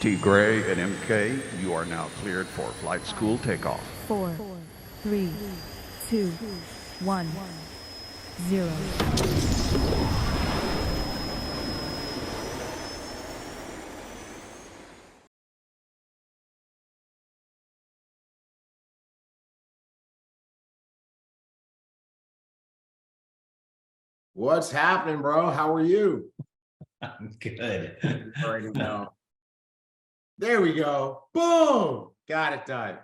T. Gray and MK, you are now cleared for flight school takeoff. 4, 3, 2, 1, 0. What's happening, bro? How are you? I'm good. You already know. There we go. Boom. Got it done.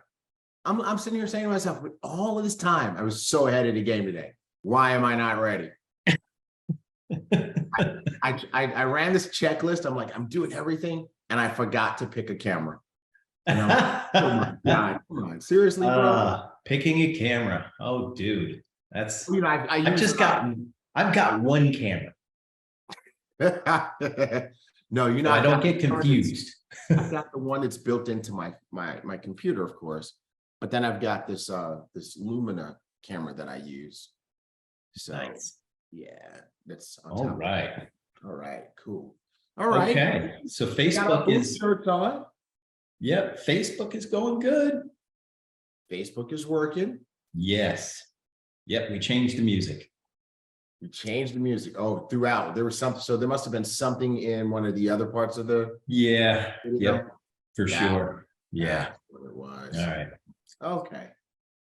I'm sitting here saying to myself, with all of this time, I was so ahead of the game today. Why am I not ready? I ran this checklist. I'm like, I'm doing everything, and I forgot to pick a camera. And I'm like, oh my God, come on. Seriously, bro? Picking a camera. Oh, dude. That's I've got one camera. No, you're So not. I don't get confused. I've got the one that's built into my computer, of course, but then I've got this this Lumina camera that I use. So Nice. yeah, that's on All top. right. All right, cool. All right. Okay. So We got our Facebook blue is, shirts on. yep, Facebook is going good. Facebook is working. Yes. Yep, we changed the music. We changed the music. Oh, throughout there was something. So there must have been something in one of the other parts of the Yeah. video. Yep, for That sure. Yeah. That's what it was. All right. Okay.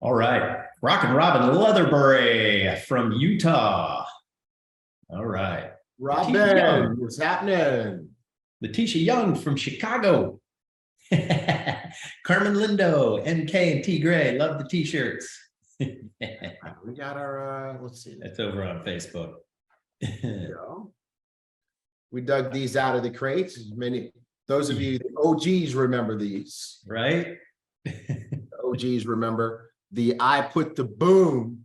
All right. Rockin' Robin Leatherbury from Utah. All right. Robin, Young. what's happening? Letitia Young from Chicago. Carmen Lindo, MK and T Gray. Love the t-shirts. We got our let's see. That's over on Facebook. There we go. We dug these out of the crates. Those of you, the OGs, remember these. Right? The OGs remember the I put the boom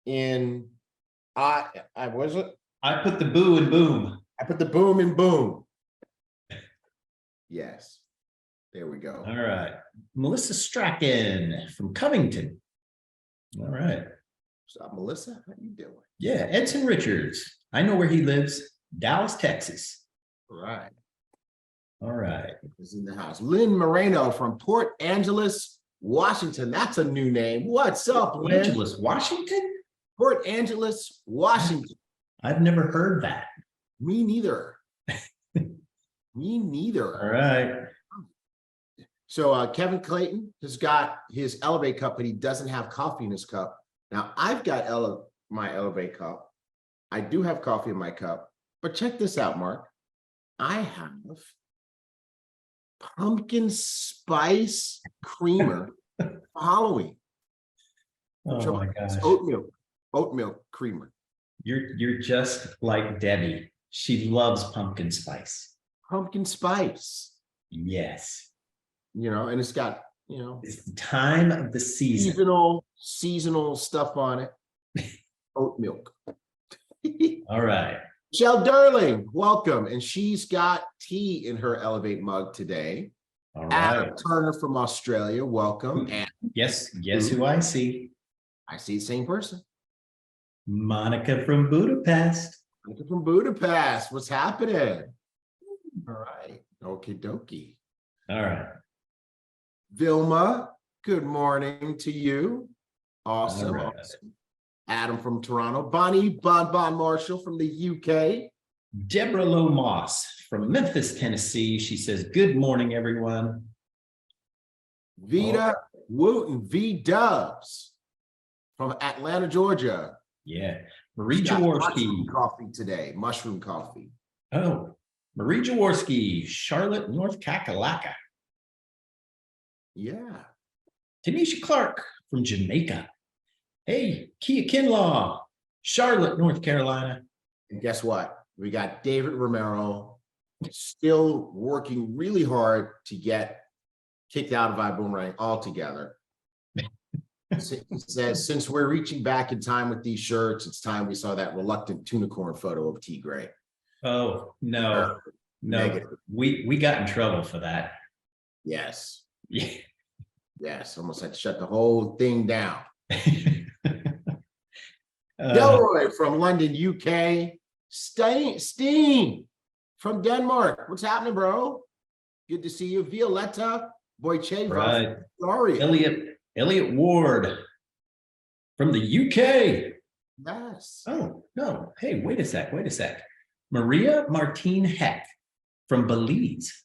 in. I was it? I put the boo in boom. I put the boom in boom. Yes. There we go. All right. Melissa Strachan from Covington. All right. What's up, Melissa? How you doing? Yeah. Edson Richards. I know where he lives. Dallas, Texas. All right. All right. Is in the house. Lynn Moreno from Port Angeles, Washington. That's a new name. What's up, Port Lynn? Angeles, Washington? Port Angeles, Washington. I've never heard that. Me neither. Me neither. All right. So Kevin Clayton has got his Elevate cup, but he doesn't have coffee in his cup. Now I've got my Elevate cup. I do have coffee in my cup, but check this out, Mark. I have pumpkin spice creamer for Halloween. Oh my gosh. Oatmeal creamer. You're just like Debbie. She loves pumpkin spice. Pumpkin spice. Yes. And it's got, It's the time of the season. seasonal stuff on it. Oat milk. All right. Michelle Durling, welcome. And she's got tea in her Elevate mug today. All right. Adam Turner from Australia, welcome. And Guess who I see? I see the same person. Monica from Budapest. Monica from Budapest. What's happening? All right. Okie dokie. All right. Vilma, good morning to you. Awesome. All right. Awesome. Adam from Toronto. Bonnie Bon Marshall from the UK. Deborah Lowe Moss from Memphis, Tennessee. She says, good morning, everyone. Vita Wooten, V-Dubs from Atlanta, Georgia. Yeah. Marie She's got Jaworski. mushroom coffee today. Mushroom coffee. Oh, Marie Jaworski, Charlotte, North Kakalaka. Yeah. Tanisha Clark from Jamaica. Hey, Kia Kinlaw, Charlotte, North Carolina. And guess what? We got David Romero still working really hard to get kicked out of Ibüümerang altogether. He says, since we're reaching back in time with these shirts, it's time we saw that reluctant tunicorn photo of T. Gray. Oh, no. Negative. We got in trouble for that. Yes. Yeah. Yes. Almost had to shut the whole thing down. Uh, Delroy from London, UK. Steen from Denmark. What's happening, bro? Good to see you. Violetta Boycheva. Right. Sorry. Elliot Ward from the UK. Yes. Oh, no. Hey, wait a sec. Maria Martine Heck from Belize.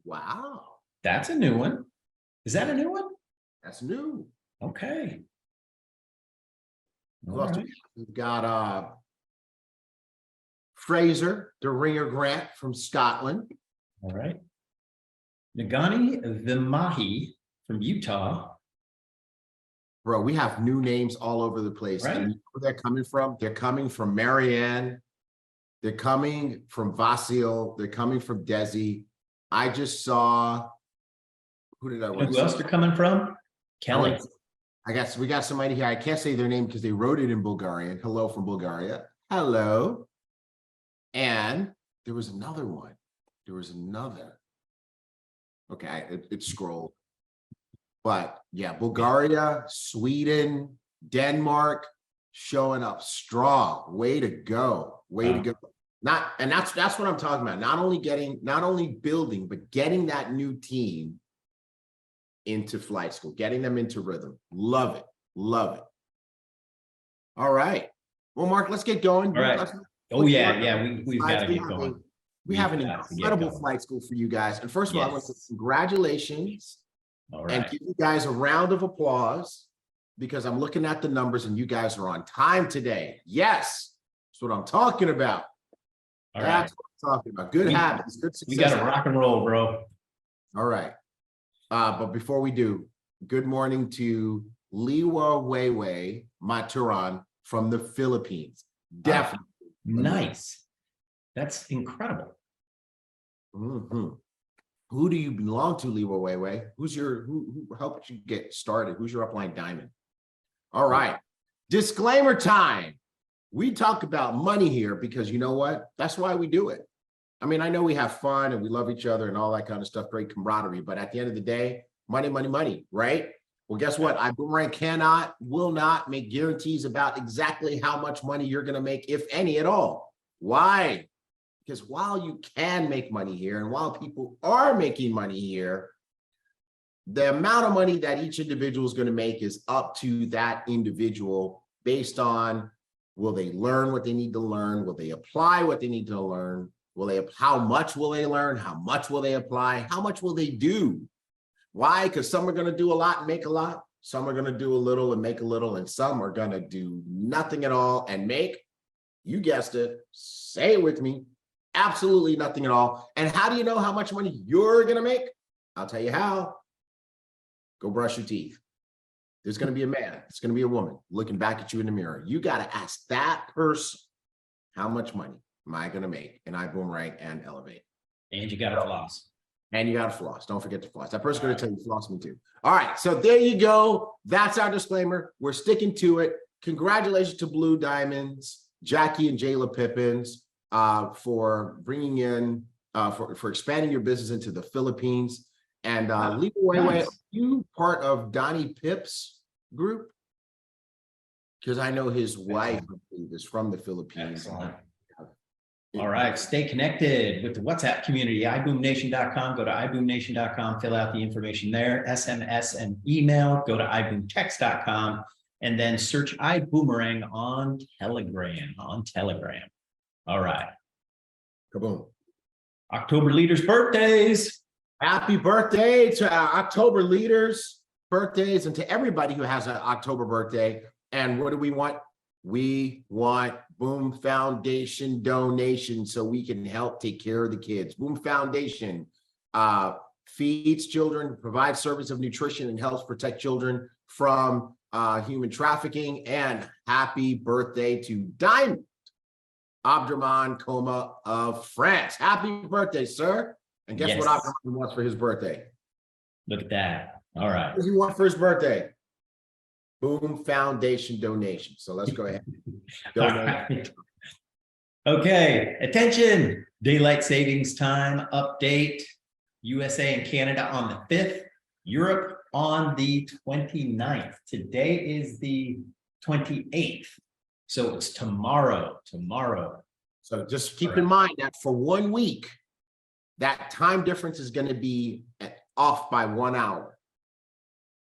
Wow. That's a new one. Is that a new one? That's new. Okay. Who All else do right. we've got Fraser the Ringer Grant from Scotland. All right. Nagani Vimahi from Utah. Bro, we have new names all over the place. Right. And you know where they're coming from? They're coming from Marianne. They're coming from Vasil. They're coming from Desi. I just saw, who did I want Who to else see? they're coming from? Kelly. I guess we got somebody here. I can't say their name because they wrote it in Bulgarian. Hello from Bulgaria. Hello. And there was another one. There was another. Okay, it scrolled. But yeah, Bulgaria, Sweden, Denmark, showing up strong. Way to go. Way to go. That's what I'm talking about. Not only building, but getting that new team into flight school, getting them into rhythm. Love it. Love it. All right. Well, Mark, let's get going. All right. Let's We've got to get going. We have an We've got to get incredible going. flight school for you guys. And first of all, I want to say Yes. congratulations All and right. give you guys a round of applause because I'm looking at the numbers and you guys are on time today. Yes, that's what I'm talking about. All right. That's what I'm talking about. Good habits, good We success. got to rock and roll, bro. All right. But before we do, good morning to Liwa Weiwei Maturan from the Philippines. Definitely. Nice. That's incredible. Mhm. Who do you belong to, Liwa Weiwei? Who helped you get started? Who's your upline diamond? All right. Disclaimer time. We talk about money here because you know what? That's why we do it. I mean, I know we have fun and we love each other and all that kind of stuff, great camaraderie, but at the end of the day, money, money, money, right? Well, guess what? Ibüümerang will not make guarantees about exactly how much money you're going to make, if any at all. Why? Because while you can make money here and while people are making money here, the amount of money that each individual is going to make is up to that individual based on, will they learn what they need to learn? Will they apply what they need to learn? How much will they learn? How much will they apply? How much will they do? Why? Because some are going to do a lot and make a lot. Some are going to do a little and make a little. And some are going to do nothing at all and make, you guessed it, say it with me, absolutely nothing at all. And how do you know how much money you're going to make? I'll tell you how. Go brush your teeth. There's going to be a man. It's going to be a woman looking back at you in the mirror. You got to ask that person, how much money am I going to make? And Ibüümerang and Elevate. And you got to floss. And you got to floss. Don't forget to floss. That person's going to tell you floss me too. All right. So there you go. That's our disclaimer. We're sticking to it. Congratulations to Blue Diamonds, Jackie and Jayla Pippens for bringing in, for expanding your business into the Philippines. And Liwa Weiwei, are you part of Donnie Pipp's group? Because I know his wife is from the Philippines. Excellent. All right, stay connected with the WhatsApp community, iboomnation.com. Go to iboomnation.com, fill out the information there, SMS and email. Go to iboomtext.com and then search Ibüümerang on Telegram. All right. Kaboom. October leaders' birthdays. Happy birthday to our October leaders' birthdays and to everybody who has an October birthday. And what do we want? We want BÜM Foundation donations so we can help take care of the kids. BÜM Foundation feeds children, provides service of nutrition and helps protect children from human trafficking. And happy birthday to Diamond Abdraman Coma of France. Happy birthday, sir. And guess what Abdraman wants for his birthday? Look at that. All right. What does he want for his birthday? BÜM Foundation donation. So let's go ahead. All right. Okay, attention. Daylight savings time update. USA and Canada on the 5th. Europe on the 29th. Today is the 28th. So it's tomorrow. So just keep in mind that for 1 week, that time difference is going to be off by 1 hour.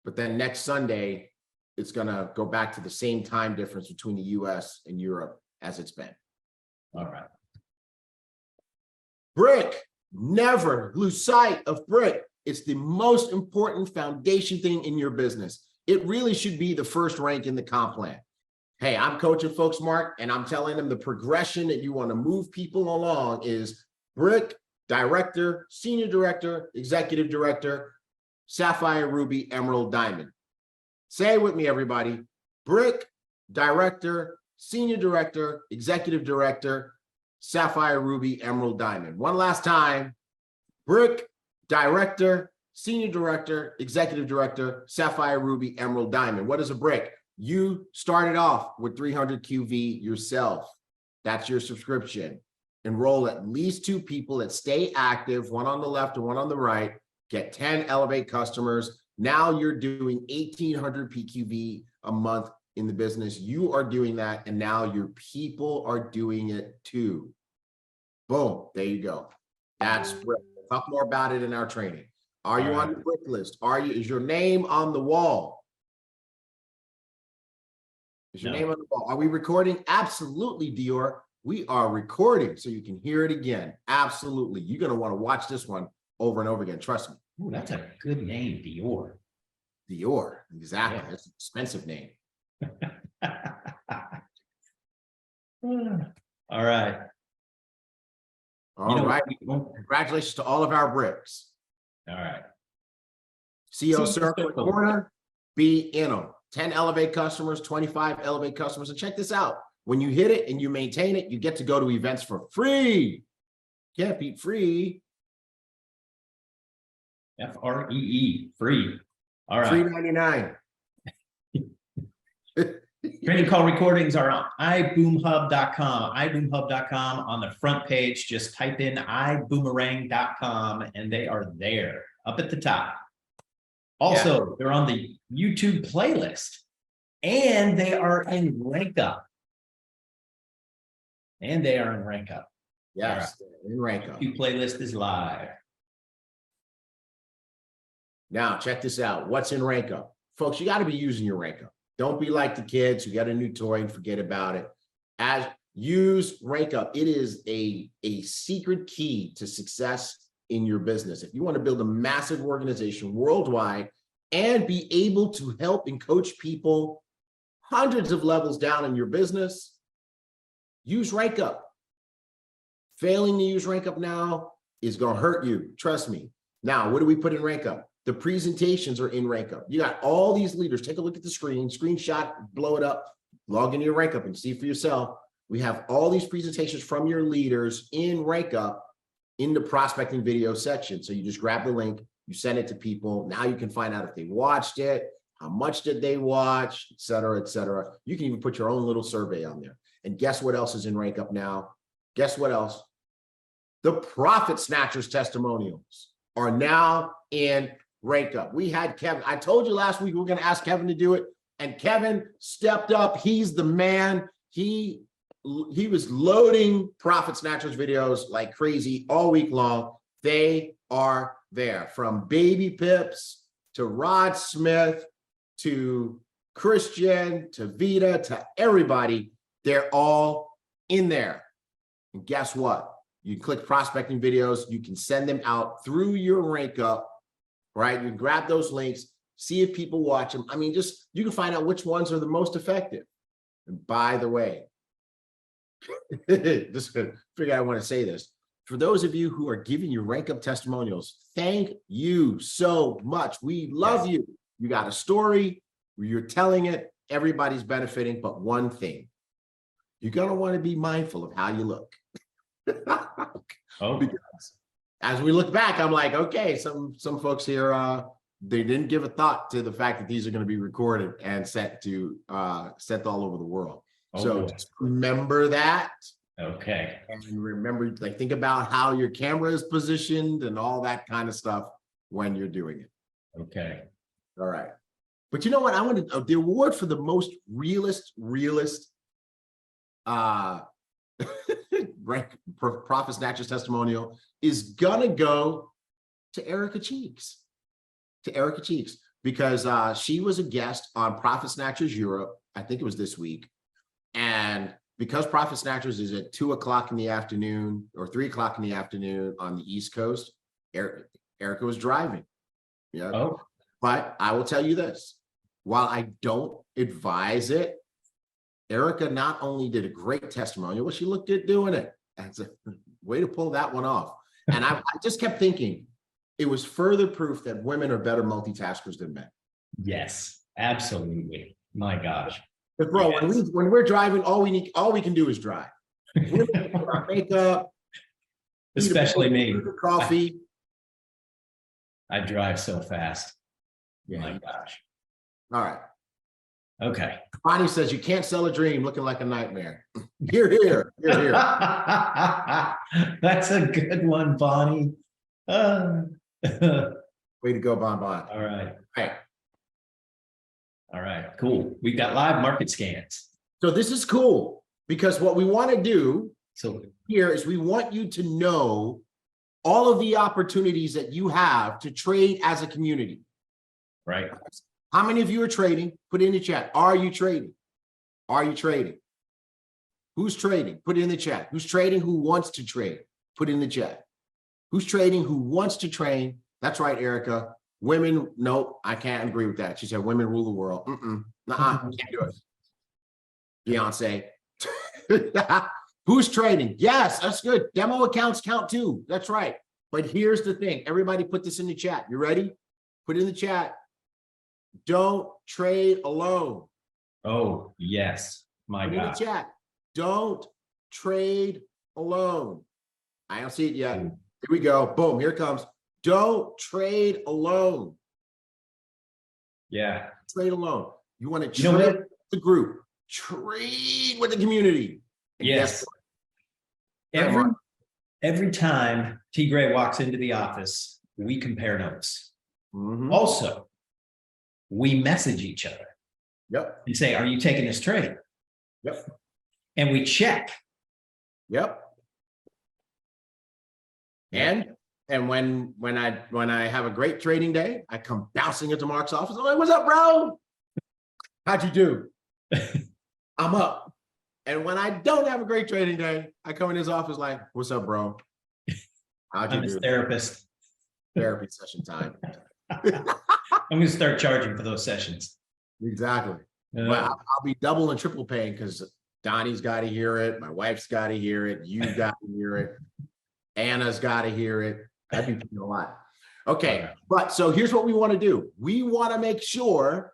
But then next Sunday, it's going to go back to the same time difference between the US and Europe as it's been. All right. BRIC, never lose sight of BRIC. It's the most important foundation thing in your business. It really should be the first rank in the comp plan. Hey, I'm coaching folks, Mark, and I'm telling them the progression that you want to move people along is BRIC, director, senior director, executive director, sapphire, ruby, emerald, diamond. Say it with me, everybody. BRIC, director, senior director, executive director, sapphire, ruby, emerald, diamond. One last time. BRIC, director, senior director, executive director, sapphire, ruby, emerald, diamond. What is a BRIC? You started off with 300 QV yourself. That's your subscription. Enroll at least 2 people that stay active, one on the left and one on the right, get 10 Elevate customers. Now you're doing 1,800 PQV a month in the business. You are doing that, and now your people are doing it too. Boom, there you go. That's BRIC. We'll talk more about it in our training. Are you on the BRIC list? Is your name on the wall? Is your name on the wall? Are we recording? Absolutely, Dior. We are recording so you can hear it again. Absolutely. You're going to want to watch this one over and over again. Trust me. Ooh, that's a good name, Dior. Dior. Exactly. Yeah. That's an expensive name. All right. All right. Congratulations to all of our BRICs. All right. CO circle corner, be in them. 10 Elevate customers, 25 Elevate customers. And check this out. When you hit it and you maintain it, you get to go to events for free. Can't beat free. FREE, free. All right. $3.99. Training call recordings are on iboomhub.com. iboomhub.com on the front page. Just type in iboomerang.com and they are there up at the top. Also, they're on the YouTube playlist and they are in Rankup. And they are in Rankup. Yes, in Rankup. YouTube playlist is live. Now, check this out. What's in Rankup? Folks, you got to be using your Rankup. Don't be like the kids who got a new toy and forget about it. Use Rankup. It is a secret key to success in your business. If you want to build a massive organization worldwide and be able to help and coach people hundreds of levels down in your business, use Rankup. Failing to use Rankup now is going to hurt you. Trust me. Now, what do we put in Rankup? The presentations are in Rankup. You got all these leaders. Take a look at the screen, screenshot, blow it up, log into your Rankup and see for yourself. We have all these presentations from your leaders in Rankup in the prospecting video section. So you just grab the link, you send it to people. Now you can find out if they watched it, how much did they watch, et cetera, et cetera. You can even put your own little survey on there. And guess what else is in Rankup now? Guess what else? The Profit Snatchers testimonials are now in Rankup. We had Kevin. I told you last week we were going to ask Kevin to do it, and Kevin stepped up. He's the man. He was loading Profit Snatchers videos like crazy all week long. They are there, from Baby Pips to Rod Smith to Christian to Vita to everybody. They're all in there. And guess what? You click prospecting videos. You can send them out through your Rankup, right? You grab those links, see if people watch them. I mean, you can find out which ones are the most effective. And by the way, just figure I want to say this. For those of you who are giving your Rankup testimonials, thank you so much. We love you. You got a story where you're telling it. Everybody's benefiting, but one thing, you're going to want to be mindful of how you look. Because as we look back, I'm like, okay, some folks here, they didn't give a thought to the fact that these are going to be recorded and sent all over the world. So just remember that. Okay. And remember, like, think about how your camera is positioned and all that kind of stuff when you're doing it. Okay. All right. But you know what? I wanted the award for the most realist Profit Snatchers testimonial is gonna go to Erica Cheeks. Because she was a guest on Profit Snatchers Europe. I think it was this week. And because Profit Snatchers is at 2 o'clock in the afternoon or 3 o'clock in the afternoon on the East Coast, Erica was driving. Yeah. Oh, But I will tell you this, while I don't advise it, Erica not only did a great testimonial, but she looked good doing it. That's a way to pull that one off. And I just kept thinking, it was further proof that women are better multitaskers than men. yes, absolutely. My gosh. But bro, when we're driving, all we can do is drive. Women put our makeup, Especially me. coffee. I drive so fast. Yeah. My gosh. All right. Okay. Bonnie says you can't sell a dream looking like a nightmare. Here, here. That's a good one, Bonnie. Way to go, Bon Bon. All right. Right. All right. Cool. We've got live market scans. So this is cool because what we want to do So here is we want you to know all of the opportunities that you have to trade as a community. right. How many of you are trading? Put it in the chat. Are you trading? Are you trading? Who's trading? Put it in the chat. Who's trading? Who wants to trade? Put it in the chat. Who's trading? Who wants to trade? That's right, Erica. Women, nope, I can't agree with that. She said women rule the world. Can't do it. Beyonce. Who's trading? Yes, that's good. Demo accounts count too. That's right. But here's the thing. Everybody put this in the chat. You ready? Put it in the chat. Don't trade alone. Oh, yes. My Put it in the God. chat. Don't trade alone. I don't see it yet. Here we go. Boom. Here it comes. Don't trade alone. Yeah. Trade alone. You want to You know trade what? with the group. Trade with the community. And Yes. guess what? Every time T. Gray walks into the office, we compare notes. Mhm. Also, we message each other Yep. and say, are you taking this trade? Yep. And we check. Yep. And when I have a great trading day, I come bouncing into Mark's office. I'm like, what's up, bro? How'd you do? I'm up. And when I don't have a great trading day, I come in his office like, what's up, bro? How'd you I'm his do? therapist. Therapy session time. I'm going to start charging for those sessions. Exactly. Well, I'll be double and triple paying because Donnie's got to hear it. My wife's got to hear it. You've got to hear it. Anna's got to hear it. I'd be paying a lot. Okay. But so here's what we want to do. We want to make sure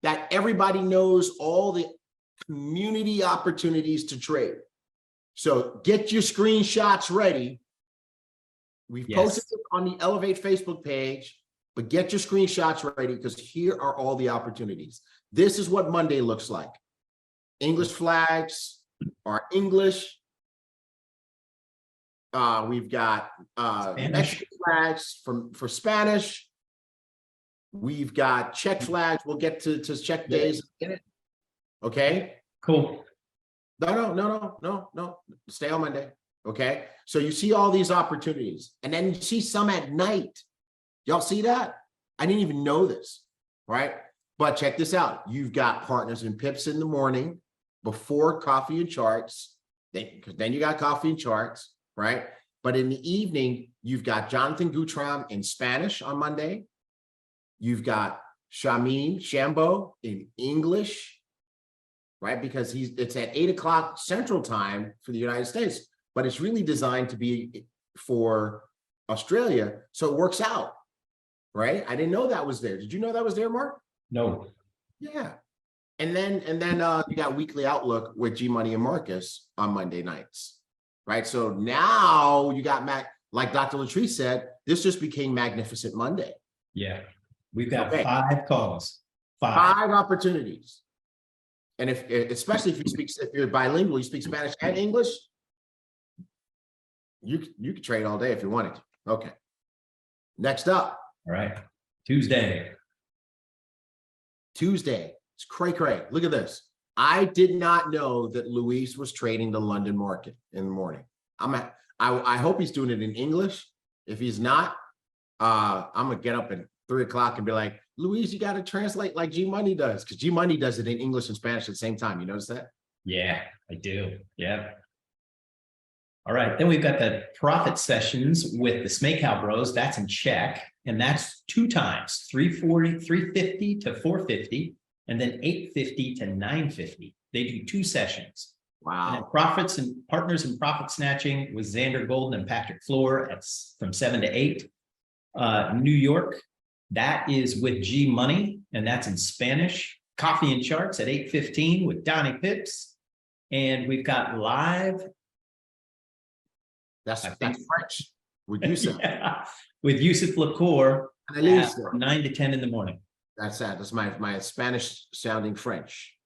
that everybody knows all the community opportunities to trade. So get your screenshots ready. We've posted it on the Elevate Facebook page, but get your screenshots ready because here are all the opportunities. This is what Monday looks like. English flags are English. We've got Mexican flags for Spanish. We've got Czech flags. We'll get to Czech days in it. Okay. Cool. No. Stay on Monday. Okay. So you see all these opportunities and then you see some at night. Y'all see that? I didn't even know this, right? But check this out. You've got Partners and Pips in the morning before coffee and charts. Then you got coffee and charts, right? But in the evening, you've got Jonathan Gutram in Spanish on Monday. You've got Shamin Shambo in English, right? Because it's at 8 o'clock Central Time for the United States, but it's really designed to be for Australia. So it works out, right? I didn't know that was there. Did you know that was there, Mark? No. Yeah. And then you got Weekly Outlook with G Money and Marcus on Monday nights, right? So now you got like Dr. Latrice said, this just became Magnificent Monday. Yeah. We've got 5 calls. 5 opportunities. And especially if you're bilingual, you speak Spanish and English, you could trade all day if you wanted to. Okay. Next up. All right. Tuesday. It's cray. Look at this. I did not know that Luis was trading the London market in the morning. I hope he's doing it in English. If he's not, I'm gonna get up at 3 o'clock and be like, Luis, you got to translate like G Money does, because G Money does it in English and Spanish at the same time. You notice that? Yeah, I do. Yeah. All right. Then we've got the profit sessions with the Smakeout Bros. That's in check. And that's 2 times, 350 to 450, and then 850 to 950. They do 2 sessions. And then Wow. profits and partners in profit snatching with Xander Golden and Patrick Floor at from 7 to 8. New York, that is with G Money, and that's in Spanish. Coffee and Charts at 8:15 with Donnie Pips. And we've got live. That's French with Yusuf. Yeah, with Yusuf Lacour Annalise. from 9 to 10 in the morning. That's that. That's my Spanish sounding French.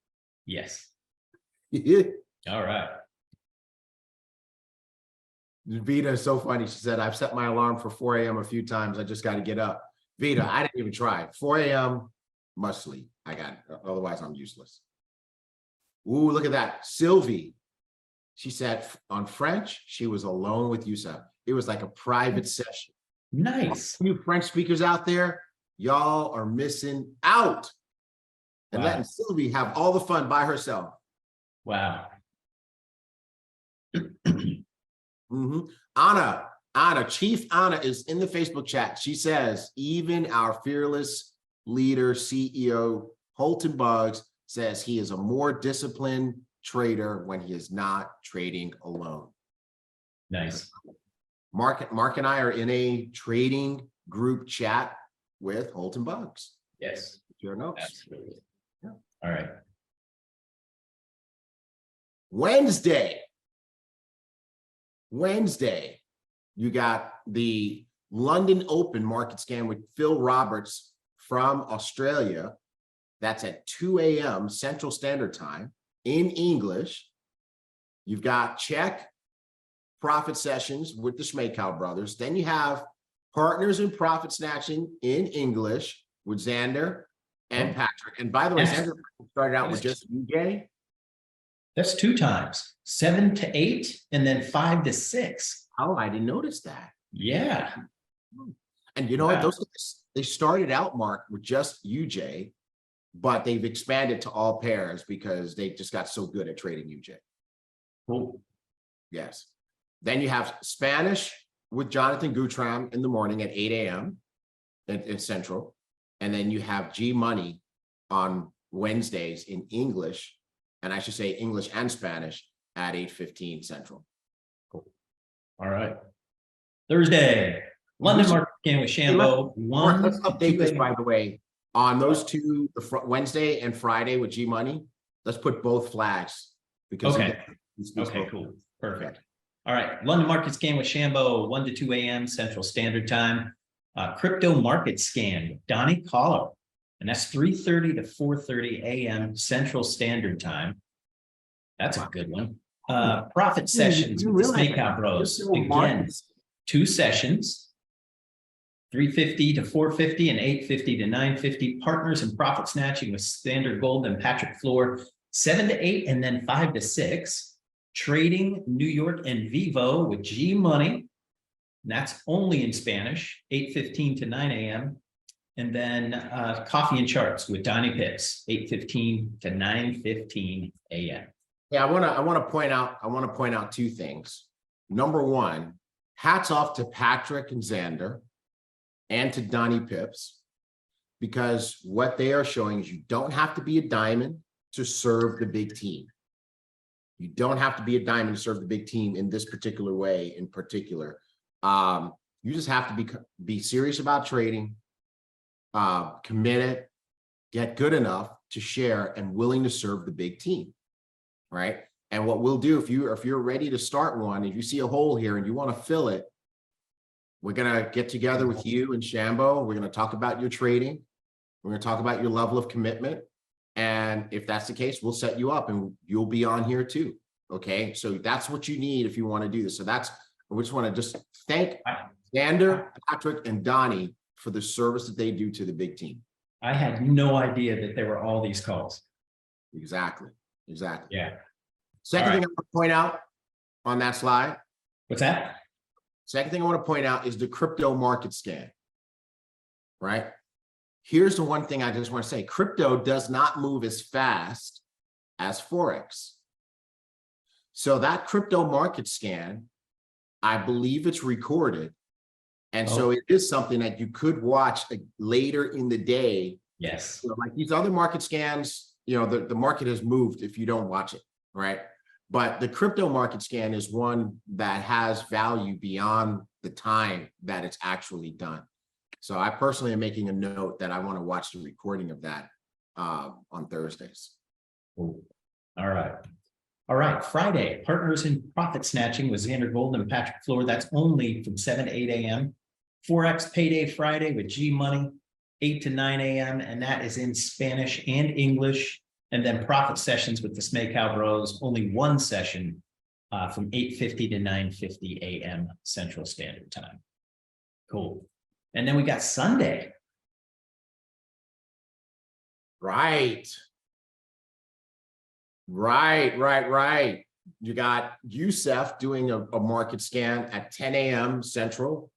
Yes. Vita All right. is so funny. She said, I've set my alarm for 4 a.m. a few times. I just got to get up. Vita, I didn't even try. 4 a.m. must sleep. I got it. Otherwise, I'm useless. Ooh, look at that. Sylvie. She said on French, she was alone with Yusuf. It was like a private session. Nice. You French speakers out there, y'all are missing out. And Wow. letting Sylvie have all the fun by herself. Wow. Anna, Chief Anna is in the Facebook chat. She says, even our fearless leader, CEO, Holton Buggs, says he is a more disciplined trader when he is not trading alone. Nice. Mark and I are in a trading group chat with Holton Buggs. Yes. Your notes. Absolutely. Yeah. All right. Wednesday, you got the London Open market scan with Phil Roberts from Australia. That's at 2 a.m. Central Standard Time in English. You've got check profit sessions with the Smakeout Brothers. Then you have partners in profit snatching in English with Xander and Patrick. And by the way, Xander started out with just UJ. That's 2 times, 7 to 8, and then 5 to 6. Oh, I didn't notice that. Yeah. And you know Wow. what? They started out, Mark, with just UJ, but they've expanded to all pairs because they just got so good at trading UJ. Cool. Yes. Then you have Spanish with Jonathan Gutram in the morning at 8 a.m. in Central. And then you have G Money on Wednesdays in English, and I should say English and Spanish at 8:15 Central. Cool. All right. Thursday, London market scan with Shambo. Let's update this, by the way, on those two, Wednesday and Friday with G Money. Let's put both flags because Okay. Okay, Cool. Perfect. All right. London market scan with Shambo, 1 to 2 a.m. Central Standard Time. Crypto market scan with Donnie Collar. And that's 3:30 to 4:30 a.m. Central Standard Time. That's a good one. Profit sessions with the Smakeout Bros. Again, 2 sessions. 350 to 450 and 850 to 950. Partners in profit snatching with Xander Golden and Patrick Floor, 7 to 8, and then 5 to 6. Trading New York and Vivo with G Money. And that's only in Spanish, 8:15 to 9 a.m. And then Coffee and Charts with Donnie Pips, 8:15 to 9:15 a.m. Yeah, I want to point out 2 things. Number one, hats off to Patrick and Xander and to Donnie Pips, because what they are showing is you don't have to be a diamond to serve the big team. You don't have to be a diamond to serve the big team in this particular way in particular. You just have to be serious about trading, committed, get good enough to share, and willing to serve the big team, right? And what we'll do, if you're ready to start one, if you see a hole here and you want to fill it, we're gonna get together with you and Shambo. We're gonna talk about your trading. We're gonna talk about your level of commitment. And if that's the case, we'll set you up and you'll be on here too. Okay, so that's what you need if you want to do this. So we just want to just thank Xander, Patrick, and Donnie for the service that they do to the big team. I had no idea that there were all these calls. Exactly. Exactly. Yeah. Second All thing right. I want to point out on that slide, What's that? second thing I want to point out is the crypto market scan, right? Here's the one thing I just want to say. Crypto does not move as fast as Forex. So that crypto market scan, I believe it's recorded. And so it is something that you could watch later in the day. Yes. You know, like these other market scans, you know, the market has moved if you don't watch it, right? But the crypto market scan is one that has value beyond the time that it's actually done. So I personally am making a note that I want to watch the recording of that on Thursdays. Ooh. All right. All right. Friday, Partners in Profit Snatching with Xander Golden and Patrick Floor. That's only from 7 to 8 a.m. Forex Payday Friday with G Money, 8 to 9 a.m. And that is in Spanish and English. And then Profit Sessions with the Snake Cow Bros. Only one session from 8:50 to 9:50 a.m. Central Standard Time. Cool. And then we got Sunday. Right. You got Youssef doing a market scan at 10 a.m. Central.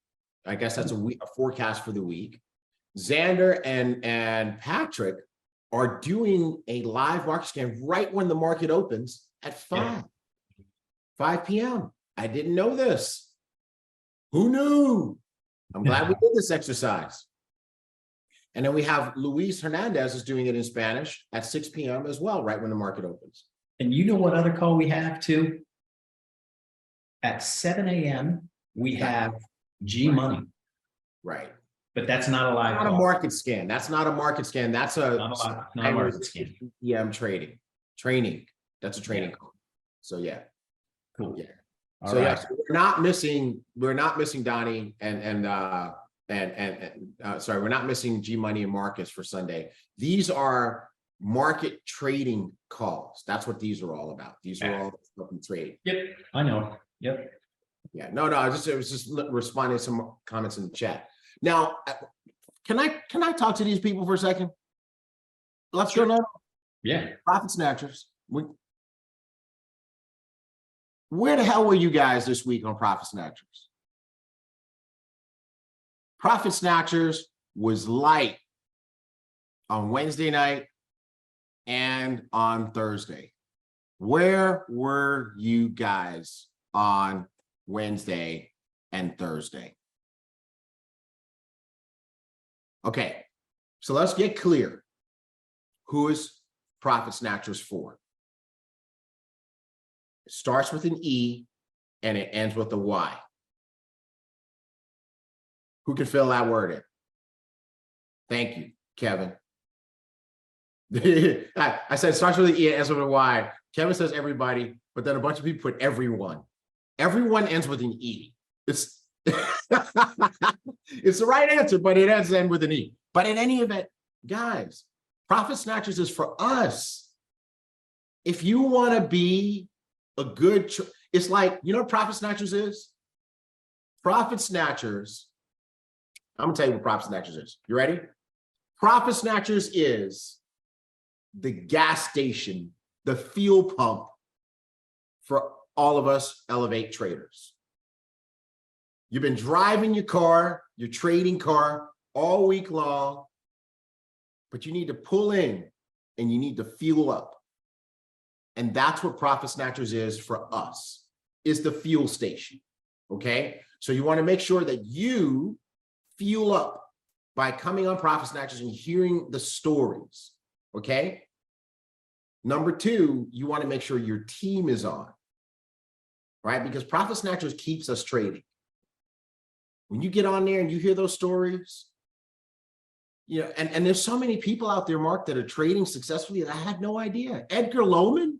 I guess that's a forecast for the week. Xander and Patrick are doing a live market scan right when the market opens at 5 p.m. I didn't know this. Who knew? I'm glad we did this exercise. And then we have Luis Hernandez is doing it in Spanish at 6 p.m. as well, right when the market opens. And you know what other call we have too? At 7 a.m. we have G Money, Right. but that's not a live Not a call. market scan. That's not a market scan. That's a Not a market scan. EM training. That's a training call. So yeah. Cool. Yeah. All So right. yeah, so we're not missing Donnie and sorry, we're not missing G Money and Marcus for Sunday. These are market trading calls. That's what these are all about. These are all stuff in trade. Yep, I know. Yep. Yeah, no, I was just responding to some comments in the chat. Now, can I talk to these people for a second? Let's go now. Yeah. Profit Snatchers. Where the hell were you guys this week on Profit Snatchers? Profit Snatchers was light on Wednesday night and on Thursday. Where were you guys on Wednesday and Thursday? Okay, so let's get clear. Who is Profit Snatchers for? It starts with an E and it ends with a Y. Who can fill that word in? Thank you, Kevin. I said it starts with an E and ends with a Y. Kevin says everybody, but then a bunch of people put everyone. Everyone ends with an E. It's it's the right answer, but it ends with an E. But in any event, guys, Profit Snatchers is for us. If you want to be a good, it's like, you know what Profit Snatchers is? Profit Snatchers, I'm gonna tell you what Profit Snatchers is. You ready? Profit Snatchers is the gas station, the fuel pump for all of us Elevate traders. You've been driving your car, your trading car all week long, but you need to pull in and you need to fuel up. And that's what Profit Snatchers is for us, is the fuel station, okay? So you wanna make sure that you fuel up by coming on Profit Snatchers and hearing the stories, okay? Number two, you wanna make sure your team is on, right? Because Profit Snatchers keeps us trading. When you get on there and you hear those stories, you know, and there's so many people out there, Mark, that are trading successfully that I had no idea. Edgar Lohman,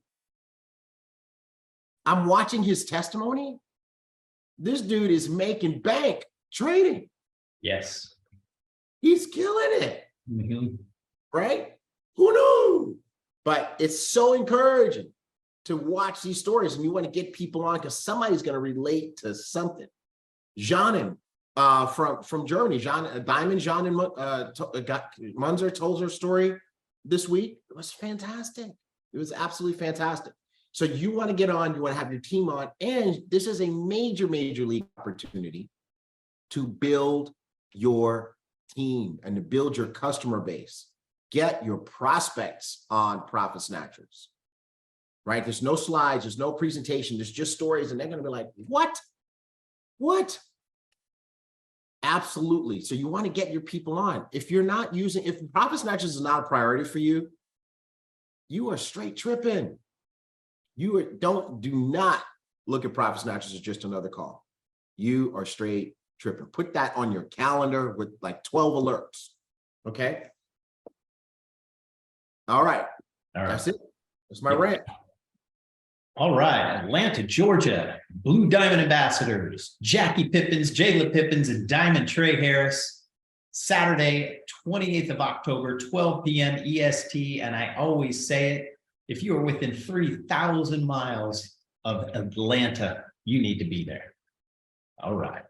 I'm watching his testimony. This dude is making bank trading. Yes. He's killing it, Mhm. right? Who knew? But it's so encouraging to watch these stories, and you want to get people on because somebody's going to relate to something. Janin from Germany, Diamond Janin Munzer told her story this week. It was fantastic. It was absolutely fantastic. So you want to get on, you want to have your team on, and this is a major, major league opportunity to build your team and to build your customer base. Get your prospects on Profit Snatchers, right? There's no slides, there's no presentation, there's just stories, and they're going to be like, what? What? Absolutely. So you want to get your people on. If you're not using, if Profit Snatchers is not a priority for you, you are straight tripping. Do not look at Profit Snatchers as just another call. You are straight tripping. Put that on your calendar with like 12 alerts. Okay. All right. That's it. That's my rant. All right. Atlanta, Georgia, Blue Diamond Ambassadors, Jackie Pippens, Jayla Pippens, and Diamond Trey Harris. Saturday, 28th of October, 12 p.m. EST. And I always say it, if you are within 3,000 miles of Atlanta, you need to be there. All right.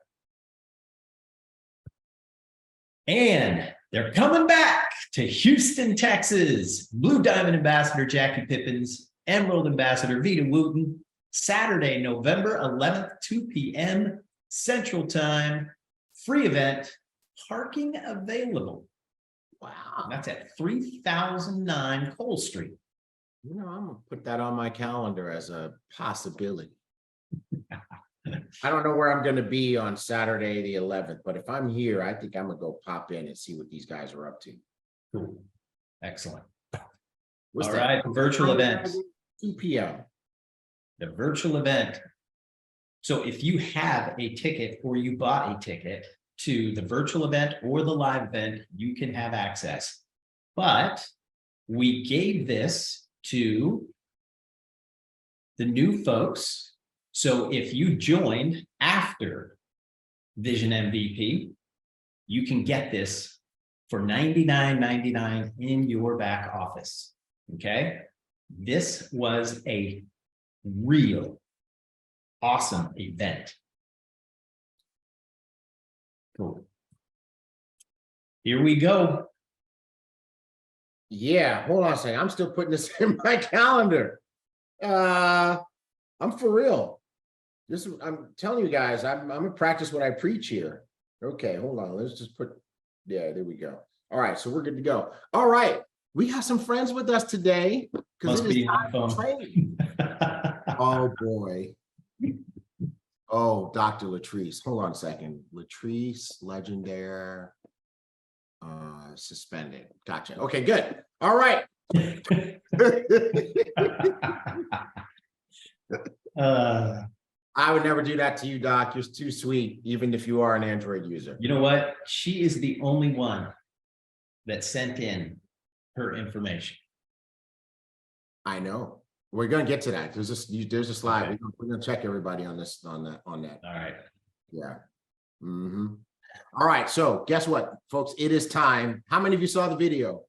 And they're coming back to Houston, Texas. Blue Diamond Ambassador Jackie Pippens, Emerald Ambassador Vita Wooten, Saturday, November 11th, 2 p.m. Central Time. Free event, parking available. Wow. That's at 3009 Cole Street. You know, I'm gonna put that on my calendar as a possibility. I don't know where I'm gonna be on Saturday, the 11th, but if I'm here, I think I'm gonna go pop in and see what these guys are up to. Cool. Excellent. What's All that? right, virtual events. 2 p.m. The virtual event. So if you have a ticket or you bought a ticket to the virtual event or the live event, you can have access. But we gave this to the new folks. So if you joined after Vision MVP, you can get this for $99.99 in your back office. Okay. This was a real awesome event. Cool. Here we go. Yeah, hold on a second. I'm still putting this in my calendar. I'm for real. I'm telling you guys, I'm gonna practice what I preach here. Okay, hold on. Let's just put, yeah, there we go. All right, so we're good to go. All right, we have some friends with us today because it is time to train. Oh boy. Oh, Dr. Latrice. Hold on a second. Latrice, legendary. Suspended. Gotcha. Okay, good. All right. I would never do that to you, Doc. You're too sweet, even if you are an Android user. You know what? She is the only one that sent in her information. I know. We're gonna get to that. There's a slide. Okay. We're gonna check everybody on this, on that. All right. Yeah. Mm-hmm. All right. So guess what, folks? It is time. How many of you saw the video?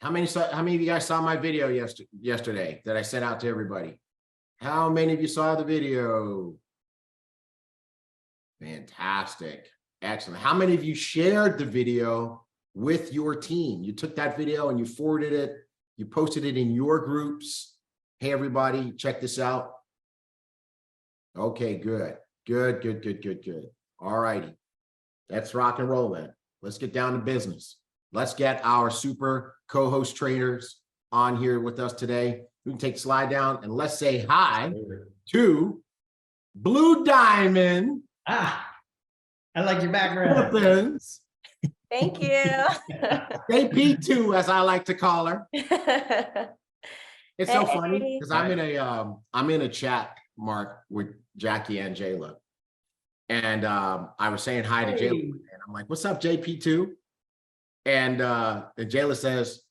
How many of you guys saw my video yesterday that I sent out to everybody? How many of you saw the video? Fantastic. Excellent. How many of you shared the video with your team? You took that video and you forwarded it. You posted it in your groups. Hey, everybody, check this out. Okay, good. Good. All righty. Let's rock and roll then. Let's get down to business. Let's get our super co-host trainers on here with us today. We can take the slide down and let's say hi to Blue Diamond. I like your background. Pippens. Thank you. JP2, as I like to call her. It's so funny Hey. because I'm in a chat, Mark, with Jackie and Jayla. And I was saying hi to Jayla, and I'm like, what's up, JP2? And Jayla says,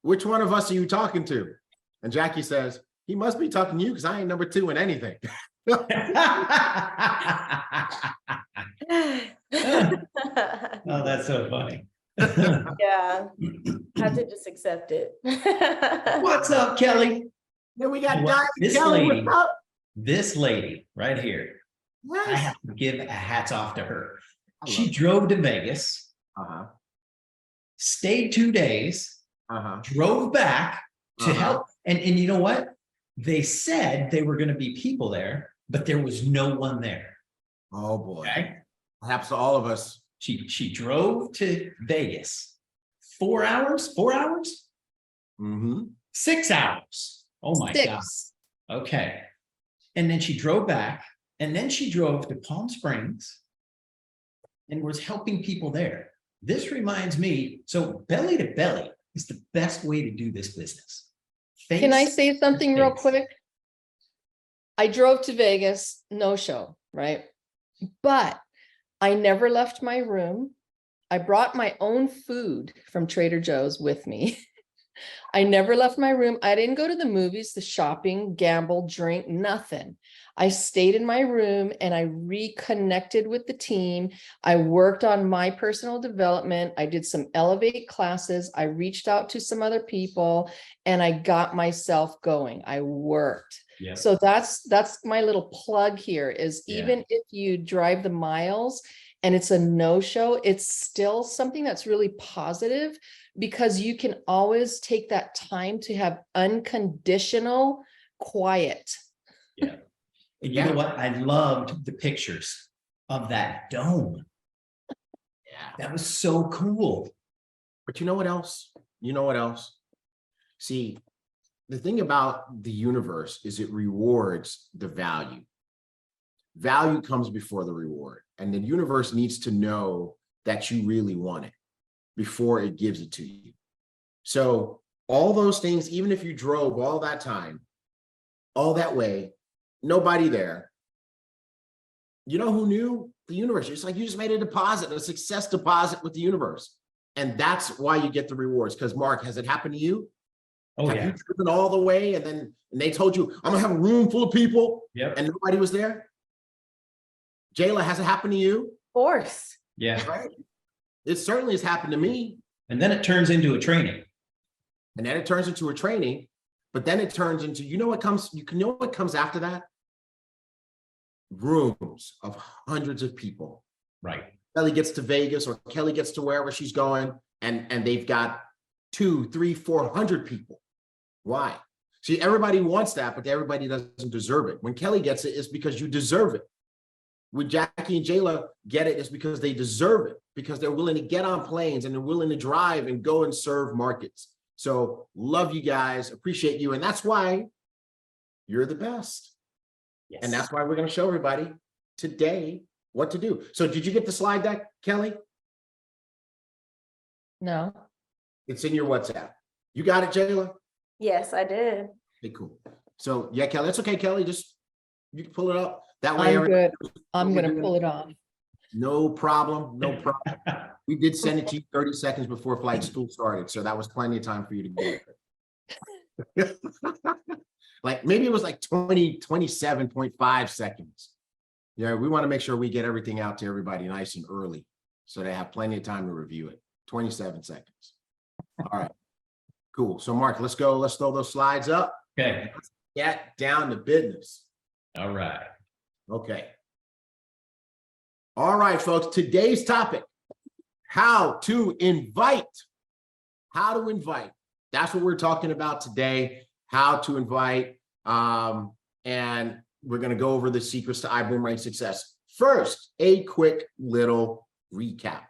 which one of us are you talking to? And Jackie says, he must be talking to you because I ain't number 2 in anything. Oh, that's so funny. Yeah, I have to just accept it. What's up, Kelly? Then we got Well, Diamond this Kelly. lady- What's up? This lady right here, I Yes. have to give a hats off to her. I She love drove to Vegas, it. stayed 2 days, Uh-huh. drove back, to help. And you know what? They said they were going to be people there, but there was no one there. Oh boy. Okay. Perhaps to all of us. She drove to Vegas. 4 hours? 4 hours? Mm-hmm. 6 hours. Oh my God. Okay. And then she drove back, and then she drove to Palm Springs and was helping people there. This reminds me, so belly to belly is the best way to do this business. Can I say something real face. quick? I drove to Vegas, no show, right? But I never left my room. I brought my own food from Trader Joe's with me. I never left my room. I didn't go to the movies, the shopping, gamble, drink, nothing. I stayed in my room and I reconnected with the team. I worked on my personal development. I did some Elevate classes. I reached out to some other people and I got myself going. I worked. Yeah. So that's my little plug here is Yeah. even if you drive the miles and it's a no-show, it's still something that's really positive because you can always take that time to have unconditional quiet. Yeah. And you know what? I loved the pictures of that dome. Yeah. That was so cool. But you know what else? You know what else? See, the thing about the universe is it rewards the value. Value comes before the reward, and the universe needs to know that you really want it before it gives it to you. So all those things, even if you drove all that time, all that way, nobody there, you know who knew? The universe. It's like you just made a deposit, a success deposit with the universe. And that's why you get the rewards. Because Mark, has it happened to you? Oh, Have yeah. you driven all the way and they told you, I'm gonna have a room full of people Yep. and nobody was there? Jayla, has it happened to you? Of course. Yeah. Right? It certainly has happened to me. And then it turns into a training. And then it turns into a training, but then it turns into, you know what comes after that? Rooms of hundreds of people. Right. Kelly gets to Vegas or Kelly gets to wherever she's going, and they've got 200, 300, 400 people. Why? See, everybody wants that, but everybody doesn't deserve it. When Kelly gets it, it's because you deserve it. When Jackie and Jayla get it, it's because they deserve it, because they're willing to get on planes and they're willing to drive and go and serve markets. So love you guys, appreciate you. And that's why you're the best. Yes. And that's why we're going to show everybody today what to do. So did you get the slide deck, Kelly? No. It's in your WhatsApp. You got it, Jayla? Yes, I did. Okay, cool. So yeah, Kelly, that's okay, Kelly. Just you can pull it up. That way, I'm good. I'm what we're gonna doing. pull it off. No problem. No problem. We did send it to you 30 seconds before flight school started. So that was plenty of time for you to get it. Like maybe it was like 27.5 seconds. Yeah, we want to make sure we get everything out to everybody nice and early so they have plenty of time to review it. 27 seconds. All right, cool. So Mark, let's go. Let's throw those slides up. Okay. Get down to business. All right. Okay. All right, folks, today's topic, how to invite. How to invite. That's what we're talking about today, how to invite. And we're going to go over the secrets to Ibüümerang success. First, a quick little recap.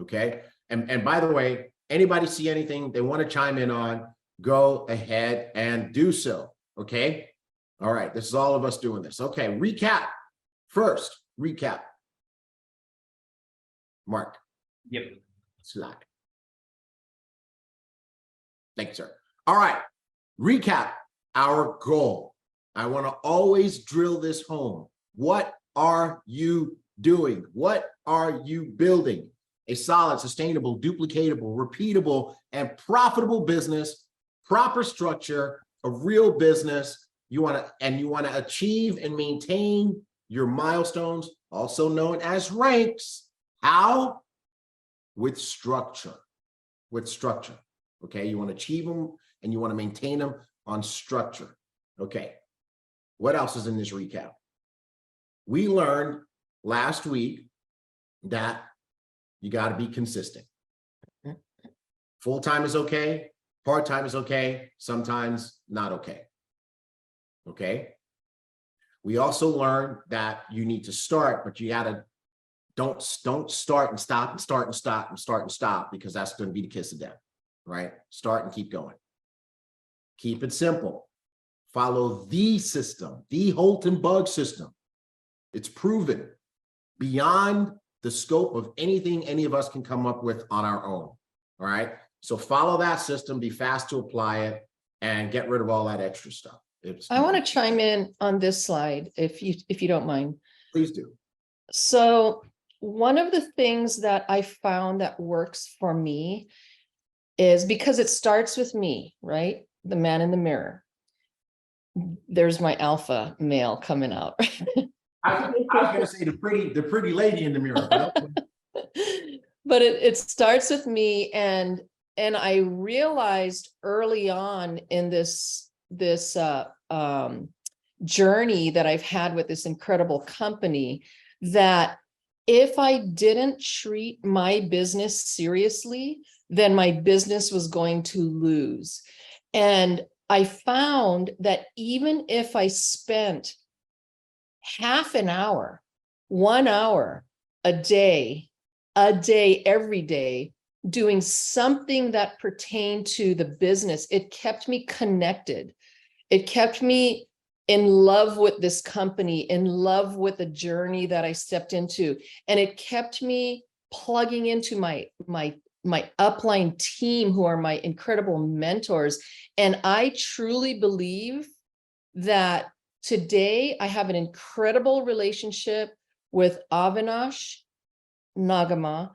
Okay. And by the way, anybody see anything they want to chime in on, go ahead and do so. Okay. All right. This is all of us doing this. Okay. Recap. First, recap. Mark. Yep. Slide. Thank you, sir. All right. Recap our goal. I want to always drill this home. What are you doing? What are you building? A solid, sustainable, duplicatable, repeatable, and profitable business, proper structure, a real business. You want to achieve and maintain your milestones, also known as ranks. How? With structure. Okay, you want to achieve them and you want to maintain them on structure. Okay, what else is in this recap? We learned last week that you got to be consistent. Full-time is okay, Part-time is okay, sometimes not okay. Okay. We also learned that you need to start, but you gotta don't start and stop and start and stop and start and stop, because that's going to be the kiss of death, right? Start and keep going. Keep it simple. Follow the system, the Holton bug system. It's proven beyond the scope of anything any of us can come up with on our own. All right. So follow that system, be fast to apply it, and get rid of all that extra stuff. I want to chime in on this slide, if you don't mind. Please do. So one of the things that I found that works for me is because it starts with me, right? The man in the mirror. There's my alpha male coming out. I was going to say the pretty lady in the mirror. But it starts with me, and I realized early on in this journey that I've had with this incredible company, that if I didn't treat my business seriously, then my business was going to lose. And I found that even if I spent half an hour, 1 hour a day, every day, doing something that pertained to the business, it kept me connected. It kept me in love with this company, in love with the journey that I stepped into. And it kept me plugging into my upline team, who are my incredible mentors. And I truly believe that today I have an incredible relationship with Avinash Nagama,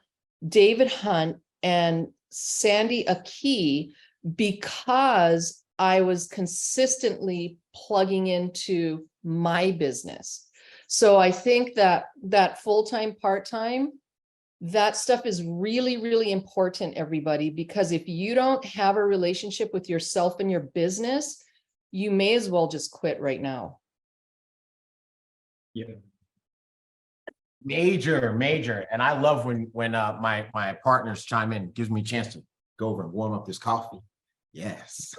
David Hunt, and Sandy Aki, because I was consistently plugging into my business. So I think that full-time, part-time, that stuff is really, really important, everybody, because if you don't have a relationship with yourself and your business, you may as well just quit right now. Yeah. Major. And I love when my partners chime in, gives me a chance to go over and warm up this coffee. Yes.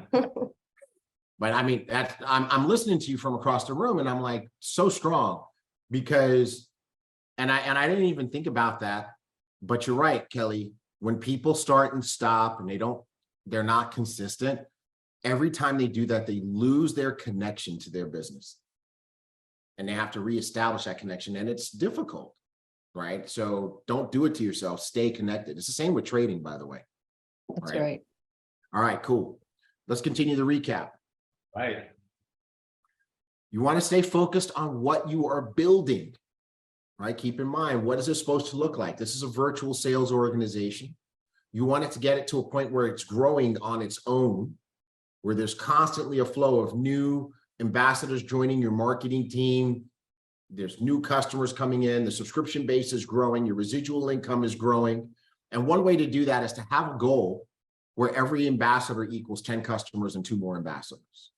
But I mean, I'm listening to you from across the room, and I'm like, so strong, because, and I didn't even think about that, but you're right, Kelly. When people start and stop and they're not consistent, every time they do that, they lose their connection to their business. And they have to reestablish that connection, and it's difficult, right? So don't do it to yourself. Stay connected. It's the same with trading, by the way. That's right. All right, cool. Let's continue the recap. Right. You want to stay focused on what you are building, right? Keep in mind, what is it supposed to look like? This is a virtual sales organization. You want it to get it to a point where it's growing on its own, where there's constantly a flow of new ambassadors joining your marketing team. There's new customers coming in. The subscription base is growing. Your residual income is growing. And one way to do that is to have a goal where every ambassador equals 10 customers and 2 more ambassadors.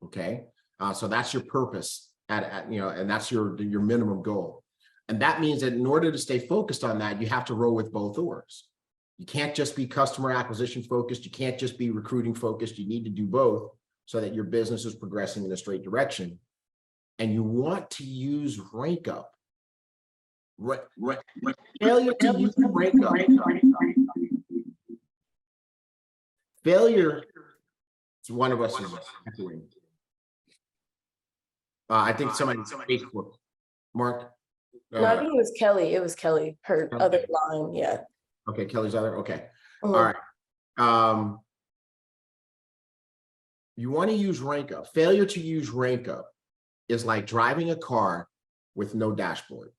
Okay. So that's your purpose and that's your minimum goal. And that means that in order to stay focused on that, you have to roll with both oars. You can't just be customer acquisition focused. You can't just be recruiting focused. You need to do both so that your business is progressing in a straight direction. And you want to use Rankup. Failure to use Rankup. Failure is one of us is doing. I think somebody Facebook. Mark. No, I think it was Kelly. It was Kelly, her Kelly. other line. Yeah. Okay, Kelly's other. Okay. Mhm. All right. You want to use Rankup. Failure to use Rankup is like driving a car with no dashboard.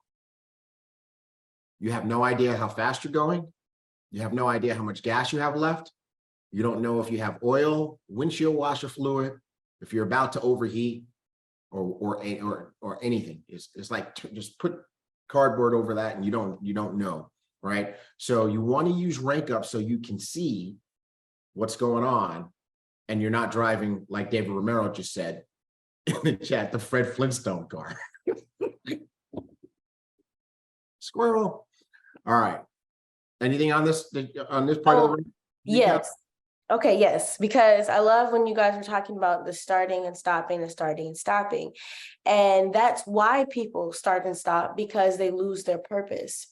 You have no idea how fast you're going. You have no idea how much gas you have left. You don't know if you have oil, windshield washer fluid, if you're about to overheat, or anything. It's like just put cardboard over that, and you don't know, right? So you want to use Rankup so you can see what's going on, and you're not driving, like David Romero just said in the chat, the Fred Flintstone car. Squirrel. All right. Anything on this part of the recap? Yes. Okay, yes, because I love when you guys were talking about the starting and stopping and starting and stopping. And that's why people start and stop, because they lose their purpose.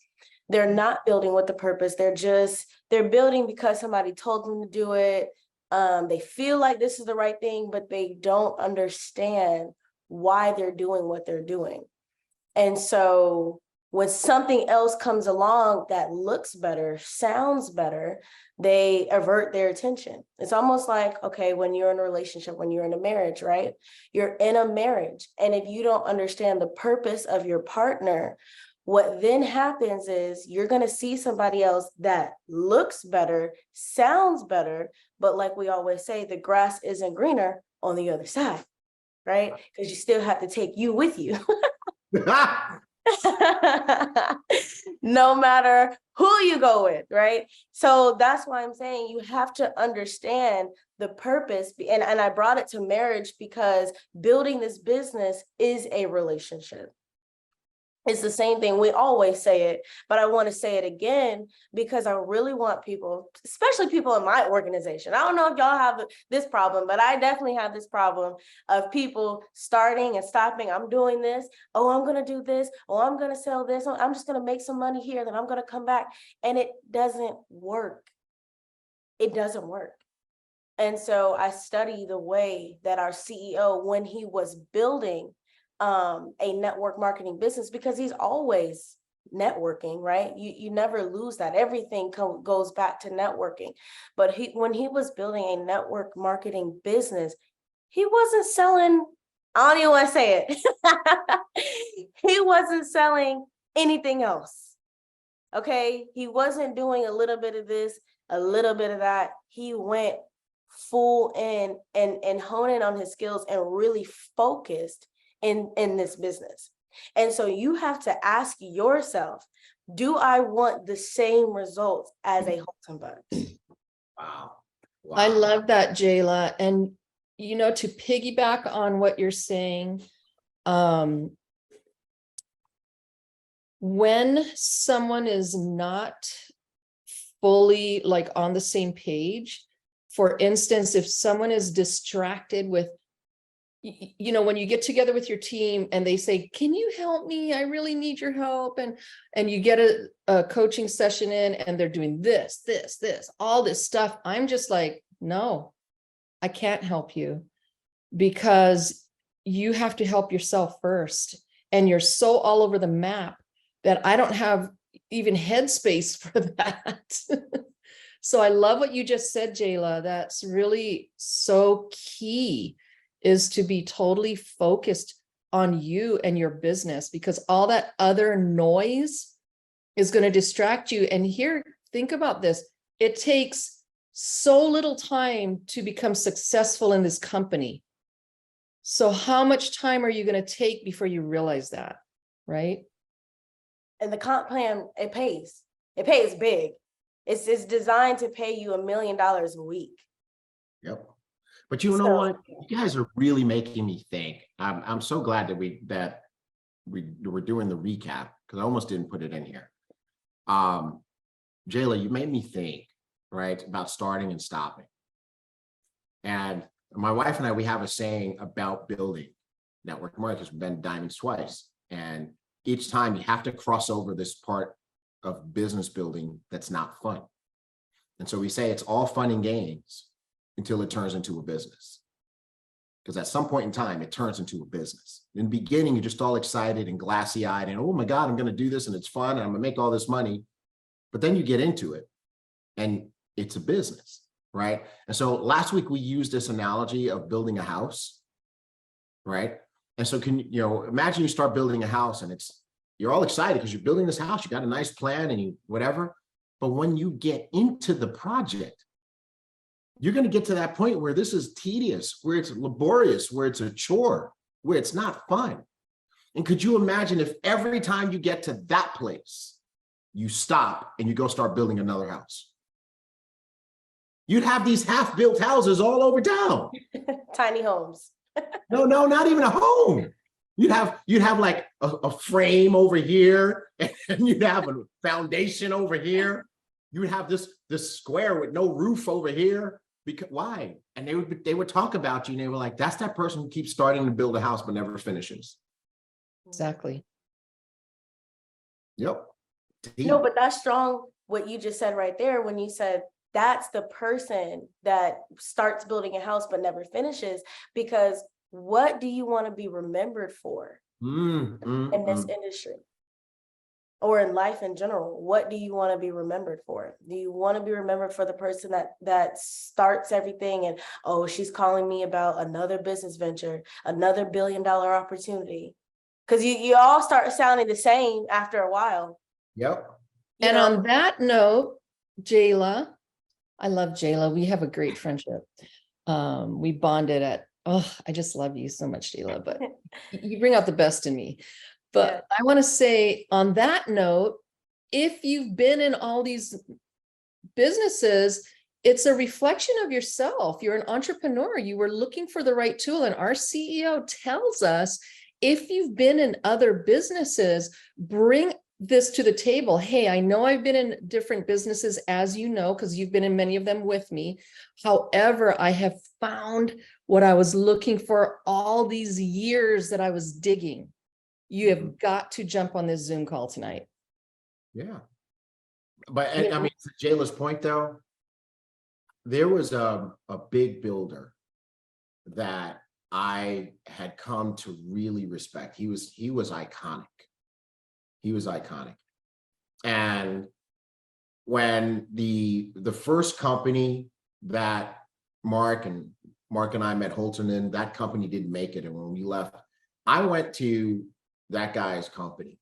They're not building with the purpose. They're building because somebody told them to do it. They feel like this is the right thing, but they don't understand why they're doing what they're doing. And so when something else comes along that looks better, sounds better, they avert their attention. It's almost like, okay, when you're in a relationship, when you're in a marriage, right? You're in a marriage. And if you don't understand the purpose of your partner, what then happens is you're going to see somebody else that looks better, sounds better, but like we always say, the grass isn't greener on the other side, right? Because you still have to take you with you. No matter who you go with, right? So that's why I'm saying you have to understand the purpose. And I brought it to marriage because building this business is a relationship. It's the same thing. We always say it, but I want to say it again because I really want people, especially people in my organization. I don't know if y'all have this problem, but I definitely have this problem of people starting and stopping. I'm doing this. Oh, I'm going to do this. Oh, I'm going to sell this. Oh, I'm just going to make some money here. Then I'm going to come back. And it doesn't work. It doesn't work. And so I study the way that our CEO, when he was building a network marketing business, because he's always networking, right? You never lose that. Everything goes back to networking. But when he was building a network marketing business, he wasn't selling, I don't even want to say it. He wasn't selling anything else. Okay. He wasn't doing a little bit of this, a little bit of that. He went full in and honing on his skills and really focused in this business. And so you have to ask yourself, do I want the same results as a Holton Bucks? Wow. I love that, Jayla. And, you know, to piggyback on what you're saying, when someone is not fully like on the same page, for instance, if someone is distracted with, you know, when you get together with your team and they say, can you help me? I really need your help. And you get a coaching session in and they're doing this, all this stuff. I'm just like, no, I can't help you because you have to help yourself first. And you're so all over the map that I don't have even headspace for that. So I love what you just said, Jayla. That's really so key, is to be totally focused on you and your business, because all that other noise is going to distract you. And here, think about this. It takes so little time to become successful in this company. So how much time are you going to take before you realize that, right? And the comp plan, it pays. It pays big. It's designed to pay you $1 million a week. Yep. But you know what? You guys are really making me think. I'm so glad that we're doing the recap, because I almost didn't put it in here. Jayla, you made me think, right, about starting and stopping. And my wife and I, we have a saying about building network marketing, because we've been diamonds twice. And each time you have to cross over this part of business building that's not fun. And so we say it's all fun and games until it turns into a business. Because at some point in time, it turns into a business. In the beginning, you're just all excited and glassy eyed and, oh my God, I'm going to do this and it's fun and I'm going to make all this money. But then you get into it and it's a business, right? And so last week we used this analogy of building a house, right? And so imagine you start building a house and you're all excited because you're building this house, you got a nice plan and whatever. But when you get into the project, you're going to get to that point where this is tedious, where it's laborious, where it's a chore, where it's not fun. And could you imagine if every time you get to that place, you stop and you go start building another house? You'd have these half-built houses all over town. Tiny homes. No, not even a home. You'd have like a frame over here, and you'd have a foundation over here. You would have this square with no roof over here. Because why? And they would talk about you and they were like, that's that person who keeps starting to build a house but never finishes. Exactly. Yep. No, but that's strong what you just said right there when you said that's the person that starts building a house but never finishes, because what do you want to be remembered for in this industry or in life in general? What do you want to be remembered for? Do you want to be remembered for the person that starts everything and, oh, she's calling me about another business venture, another $1 billion opportunity? Because you all start sounding the same after a while. Yep. And on that note, Jayla, I love Jayla. We have a great friendship. We bonded I just love you so much, Jayla, but you bring out the best in me. But I want to say on that note, if you've been in all these businesses, it's a reflection of yourself. You're an entrepreneur. You were looking for the right tool. And our CEO tells us, if you've been in other businesses, bring this to the table. Hey, I know I've been in different businesses, as you know, because you've been in many of them with me. However, I have found what I was looking for all these years that I was digging. You have got to jump on this Zoom call tonight. Yeah. But I mean, to Jayla's point though, there was a big builder that I had come to really respect. He was iconic. He was iconic. And when the first company that Mark and I met Holton in, that company didn't make it. And when we left, I went to that guy's company,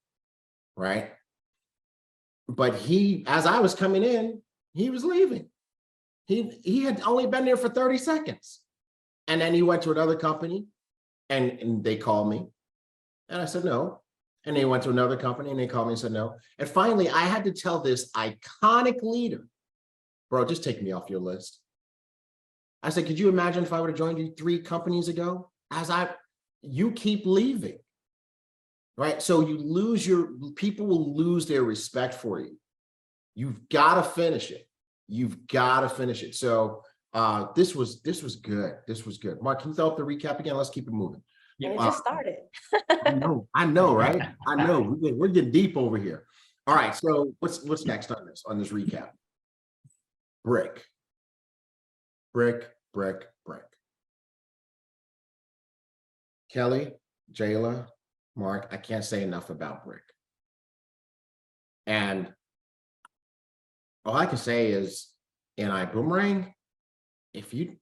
right? But as I was coming in, he was leaving. He had only been there for 30 seconds. And then he went to another company and they called me. And I said, no. And they went to another company and they called me and said, no. And finally, I had to tell this iconic leader, bro, just take me off your list. I said, could you imagine if I would have joined you 3 companies ago? You keep leaving, right? So people will lose their respect for you. You've got to finish it. You've got to finish it. So this was good. This was good. Mark, can you throw up the recap again? Let's keep it moving. And it just started. I know, right? I know. We're getting deep over here. All right. So what's next on this recap? Brick. Kelly, Jayla, Mark, I can't say enough about brick. And all I can say is in Ibüümerang, if you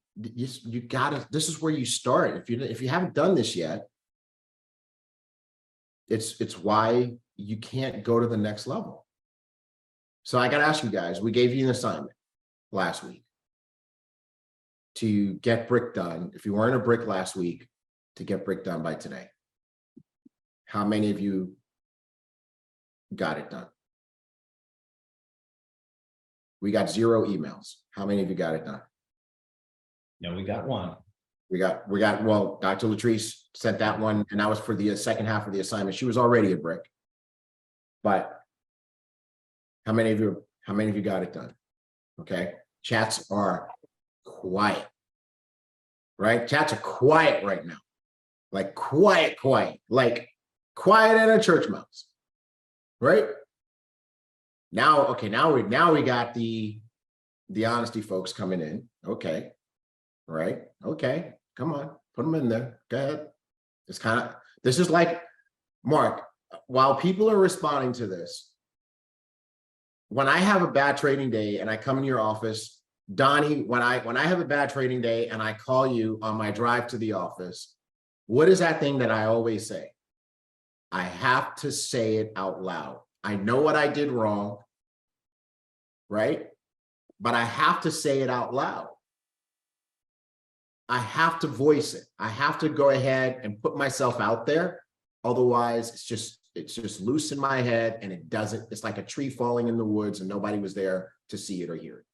gotta, this is where you start. If you haven't done this yet, it's why you can't go to the next level. So I gotta ask you guys, we gave you an assignment last week to get brick done. If you weren't a brick last week, to get brick done by today. How many of you got it done? We got 0 emails. How many of you got it done? No, we got one. Well, Dr. Latrice sent that one, and that was for the second half of the assignment. She was already a brick. But how many of you got it done? Okay. Chats are quiet, right? Chats are quiet right now. Like quiet, like quiet at a church mouse, right? Now, okay, now we got the honesty folks coming in. Okay, right? Okay, come on, put them in there. Go ahead. This is like, Mark, while people are responding to this, when I have a bad trading day and I come in your office, Donnie, when I have a bad trading day and I call you on my drive to the office, what is that thing that I always say? I have to say it out loud. I know what I did wrong, right? But I have to say it out loud. I have to voice it. I have to go ahead and put myself out there. Otherwise, it's just loose in my head and it's like a tree falling in the woods and nobody was there to see it or hear it,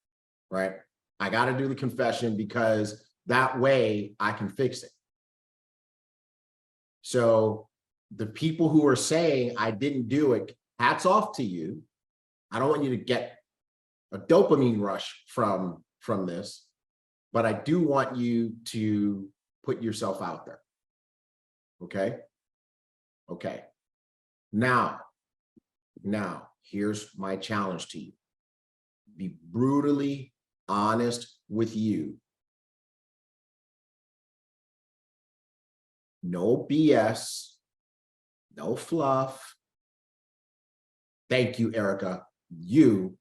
right? I got to do the confession because that way I can fix it. So the people who are saying I didn't do it, hats off to you. I don't want you to get a dopamine rush from this, but I do want you to put yourself out there. Okay? Okay. Now, here's my challenge to you. Be brutally honest with you. No BS, no fluff. Thank you, Erica. You,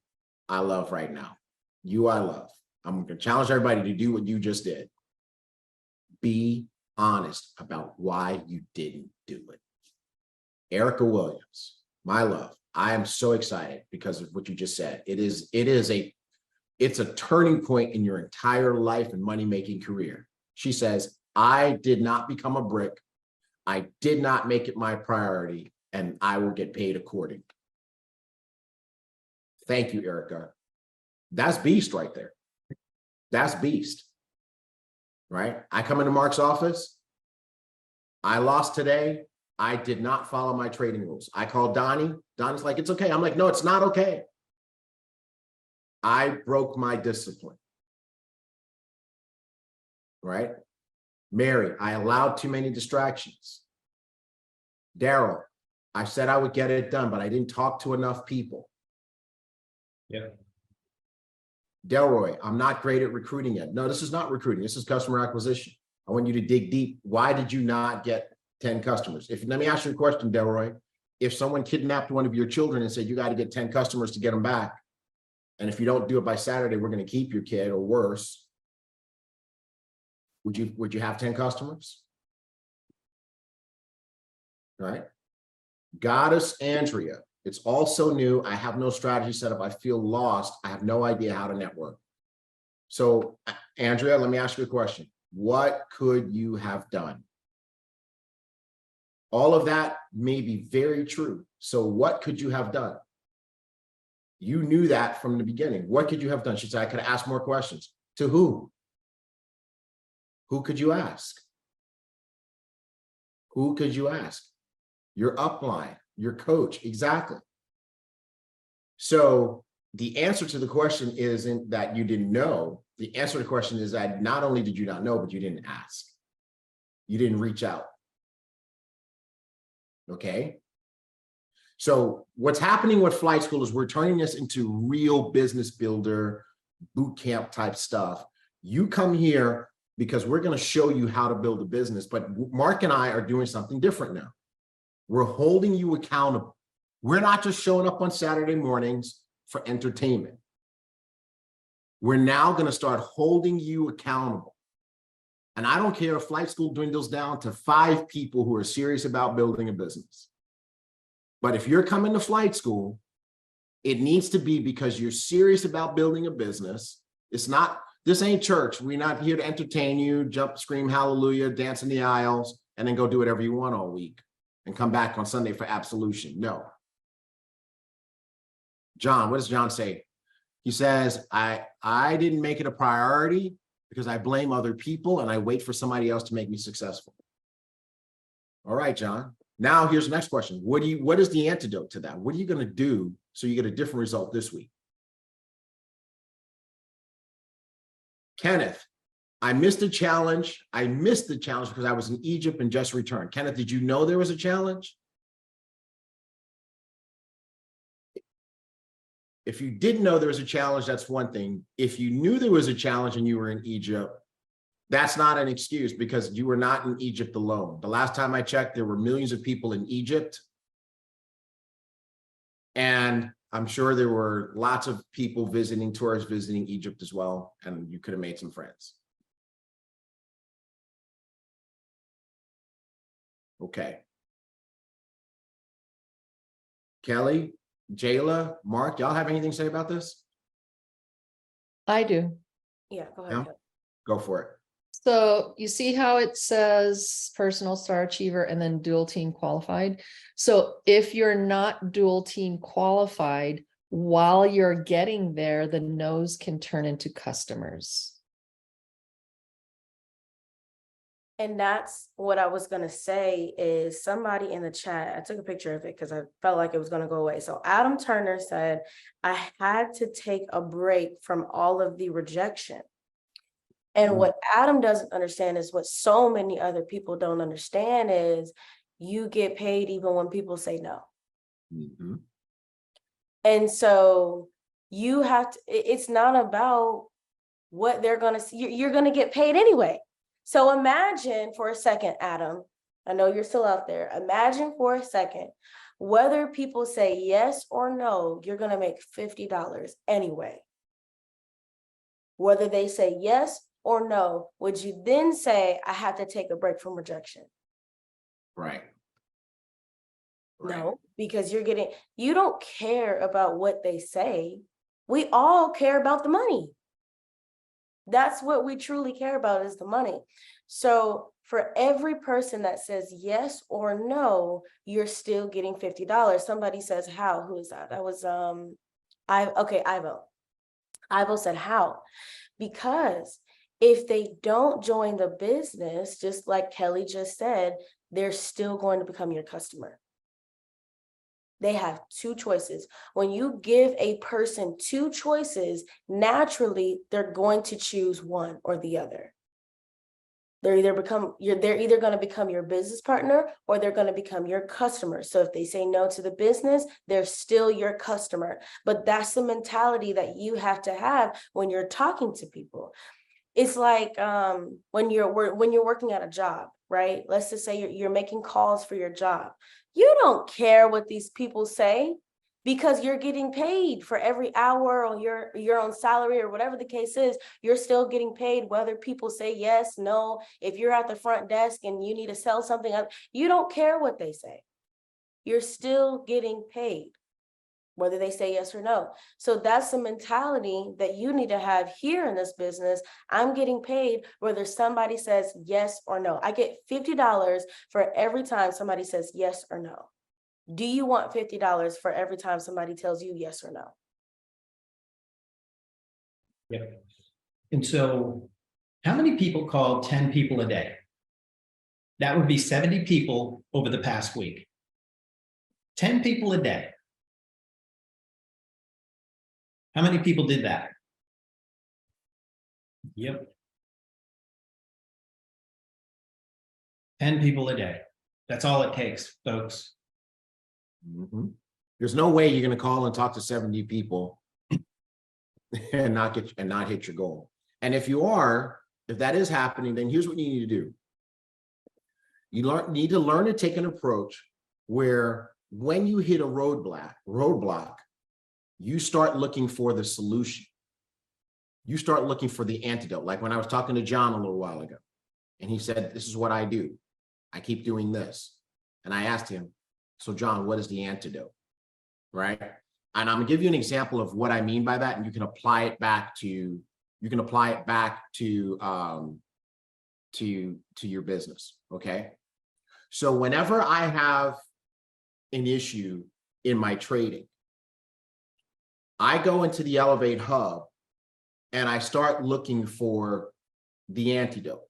I love right now. You, I love. I'm going to challenge everybody to do what you just did. Be honest about why you didn't do it. Erica Williams, my love. I am so excited because of what you just said. It's a turning point in your entire life and money-making career. She says, I did not become a brick. I did not make it my priority, and I will get paid accordingly. Thank you, Erica. That's beast right there. That's beast, right? I come into Mark's office. I lost today. I did not follow my trading rules. I called Donnie. Donnie's like, it's okay. I'm like, no, it's not okay. I broke my discipline, right? Mary, I allowed too many distractions. Daryl, I said I would get it done, but I didn't talk to enough people. Yeah. Delroy, I'm not great at recruiting yet. No, this is not recruiting. This is customer acquisition. I want you to dig deep. Why did you not get 10 customers? Let me ask you a question, Delroy. If someone kidnapped one of your children and said, you got to get 10 customers to get them back, and if you don't do it by Saturday, we're going to keep your kid, or worse, would you have 10 customers? All right. Goddess Andrea, it's all so new. I have no strategy set up. I feel lost. I have no idea how to network. So Andrea, let me ask you a question. What could you have done? All of that may be very true. So what could you have done? You knew that from the beginning. What could you have done? She said, I could have asked more questions. To who? Who could you ask? Who could you ask? Your upline, your coach, exactly. So the answer to the question isn't that you didn't know. The answer to the question is that not only did you not know, but you didn't ask. You didn't reach out. Okay. So what's happening with Flight School is we're turning this into real business builder, boot camp type stuff. You come here because we're going to show you how to build a business, but Mark and I are doing something different now. We're holding you accountable. We're not just showing up on Saturday mornings for entertainment. We're now going to start holding you accountable. And I don't care if Flight School dwindles down to 5 people who are serious about building a business. But if you're coming to Flight School, it needs to be because you're serious about building a business. It's not, this ain't church. We're not here to entertain you, jump, scream, hallelujah, dance in the aisles, and then go do whatever you want all week and come back on Sunday for absolution. No. John, what does John say? He says, I didn't make it a priority because I blame other people and I wait for somebody else to make me successful. All right, John. Now here's the next question. What is the antidote to that? What are you going to do so you get a different result this week? Kenneth, I missed the challenge. I missed the challenge because I was in Egypt and just returned. Kenneth, did you know there was a challenge? If you didn't know there was a challenge, that's one thing. If you knew there was a challenge and you were in Egypt, that's not an excuse because you were not in Egypt alone. The last time I checked, there were millions of people in Egypt. And I'm sure there were lots of people visiting, tourists visiting Egypt as well. And you could have made some friends. Okay. Kelly, Jayla, Mark, y'all have anything to say about this? I do. Yeah, go ahead. No? Go for it. So you see how it says personal star achiever and then dual team qualified. So if you're not dual team qualified, while you're getting there, the no's can turn into customers. And that's what I was going to say is somebody in the chat, I took a picture of it because I felt like it was going to go away. So Adam Turner said, I had to take a break from all of the rejection. And what Adam doesn't understand is what so many other people don't understand is you get paid even when people say no. Mhm. And so you have to, it's not about what they're going to see. You're going to get paid anyway. So imagine for a second, Adam, I know you're still out there. Imagine for a second, whether people say yes or no, you're going to make $50 anyway. Whether they say yes or no, would you then say, I have to take a break from rejection? Right. No, because you don't care about what they say. We all care about the money. That's what we truly care about, is the money. So for every person that says yes or no, you're still getting $50. Somebody says, how? Who is that? That was Ivo. Ivo said, how? Because if they don't join the business, just like Kelly just said, they're still going to become your customer. They have two choices. When you give a person two choices, naturally, they're going to choose one or the other. They're either going to become your business partner, or they're going to become your customer. So if they say no to the business, they're still your customer. But that's the mentality that you have to have when you're talking to people. It's like when you're working at a job, right? Let's just say you're making calls for your job. You don't care what these people say, because you're getting paid for every hour, or your own salary, or whatever the case is. You're still getting paid whether people say yes, no. If you're at the front desk and you need to sell something up, you don't care what they say. You're still getting paid whether they say yes or no. So that's the mentality that you need to have here in this business. I'm getting paid whether somebody says yes or no. I get $50 for every time somebody says yes or no. Do you want $50 for every time somebody tells you yes or no? Yep. And so how many people called 10 people a day? That would be 70 people over the past week. 10 people a day. How many people did that? Yep. 10 people a day. That's all it takes, folks. Mhm. There's no way you're going to call and talk to 70 people and not hit your goal. And if that is happening, then here's what you need to do. You need to learn to take an approach where when you hit a roadblock, you start looking for the solution. You start looking for the antidote. Like when I was talking to John a little while ago, and he said, this is what I do. I keep doing this. And I asked him, so John, what is the antidote? Right? And I'm gonna give you an example of what I mean by that, and you can apply it back to your business. Okay. So whenever I have an issue in my trading, I go into the Elevate Hub and I start looking for the antidote.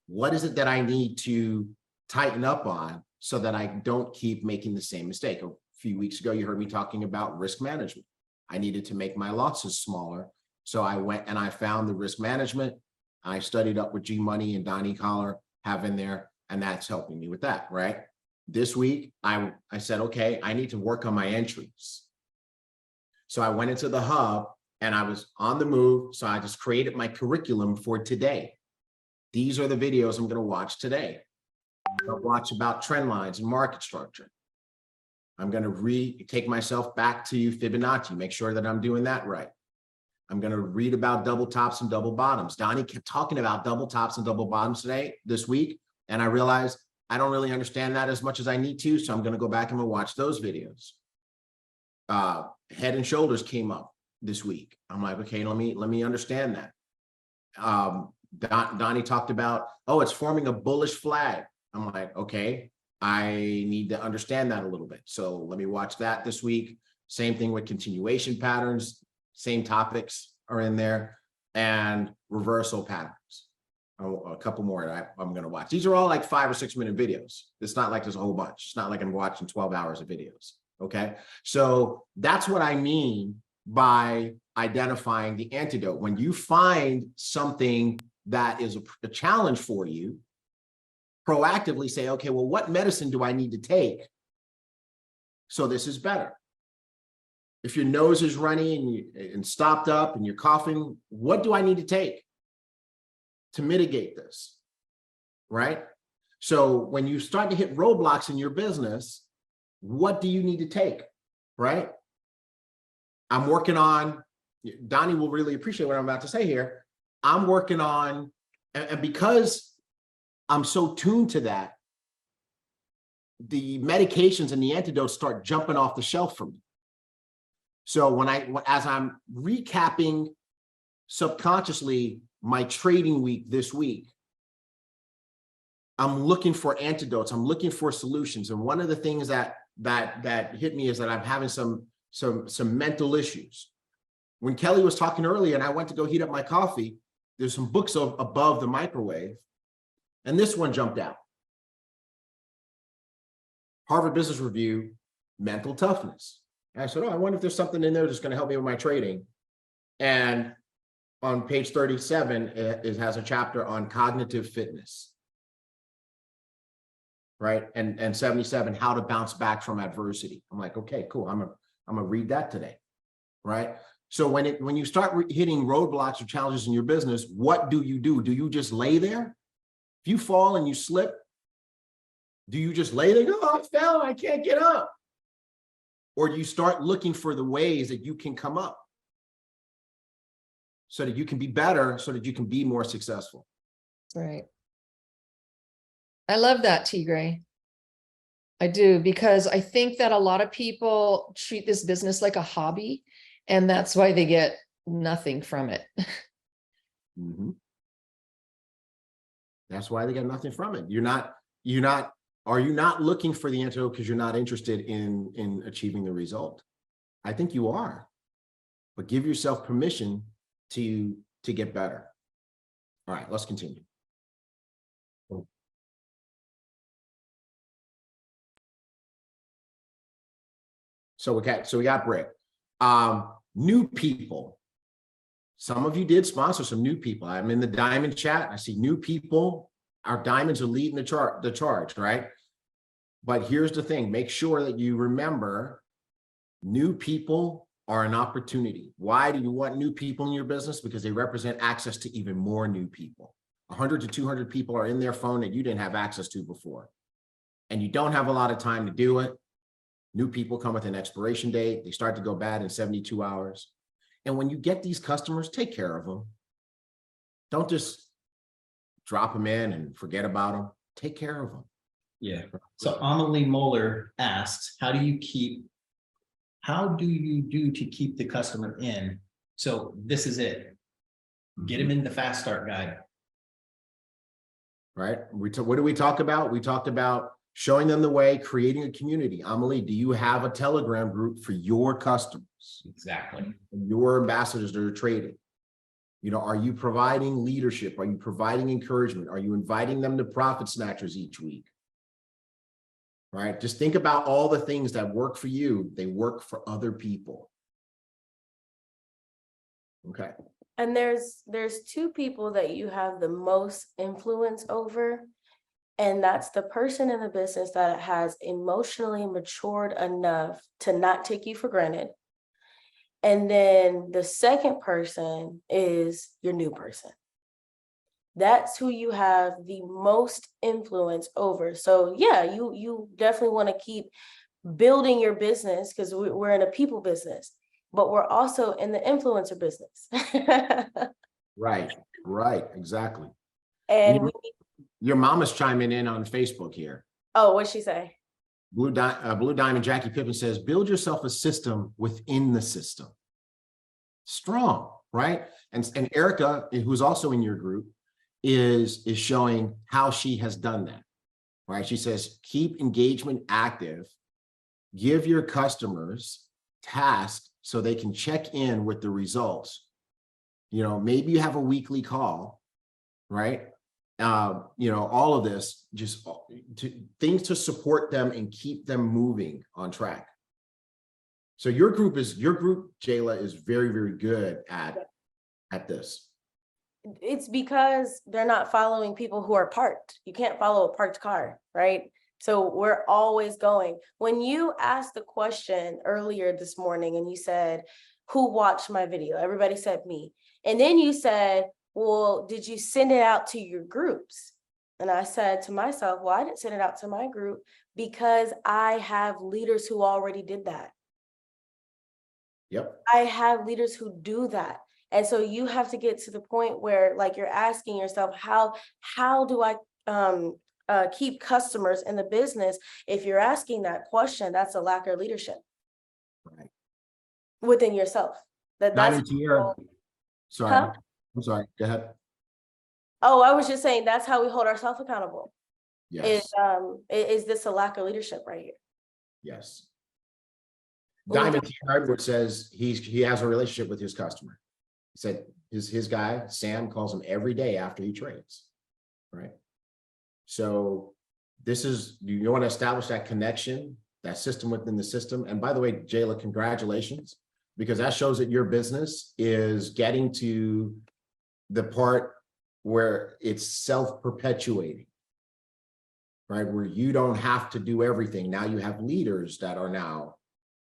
What is it that I need to tighten up on so that I don't keep making the same mistake? A few weeks ago, you heard me talking about risk management. I needed to make my losses smaller. So I went and I found the risk management. I studied up with G Money and Donnie Collar have in there, and that's helping me with that, right? This week, I said, okay, I need to work on my entries. So I went into the hub and I was on the move. So I just created my curriculum for today. These are the videos I'm going to watch today. I'll watch about trend lines and market structure. I'm going to take myself back to Fibonacci, make sure that I'm doing that right. I'm going to read about double tops and double bottoms. Donnie kept talking about double tops and double bottoms this week. And I realized I don't really understand that as much as I need to. So I'm going to go back and watch those videos. Head and shoulders came up this week. I'm like, okay, let me understand that. Donnie talked about, it's forming a bullish flag. I'm like, okay, I need to understand that a little bit. So let me watch that this week. Same thing with continuation patterns, same topics are in there, and reversal patterns. A couple more I'm going to watch. These are all like 5 or 6 minute videos. It's not like there's a whole bunch. It's not like I'm watching 12 hours of videos. Okay. So that's what I mean by identifying the antidote. When you find something that is a challenge for you, proactively say, okay, well, what medicine do I need to take so this is better? If your nose is runny and stopped up and you're coughing, what do I need to take to mitigate this, right? So when you start to hit roadblocks in your business, what do you need to take, right? I'm working on, Donnie will really appreciate what I'm about to say here. I'm working on, and because I'm so tuned to that, the medications and the antidotes start jumping off the shelf for me. So as I'm recapping subconsciously my trading week this week, I'm looking for antidotes. I'm looking for solutions. And one of the things that hit me is that I'm having some mental issues. When Kelly was talking earlier and I went to go heat up my coffee, there's some books above the microwave, and this one jumped out. Harvard Business Review, mental toughness. And I said, oh, I wonder if there's something in there that's going to help me with my trading. And on page 37, it has a chapter on cognitive fitness, right? And 77, how to bounce back from adversity. I'm like, okay, cool. I'm gonna read that today, right? So when you start hitting roadblocks or challenges in your business, what do? Do you just lay there? If you fall and you slip, do you just lay there and go, oh, I fell, I can't get up? Or do you start looking for the ways that you can come up so that you can be better, so that you can be more successful? Right. I love that, T. Gray. I do, because I think that a lot of people treat this business like a hobby, and that's why they get nothing from it. Mm-hmm. That's why they get nothing from it. Are you not looking for the antidote because you're not interested in achieving the result? I think you are, but give yourself permission to get better. All right, let's continue. So we got Brick. New people. Some of you did sponsor some new people. I'm in the diamond chat. I see new people. Our diamonds are leading the charge, right? But here's the thing. Make sure that you remember new people are an opportunity. Why do you want new people in your business? Because they represent access to even more new people. 100 to 200 people are in their phone that you didn't have access to before. And you don't have a lot of time to do it. New people come with an expiration date. They start to go bad in 72 hours. And when you get these customers, take care of them. Don't just drop them in and forget about them. Take care of them. Yeah. So Amelie Moeller asks, how do you do to keep the customer in? So this is it. Get them in the fast start guide. Right. What do we talk about? We talked about showing them the way, creating a community. Amelie, do you have a Telegram group for your customers? Exactly. Your ambassadors that are trading? You know, are you providing leadership? Are you providing encouragement? Are you inviting them to profit snatchers each week? Right? Just think about all the things that work for you. They work for other people. Okay. And there's two people that you have the most influence over, and that's the person in the business that has emotionally matured enough to not take you for granted. And then the second person is your new person. That's who you have the most influence over. So yeah, you definitely want to keep building your business, because we're in a people business, but we're also in the influencer business. Right, exactly. And your mama's chiming in on Facebook here. Oh, what'd she say? Blue Diamond Jackie Pippens says, build yourself a system within the system. Strong, right? And Erica, who's also in your group, is showing how she has done that, right? She says, keep engagement active, give your customers tasks so they can check in with the results. You know, maybe you have a weekly call, right? You know, all of this, just things to support them and keep them moving on track. So your group, Jayla, is very, very good at this. It's because they're not following people who are parked. You can't follow a parked car, right? So we're always going. When you asked the question earlier this morning and you said, who watched my video? Everybody said me. And then you said, well, did you send it out to your groups? And I said to myself, well, I didn't send it out to my group because I have leaders who already did that. Yep. I have leaders who do that. And so you have to get to the point where like you're asking yourself, how do I keep customers in the business? If you're asking that question, that's a lack of leadership. Right. Within yourself. That's sorry. Huh? I'm sorry. Go ahead. Oh, I was just saying that's how we hold ourselves accountable. Yes. Is this a lack of leadership right here? Yes. When Diamond T. Hardwood says he has a relationship with his customer. He said his guy, Sam, calls him every day after he trades. Right. So this is, you want to establish that connection, that system within the system. And by the way, Jayla, congratulations, because that shows that your business is getting to the part where it's self-perpetuating, right? Where you don't have to do everything. Now you have leaders that are now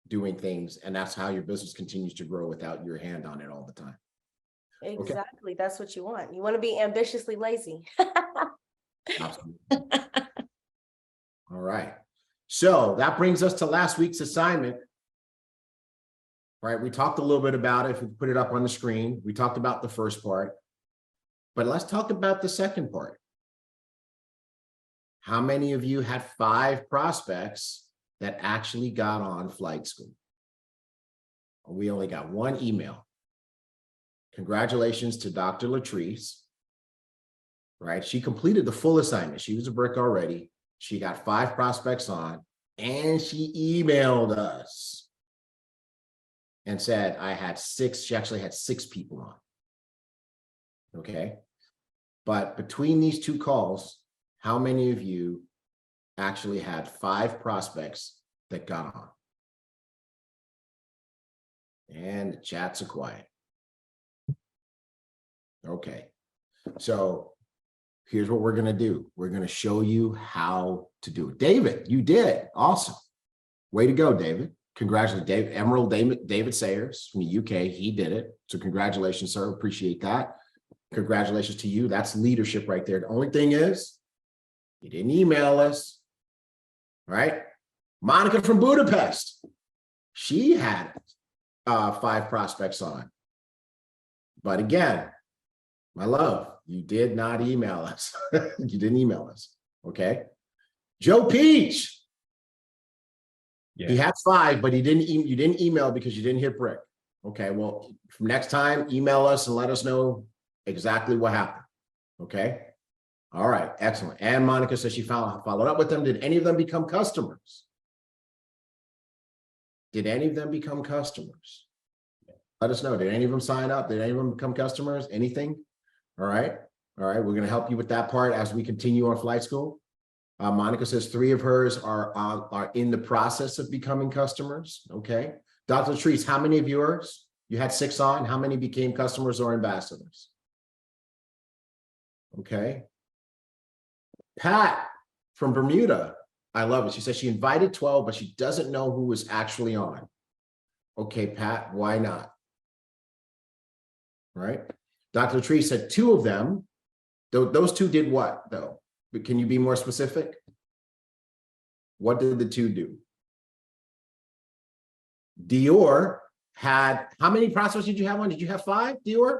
doing things, and that's how your business continues to grow without your hand on it all the time. Exactly. Okay. That's what you want. You want to be ambitiously lazy. Absolutely. All right. So that brings us to last week's assignment. Right. We talked a little bit about it. If we put it up on the screen, we talked about the first part, but let's talk about the second part. How many of you had 5 prospects that actually got on flight school? We only got 1 email. Congratulations to Dr. Latrice. Right. She completed the full assignment. She was a brick already. She got 5 prospects on, and she emailed us and said, I had 6. She actually had 6 people on. Okay. But between these 2 calls, how many of you actually had 5 prospects that got on? And the chats are quiet. Okay. So here's what we're going to do. We're going to show you how to do it. David, you did. Awesome. Way to go, David. Congratulations, David. Emerald David Sayers from the UK. He did it. So congratulations, sir. Appreciate that. Congratulations to you. That's leadership right there. The only thing is, you didn't email us, right? Monica from Budapest. She had 5 prospects on. But again, my love, you did not email us. You didn't email us. Okay. Joe Peach. Yeah. He had 5, but you didn't email because you didn't hit brick. Okay. Well, from next time, email us and let us know exactly what happened. Okay. All right. Excellent. And Monica says she followed up with them. Did any of them become customers? Did any of them become customers? Let us know. Did any of them sign up? Did any of them become customers? Anything? All right. All right. We're going to help you with that part as we continue on flight school. Monica says 3 of hers are in the process of becoming customers. Okay. Dr. Latrice, how many of yours? You had 6 on. How many became customers or ambassadors? Okay. Pat from Bermuda. I love it. She says she invited 12, but she doesn't know who was actually on. Okay, Pat, why not? Right. Dr. Latrice said 2 of them, those 2 did what though? But can you be more specific? What did the 2 do? Dior had, how many prospects did you have on? Did you have 5, Dior?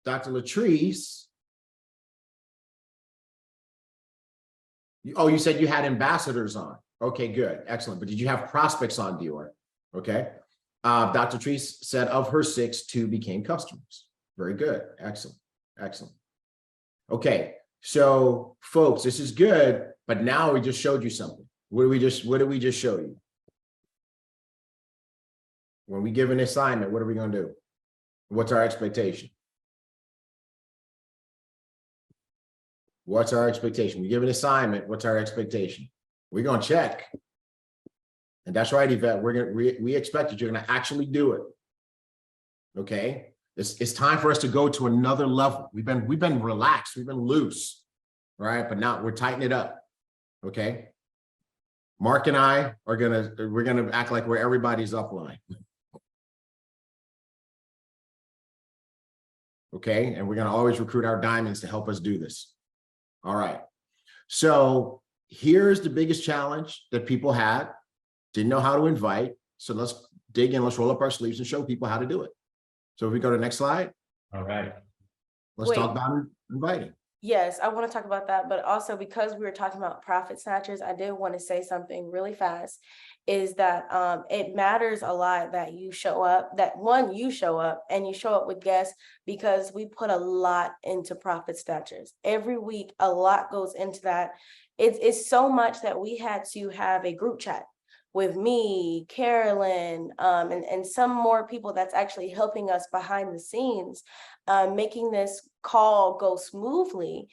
Dr. Latrice. Oh, you said you had ambassadors on. Okay, good. Excellent. But did you have prospects on, Dior? Okay. Dr. Latrice said of her 6, 2 became customers. Very good. Excellent. Excellent. Okay. So folks, this is good, but now we just showed you something. What did we just show you? When we give an assignment, what are we going to do? What's our expectation? What's our expectation? We give an assignment. What's our expectation? We're going to check. And that's right, Yvette. We expect that you're going to actually do it. Okay. It's time for us to go to another level. We've been relaxed. We've been loose. Right. But now we're tightening it up. Okay. Mark and I we're going to act like we're everybody's upline. Okay. And we're going to always recruit our diamonds to help us do this. All right. So here's the biggest challenge that people had. Didn't know how to invite. So let's dig in. Let's roll up our sleeves and show people how to do it. So if we go to the next slide. All right. Let's talk about inviting. Yes, I want to talk about that, but also because we were talking about profit snatchers, I did want to say something really fast, is that it matters a lot that you show up, you show up and you show up with guests, because we put a lot into profit snatchers. Every week, a lot goes into that. It's so much that we had to have a group chat with me, Carolyn, and some more people that's actually helping us behind the scenes, making this call go smoothly.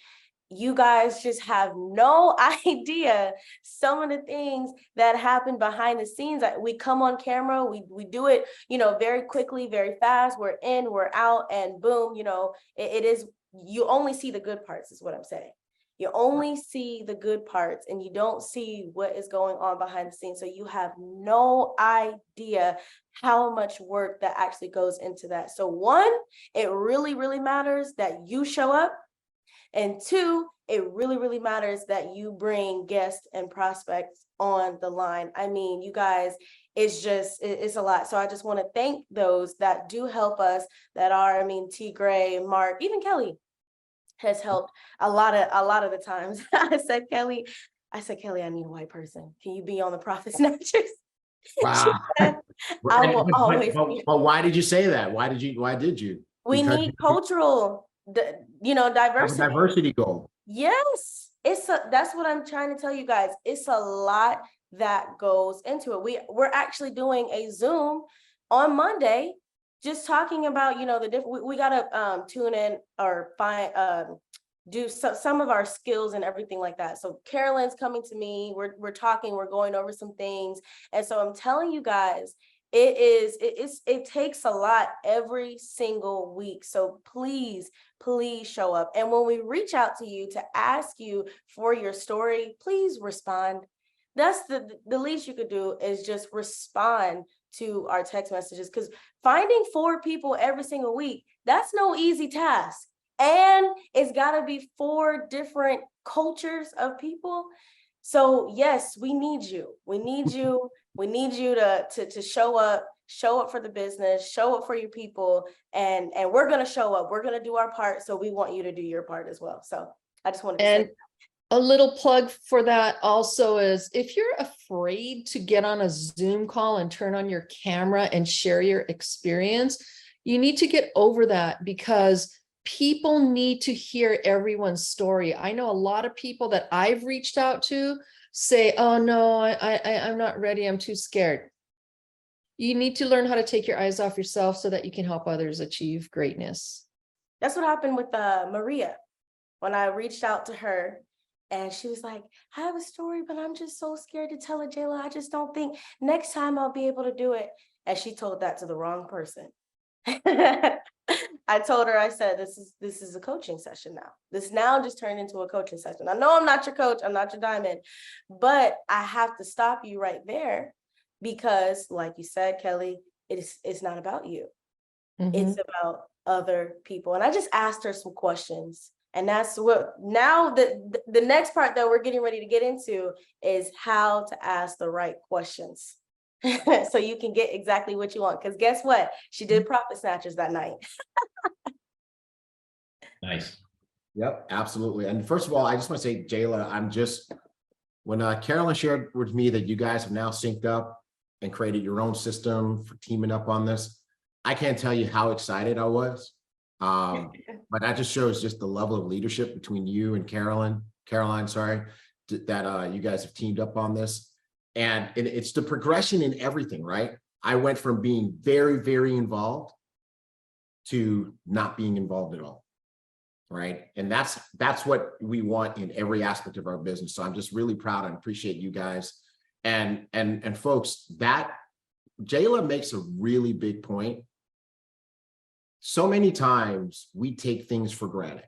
You guys just have no idea some of the things that happen behind the scenes. We come on camera, we do it, very quickly, very fast. We're in, we're out, and boom, it is, you only see the good parts is what I'm saying. You only see the good parts and you don't see what is going on behind the scenes. So you have no idea how much work that actually goes into that. So one, it really, really matters that you show up. And two, it really, really matters that you bring guests and prospects on the line. I mean, you guys, it's a lot. So I just want to thank those that do help us, that are, T. Gray, Mark, even Kelly has helped a lot of the times. I said, Kelly, I need a white person. Can you be on the profit snatchers? Wow. I will always. But why did you say that? Why did you? We need cultural, diversity. Diversity goal. Yes, that's what I'm trying to tell you guys. It's a lot that goes into it. We're actually doing a Zoom on Monday, just talking about, the different, we got to tune in or find, do some of our skills and everything like that. So Carolyn's coming to me, we're talking, we're going over some things. And so I'm telling you guys, it takes a lot every single week. So please show up. And when we reach out to you to ask you for your story, please respond. That's the least you could do, is just respond to our text messages, because finding 4 people every single week, that's no easy task. And it's got to be 4 different cultures of people. So yes, we need you. We need you to show up for the business, show up for your people, and we're going to show up. We're going to do our part. So we want you to do your part as well. So I just wanted to say that. A little plug for that also is, if you're afraid to get on a Zoom call and turn on your camera and share your experience, you need to get over that, because people need to hear everyone's story. I know a lot of people that I've reached out to say, oh no, I'm not ready, I'm too scared. You need to learn how to take your eyes off yourself so that you can help others achieve greatness. That's what happened with Maria. When I reached out to her, and she was like, I have a story, but I'm just so scared to tell it, Jayla. I just don't think next time I'll be able to do it. And she told that to the wrong person. I told her, I said, this is a coaching session now. This now just turned into a coaching session. I know I'm not your coach, I'm not your diamond, but I have to stop you right there, because like you said, Kelly, it's not about you. Mm-hmm. It's about other people. And I just asked her some questions. And that's what, now the next part that we're getting ready to get into is how to ask the right questions. So you can get exactly what you want. Because guess what? She did profit snatchers that night. Nice. Yep, absolutely. And first of all, I just want to say, Jayla, when Carolyn shared with me that you guys have now synced up and created your own system for teaming up on this, I can't tell you how excited I was. But that just shows just the level of leadership between you and Caroline, that you guys have teamed up on this. And it's the progression in everything, right? I went from being very, very involved to not being involved at all. right? And that's what we want in every aspect of our business. So I'm just really proud and appreciate you guys. And folks, that Jayla makes a really big point. So many times we take things for granted,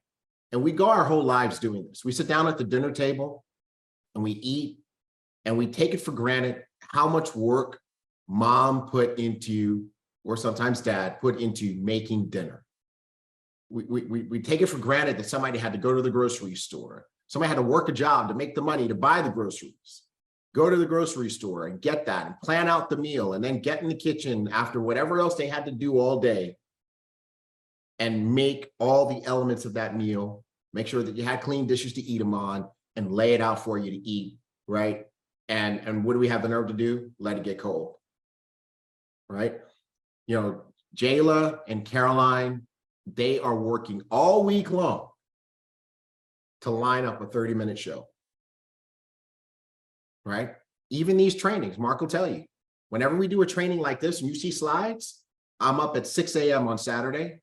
and we go our whole lives doing this. We sit down at the dinner table and we eat, and we take it for granted how much work mom put into, or sometimes dad put into making dinner. We take it for granted that somebody had to go to the grocery store. Somebody had to work a job to make the money to buy the groceries, go to the grocery store and get that and plan out the meal, and then get in the kitchen after whatever else they had to do all day and make all the elements of that meal, make sure that you had clean dishes to eat them on, and lay it out for you to eat, right? And what do we have the nerve to do? Let it get cold, right? You know, Jayla and Caroline, they are working all week long to line up a 30-minute show, right? Even these trainings, Mark will tell you, whenever we do a training like this and you see slides, I'm up at 6 a.m. on Saturday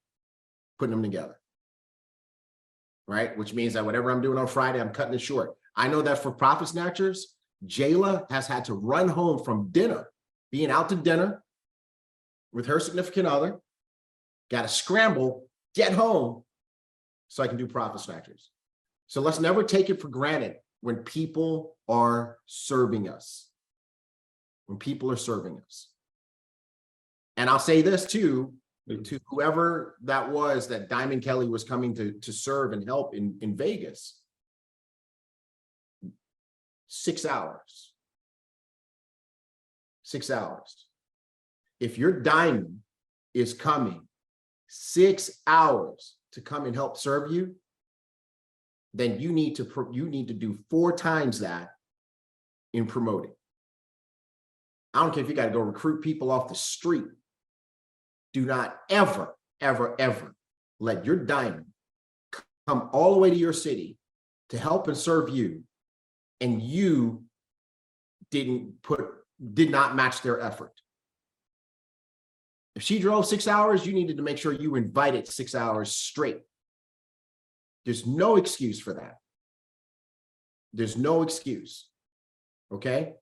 putting them together, right? Which means that whatever I'm doing on Friday, I'm cutting it short. I know that for Profit Snatchers, Jayla has had to run home from dinner, being out to dinner with her significant other, got to scramble, get home so I can do Profit Snatchers. So let's never take it for granted when people are serving us, when people are serving us. And I'll say this too, to whoever that was that Diamond Kelly was coming to serve and help in Vegas. 6 hours. 6 hours. If your diamond is coming 6 hours to come and help serve you, then you need to do 4 times that in promoting. I don't care if you got to go recruit people off the street. Do not ever, ever, ever let your diamond come all the way to your city to help and serve you, and you did not match their effort. If she drove 6 hours, you needed to make sure you invited 6 hours straight. There's no excuse for that. There's no excuse. Okay?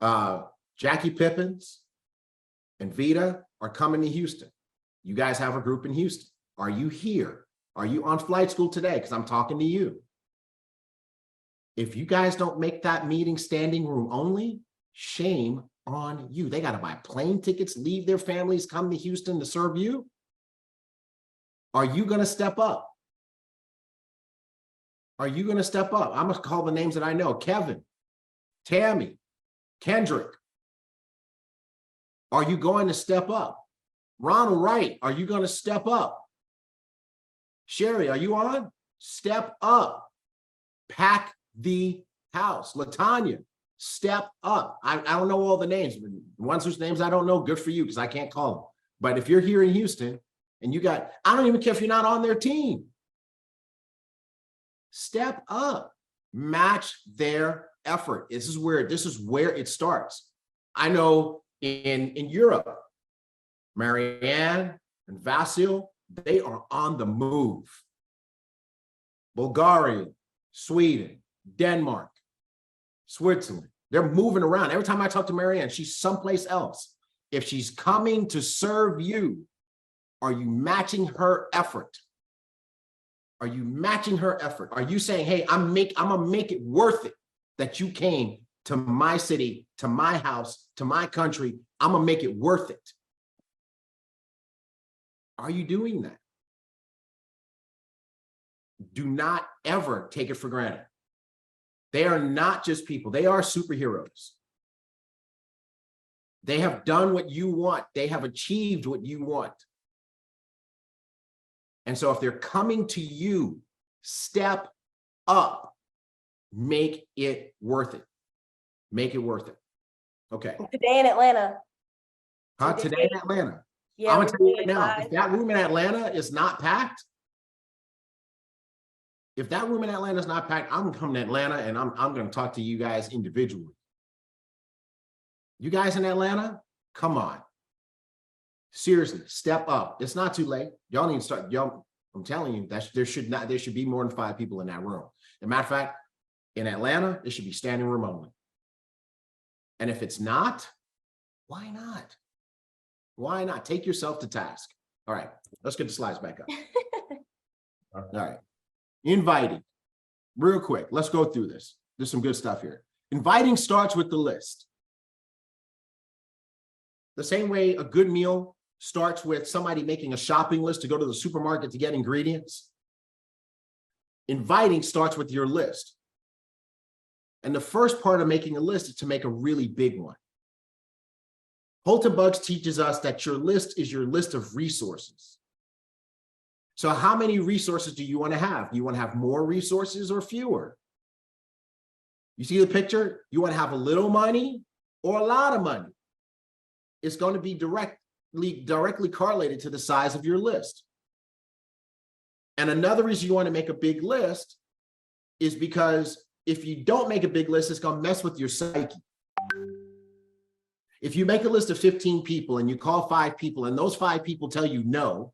Jackie Pippens and Vita are coming to Houston. You guys have a group in Houston. Are you here? Are you on flight school today? Because I'm talking to you. If you guys don't make that meeting standing room only, shame on you. They got to buy plane tickets, leave their families, come to Houston to serve you. Are you going to step up? Are you going to step up? I'm going to call the names that I know. Kevin, Tammy, Kendrick. Are you going to step up? Ronald Wright, are you going to step up? Sherry, are you on? Step up. Pack the house. Latanya, step up. I don't know all the names. The ones whose names I don't know, good for you, because I can't call them. But if you're here in Houston and you got, I don't even care if you're not on their team. Step up. Match their effort. This is where it starts. I know in Europe, Marianne and Vasil, they are on the move. Bulgaria, Sweden, Denmark, Switzerland, they're moving around. Every time I talk to Marianne, she's someplace else. If she's coming to serve you, are you matching her effort? Are you matching her effort? Are you saying, hey, I'm gonna make it worth it that you came to my city, to my house, to my country? I'm gonna make it worth it. Are you doing that? Do not ever take it for granted. They are not just people. They are superheroes. They have done what you want. They have achieved what you want. And so if they're coming to you, step up, make it worth it. Make it worth it. Okay. Today in Atlanta. Today in Atlanta. Yeah, I'm gonna tell you right now, if that room in Atlanta is not packed, I'm gonna come to Atlanta and I'm gonna talk to you guys individually. You guys in Atlanta, come on. Seriously, step up. It's not too late. Y'all need to start. Y'all, I'm telling you, there should be more than 5 people in that room. As a matter of fact, in Atlanta, it should be standing room only. And if it's not, why not? Why not? Take yourself to task. All right, let's get the slides back up. All right, inviting. Real quick, let's go through this. There's some good stuff here. Inviting starts with the list. The same way a good meal starts with somebody making a shopping list to go to the supermarket to get ingredients. Inviting starts with your list. And the first part of making a list is to make a really big one. Holton Bugs teaches us that your list is your list of resources. So how many resources do you want to have? Do you want to have more resources or fewer? You see the picture? You want to have a little money or a lot of money? It's going to be directly correlated to the size of your list. And another reason you want to make a big list is because if you don't make a big list, it's going to mess with your psyche. If you make a list of 15 people and you call 5 people and those 5 people tell you no,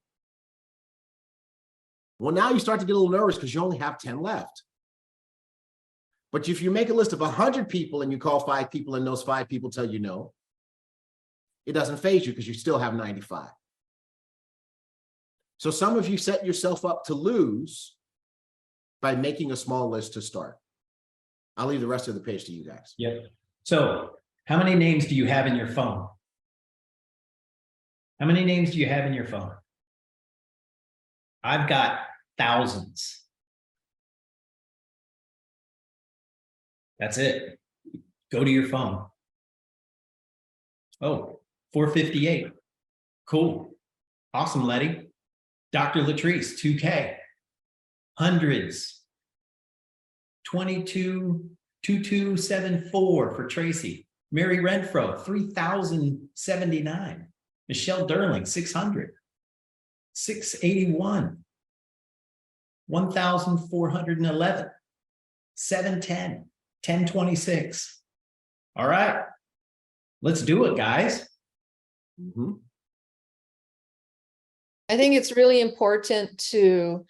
well, now you start to get a little nervous because you only have 10 left. But if you make a list of 100 people and you call 5 people and those 5 people tell you no, it doesn't faze you because you still have 95. So some of you set yourself up to lose by making a small list to start. I'll leave the rest of the page to you guys. Yep. So how many names do you have in your phone? How many names do you have in your phone? I've got thousands. That's it. Go to your phone. Oh, 458. Cool. Awesome, Letty. Dr. Latrice, 2K. Hundreds. 22,2274 for Tracy. Mary Renfro, 3,079. Michelle Durling, 600. 681. 1,411. 710. 1026. All right. Let's do it, guys. Mm-hmm. I think it's really important to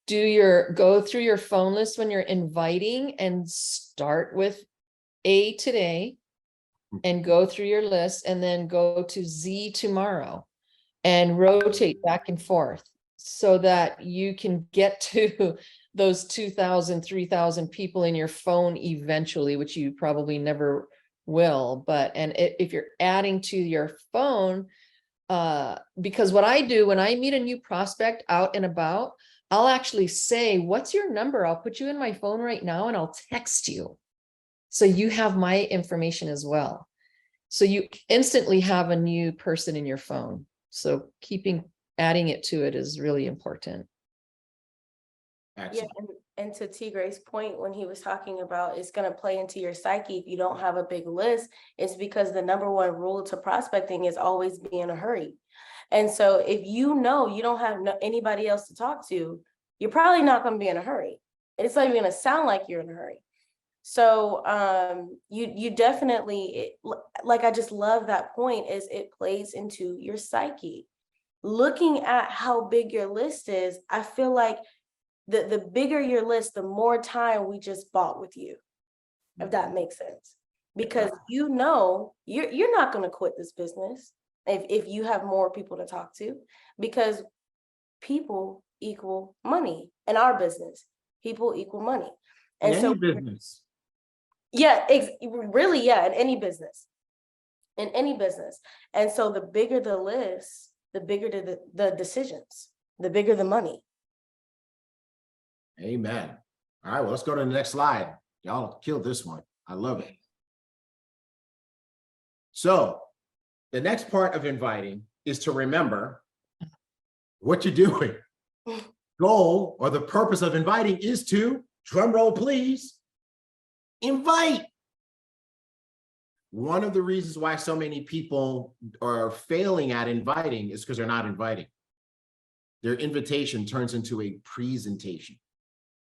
go through your phone list when you're inviting and start with A today and go through your list and then go to Z tomorrow and rotate back and forth so that you can get to those 2,000, 3,000 people in your phone eventually, which you probably never will. And if you're adding to your phone, because what I do when I meet a new prospect out and about, I'll actually say, what's your number? I'll put you in my phone right now and I'll text you. So you have my information as well. So you instantly have a new person in your phone. So adding it to it is really important. Excellent. Yeah, and to T. Gray's point, when he was talking about it's going to play into your psyche if you don't have a big list, it's because the number one rule to prospecting is always be in a hurry. And so if you know you don't have anybody else to talk to, you're probably not going to be in a hurry. It's not even going to sound like you're in a hurry. So you definitely, like I just love that point, is it plays into your psyche. Looking at how big your list is, I feel like the bigger your list, the more time we just bought with you, if that makes sense. Because you know you're not going to quit this business if you have more people to talk to, because people equal money in our business. People equal money. And so business. Yeah, really, yeah, in any business. In any business. And so the bigger the list, the bigger the decisions, the bigger the money. Amen. All right, well, let's go to the next slide. Y'all killed this one. I love it. So the next part of inviting is to remember what you're doing. Goal or the purpose of inviting is to, drum roll please, invite. One of the reasons why so many people are failing at inviting is because they're not inviting. Their invitation turns into a presentation.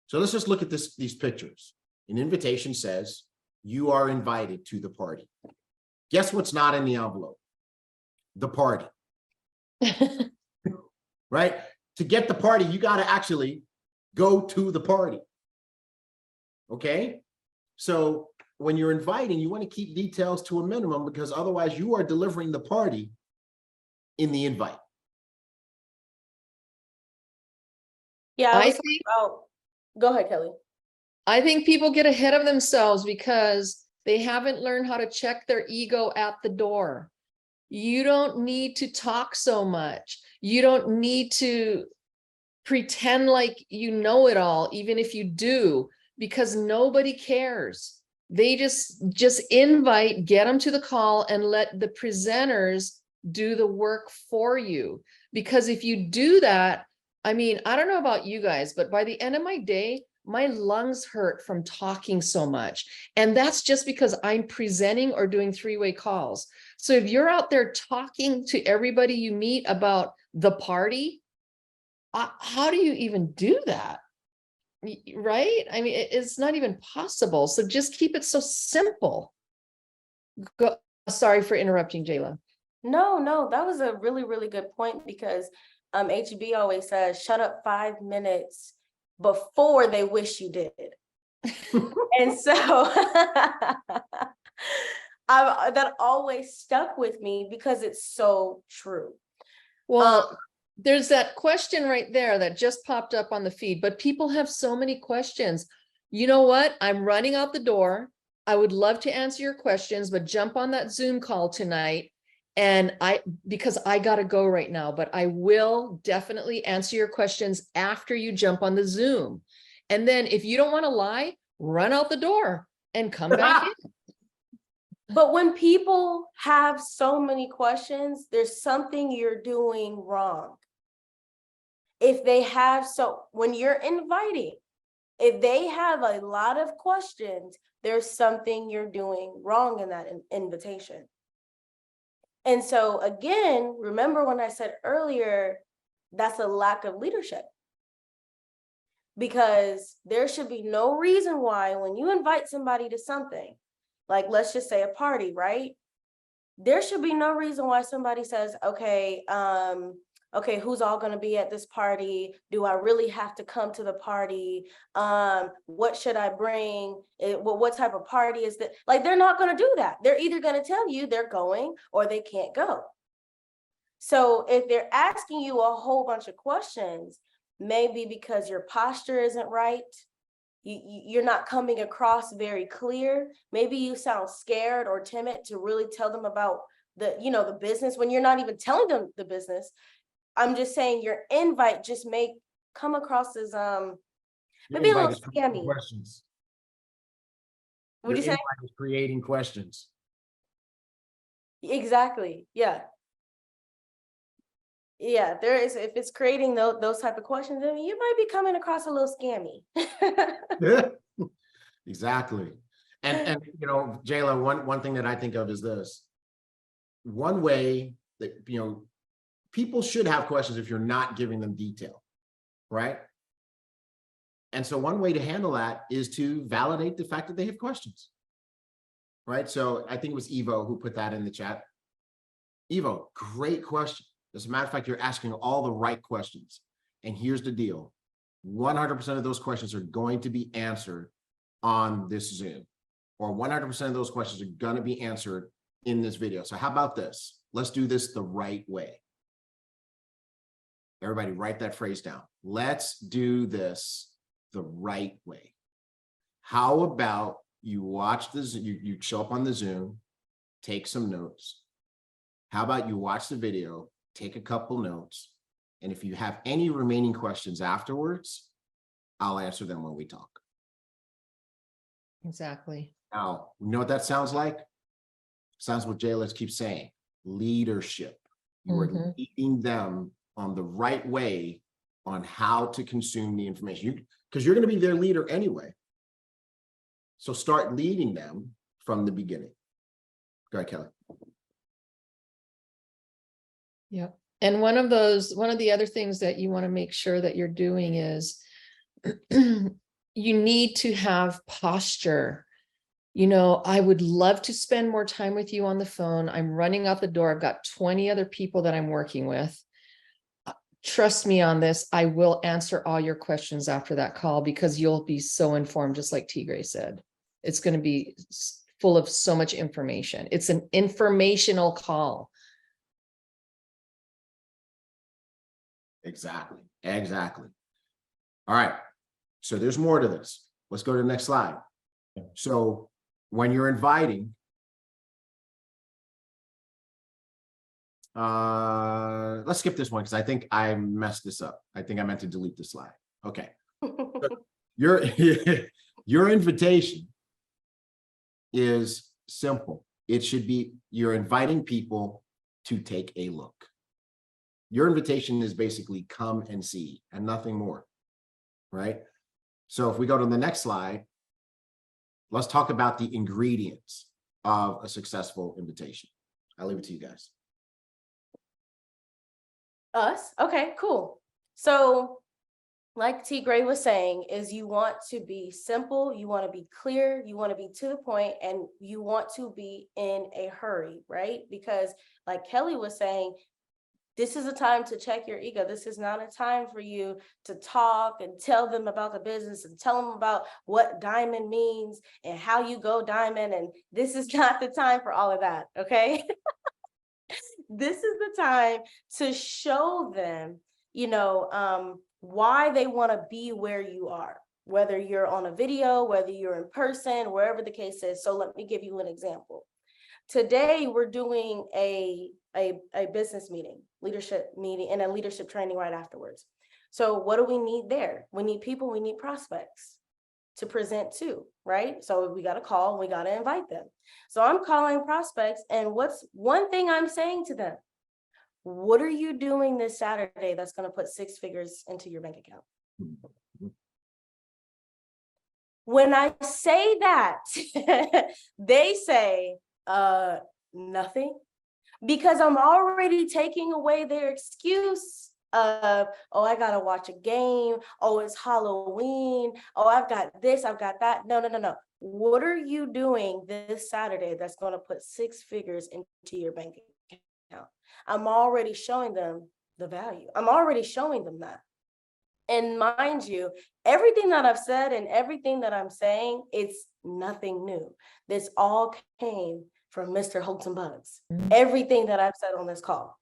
So let's just look at these pictures. An invitation says, you are invited to the party. Guess what's not in the envelope? The party. Right? To get the party, you got to actually go to the party. Okay? So when you're inviting, you want to keep details to a minimum, because otherwise you are delivering the party in the invite. Yeah, I I was think- about, go ahead, Kelly. I think people get ahead of themselves because they haven't learned how to check their ego at the door. You don't need to talk so much. You don't need to pretend like you know it all, even if you do, because nobody cares. They just invite, get them to the call, and let the presenters do the work for you. Because if you do that, I mean, I don't know about you guys, but by the end of my day, my lungs hurt from talking so much. And that's just because I'm presenting or doing three-way calls. So if you're out there talking to everybody you meet about the party, how do you even do that? Right? I mean, it's not even possible. So just keep it so simple. Sorry for interrupting, Jayla. No, that was a really, really good point, because HB always says, shut up 5 minutes before they wish you did. And so that always stuck with me because it's so true. Well, there's that question right there that just popped up on the feed, but people have so many questions. You know what? I'm running out the door. I would love to answer your questions, but jump on that Zoom call tonight. And because I got to go right now, but I will definitely answer your questions after you jump on the Zoom. And then if you don't want to lie, run out the door and come back in. But when people have so many questions, there's something you're doing wrong. If they have, when you're inviting, if they have a lot of questions, there's something you're doing wrong in that invitation. And so again, remember when I said earlier, that's a lack of leadership. Because there should be no reason why, when you invite somebody to something, like let's just say a party, right? There should be no reason why somebody says, okay, who's all going to be at this party? Do I really have to come to the party? What should I bring? What type of party is that? Like, they're not going to do that. They're either going to tell you they're going or they can't go. So if they're asking you a whole bunch of questions, maybe because your posture isn't right, you're not coming across very clear. Maybe you sound scared or timid to really tell them about the business when you're not even telling them the business. I'm just saying your invite just may come across as maybe a little scammy. Questions. Would you say? Invite is creating questions. Exactly. Yeah. Yeah, there is. If it's creating those type of questions, I mean, you might be coming across a little scammy. Exactly. And Jayla, one thing that I think of is this. One way that people should have questions if you're not giving them detail, right? And so one way to handle that is to validate the fact that they have questions, right? So I think it was Evo who put that in the chat. Evo, great question. As a matter of fact, you're asking all the right questions. And here's the deal. 100% of those questions are going to be answered on this Zoom, or 100% of those questions are going to be answered in this video. So how about this? Let's do this the right way. Everybody write that phrase down. Let's do this the right way. How about you watch this, you show up on the Zoom, take some notes. How about you watch the video, take a couple notes, and if you have any remaining questions afterwards, I'll answer them when we talk. Exactly. Now, you know what that sounds like? Sounds what Jayla keeps saying, leadership. You are leading them on the right way on how to consume the information, because you're going to be their leader anyway. So start leading them from the beginning. Go ahead, Kelly. Yeah. And one of the other things that you want to make sure that you're doing is you need to have posture. I would love to spend more time with you on the phone. I'm running out the door. I've got 20 other people that I'm working with. trust me on this, I will answer all your questions after that call because you'll be so informed, just like T. Gray said. It's going to be full of so much information. It's an informational call. Exactly. Exactly. All right. So there's more to this. Let's go to the next slide. So when you're inviting, let's skip this one because I think I messed this up. I think I meant to delete this slide. Okay. Your your invitation is simple. It should be you're inviting people to take a look. Your invitation is basically come and see and nothing more, right? So if we go to the next slide, let's talk about the ingredients of a successful invitation. I'll leave it to you guys. Us? Okay, cool. So like T. Gray was saying, is you want to be simple, you want to be clear, you want to be to the point, and you want to be in a hurry, right? Because like Kelly was saying, this is a time to check your ego. This is not a time for you to talk and tell them about the business and tell them about what diamond means and how you go diamond. And this is not the time for all of that, okay? This is the time to show them, why they want to be where you are, whether you're on a video, whether you're in person, wherever the case is. So let me give you an example. Today, we're doing a business meeting, leadership meeting, and a leadership training right afterwards. So what do we need there? We need people, we need prospects to present to, right? So we got to call, we got to invite them. So I'm calling prospects, and what's one thing I'm saying to them? What are you doing this Saturday that's going to put 6 figures into your bank account? When I say that, they say, nothing, because I'm already taking away their excuse of, oh, I gotta watch a game, oh, it's Halloween, oh, I've got this, I've got that. No. What are you doing this Saturday that's going to put 6 figures into your bank account? I'm already showing them the value. I'm already showing them that. And mind you, everything that I've said and everything that I'm saying, it's nothing new. This all came from Mr. Holtz and Bugs. Everything that I've said on this call.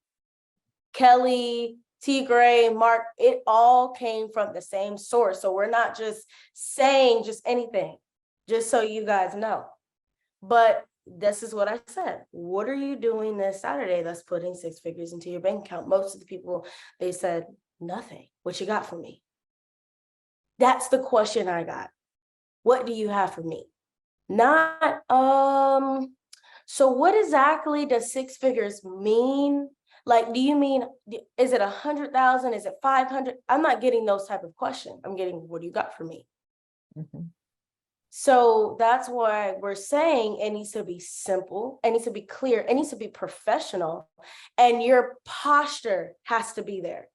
Kelly, T. Gray, Mark, it all came from the same source. So we're not just saying just anything, just so you guys know. But this is what I said. What are you doing this Saturday that's putting 6 figures into your bank account? Most of the people, they said, nothing. What you got for me? That's the question I got. What do you have for me? Not, so what exactly does 6 figures mean? Like, do you mean, is it 100,000? Is it 500? I'm not getting those type of questions. I'm getting, what do you got for me? Mhm. So that's why we're saying it needs to be simple, it needs to be clear, it needs to be professional, and your posture has to be there.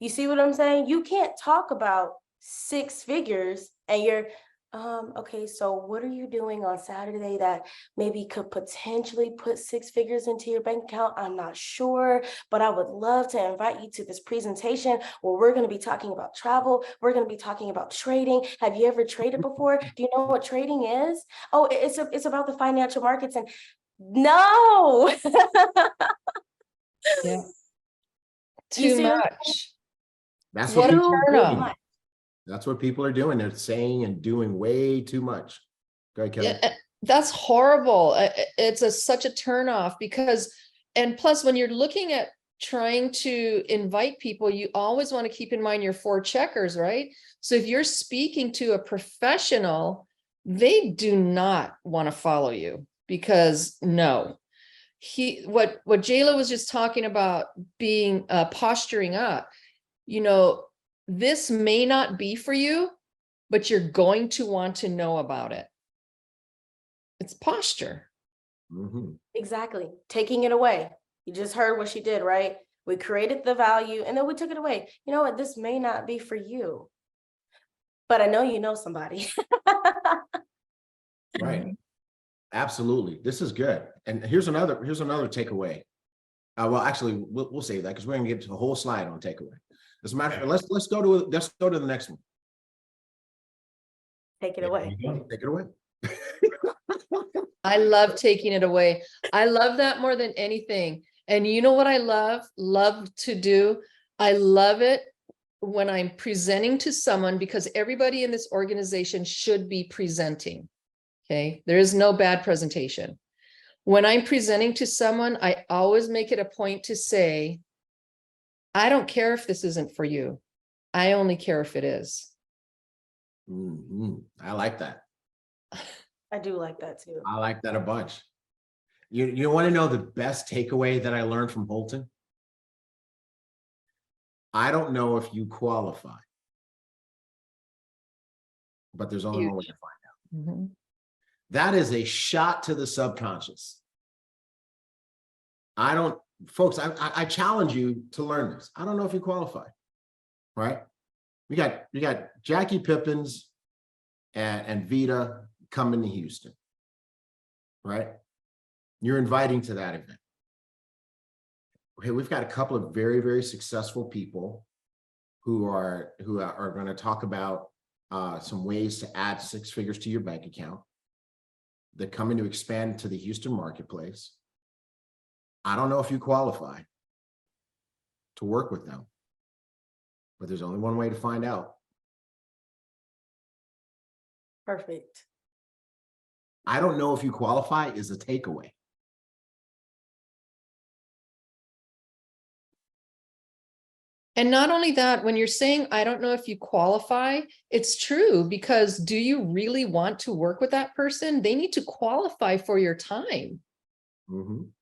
You see what I'm saying? You can't talk about 6 figures and you're, okay, so what are you doing on Saturday that maybe could potentially put 6 figures into your bank account? I'm not sure, but I would love to invite you to this presentation where we're going to be talking about travel. We're going to be talking about trading. Have you ever traded before? Do you know what trading is? Oh, it's about the financial markets. And no. Yeah. You Too see what much. That's What what a people are turn doing. off. That's what people are doing. They're saying and doing way too much. Go ahead, Kelly. Yeah, that's horrible. It's such a turn off because, and plus when you're looking at trying to invite people, you always want to keep in mind your 4 checkers, right? So if you're speaking to a professional, they do not want to follow you because no, what Jayla was just talking about being posturing up, this may not be for you, but you're going to want to know about it. It's posture. Mhm. Exactly. Taking it away. You just heard what she did, right? We created the value and then we took it away. You know what? This may not be for you, but I know you know somebody. Right. Absolutely. This is good. And here's another takeaway. Well, actually, we'll save that because we're gonna get to the whole slide on takeaway. As a matter of fact, let's go to the next one. Take it There away. you go. Take it away. I love taking it away. I love that more than anything. And you know what I love to do? I love it when I'm presenting to someone, because everybody in this organization should be presenting. Okay, there is no bad presentation. When I'm presenting to someone, I always make it a point to say, I don't care if this isn't for you. I only care if it is. I like that. I do like that too. I like that a bunch. You want to know the best takeaway that I learned from Holton? I don't know if you qualify, but there's only one way to find out. Mhm. That is a shot to the subconscious. Folks, I challenge you to learn this. I don't know if you qualify, right? You got Jackie Pippens and Vita coming to Houston, right? You're inviting to that event. Okay, we've got a couple of very, very successful people who are going to talk about some ways to add 6 figures to your bank account. They're coming to expand to the Houston marketplace. I don't know if you qualify to work with them, but there's only one way to find out. Perfect. I don't know if you qualify is a takeaway. And not only that, when you're saying, I don't know if you qualify, it's true, because do you really want to work with that person? They need to qualify for your time. Mhm.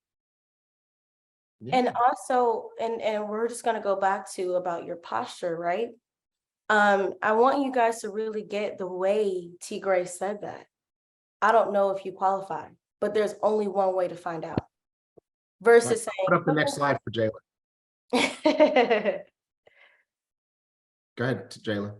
And also, and we're just going to go back to about your posture, right? I want you guys to really get the way T. Grace said that. I don't know if you qualify, but there's only one way to find out. Versus saying, Put up the next slide for Jayla. Go ahead, Jayla.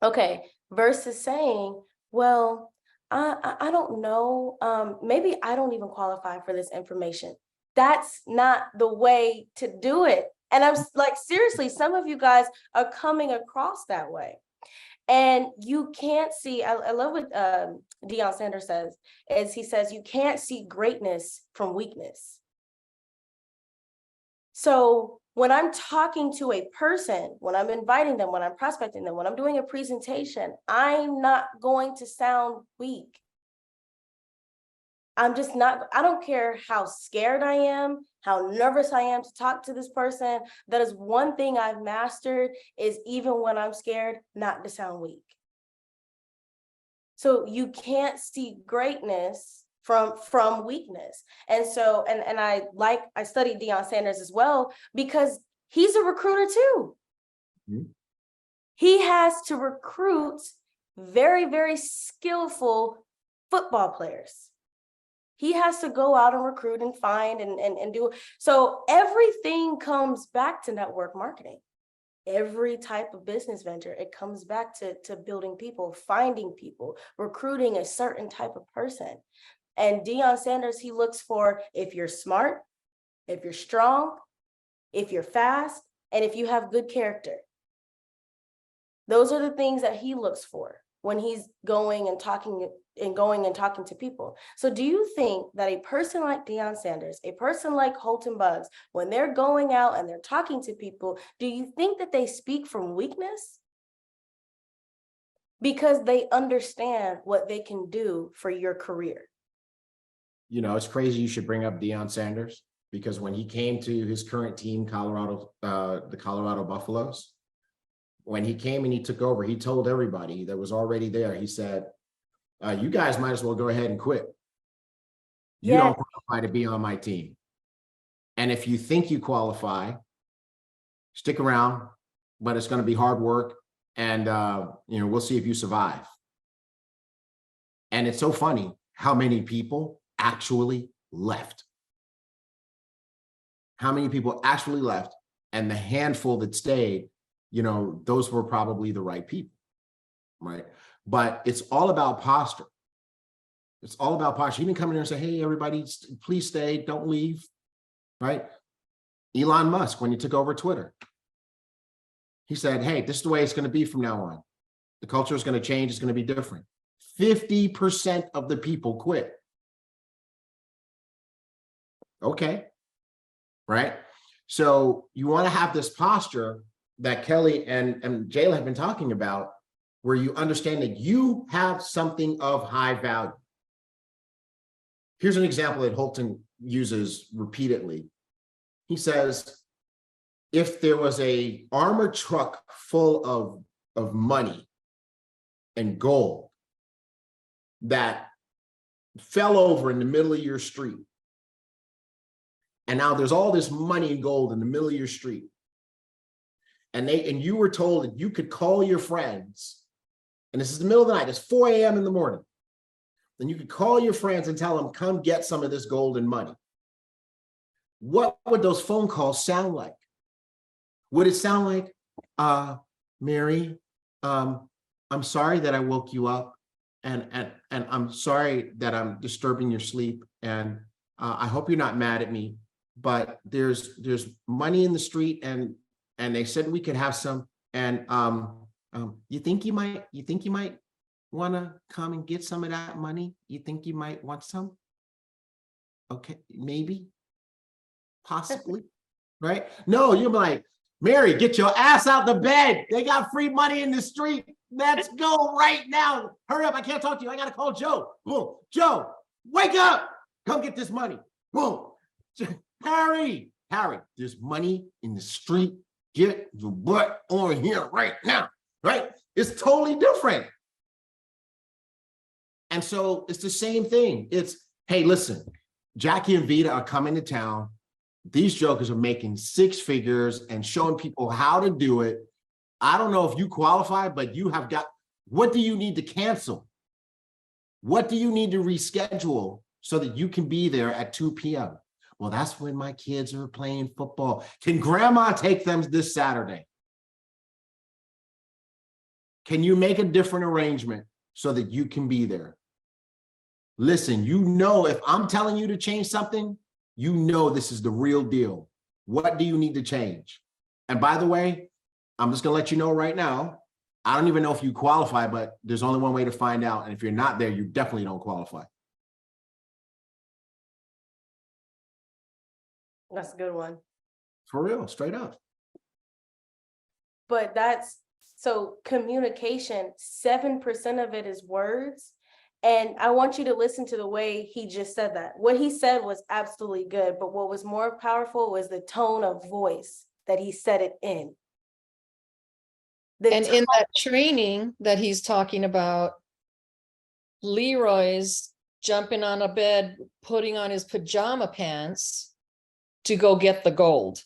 Okay, versus saying, well, I don't know, maybe I don't even qualify for this information. That's not the way to do it. And I'm like, seriously, some of you guys are coming across that way. And you can't see, I love what Deion Sanders says, is he says, you can't see greatness from weakness. So when I'm talking to a person, when I'm inviting them, when I'm prospecting them, when I'm doing a presentation, I'm not going to sound weak. I'm just not, I don't care how scared I am, how nervous I am to talk to this person. That is one thing I've mastered, is even when I'm scared, not to sound weak. So you can't see greatness from weakness. And so, and I studied Deion Sanders as well, because he's a recruiter too. Mm-hmm. He has to recruit very, very skillful football players. He has to go out and recruit and find and do. So everything comes back to network marketing. Every type of business venture, it comes back to building people, finding people, recruiting a certain type of person. And Deion Sanders, he looks for if you're smart, if you're strong, if you're fast, and if you have good character. Those are the things that he looks for when he's going and talking to people. So do you think that a person like Deion Sanders, a person like Holton Buggs, when they're going out and they're talking to people, do you think that they speak from weakness? Because they understand what they can do for your career. You know, it's crazy you should bring up Deion Sanders, because when he came to his current team, the Colorado Buffaloes, when he came and he took over, he told everybody that was already there, he said, you guys might as well go ahead and quit. You don't qualify to be on my team. And if you think you qualify, stick around, but it's going to be hard work. And, we'll see if you survive. And it's so funny how many people actually left. How many people actually left, and the handful that stayed, those were probably the right people, right? But it's all about posture. It's all about posture. You can come in here and say, hey, everybody, please stay, don't leave, right? Elon Musk, when he took over Twitter, he said, hey, this is the way it's going to be from now on. The culture is going to change. It's going to be different. 50% of the people quit. Okay. Right. So you want to have this posture that Kelly and Jayla have been talking about, where you understand that you have something of high value. Here's an example that Holton uses repeatedly. He says, if there was a armored truck full of money and gold that fell over in the middle of your street, and now there's all this money and gold in the middle of your street, and you were told that you could call your friends, and this is the middle of the night, it's 4 a.m. in the morning, then you could call your friends and tell them, come get some of this gold and money. What would those phone calls sound like? Would it sound like, Mary, I'm sorry that I woke you up, and I'm sorry that I'm disturbing your sleep, and I hope you're not mad at me, but there's money in the street, and they said we could have some, and you think you might want to come and get some of that money? You think you might want some? Okay, maybe, possibly, right? No, you're like, Mary, get your ass out the bed. They got free money in the street. Let's go right now. Hurry up, I can't talk to you. I got to call Joe. Boom. Joe, wake up. Come get this money. Boom. Harry, there's money in the street. Get your butt on here right now, right? It's totally different. And so it's the same thing. It's, hey, listen, Jackie and Vita are coming to town. These jokers are making 6 figures and showing people how to do it. I don't know if you qualify, but you have got, what do you need to cancel? What do you need to reschedule so that you can be there at 2 p.m.? Well, that's when my kids are playing football. Can grandma take them this Saturday? Can you make a different arrangement so that you can be there? Listen, you know, if I'm telling you to change something, you know this is the real deal. What do you need to change? And by the way, I'm just gonna let you know right now, I don't even know if you qualify, but there's only one way to find out. And if you're not there, you definitely don't qualify. That's a good one. For real, straight up. But so communication, 7% of it is words. And I want you to listen to the way he just said that. What he said was absolutely good, but what was more powerful was the tone of voice that he said it in. And in that training that he's talking about, Leroy's jumping on a bed, putting on his pajama pants to go get the gold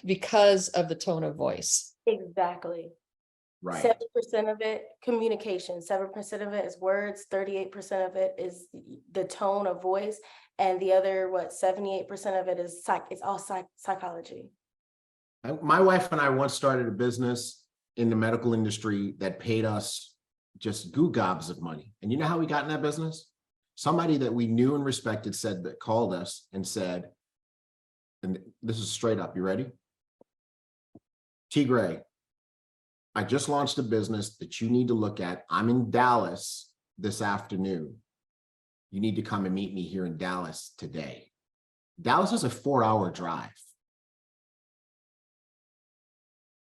because of the tone of voice. Exactly. Right. 7% of it, communication, 7% of it is words, 38% of it is the tone of voice, and the other, 78% of it is it's all psychology. My wife and I once started a business in the medical industry that paid us just goo gobs of money. And you know how we got in that business? Somebody that we knew and respected called us and said, and this is straight up, you ready? T. Gray, I just launched a business that you need to look at. I'm in Dallas this afternoon. You need to come and meet me here in Dallas today. Dallas is a 4-hour drive.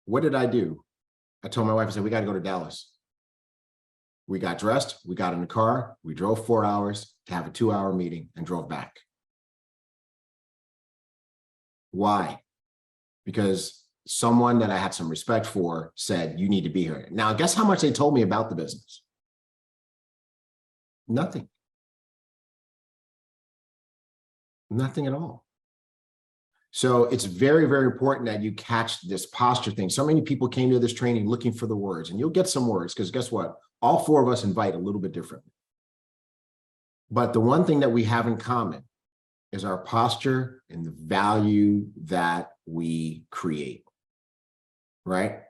What did I do? I told my wife, I said, we got to go to Dallas. We got dressed, we got in the car, we drove 4 hours to have a 2-hour meeting and drove back. Why? Because someone that I had some respect for said, you need to be here. Now, guess how much they told me about the business? Nothing. Nothing at all. So it's very, very important that you catch this posture thing. So many people came to this training looking for the words, and you'll get some words, because guess what? All 4 of us invite a little bit differently. But the one thing that we have in common is our posture and the value that we create. Right?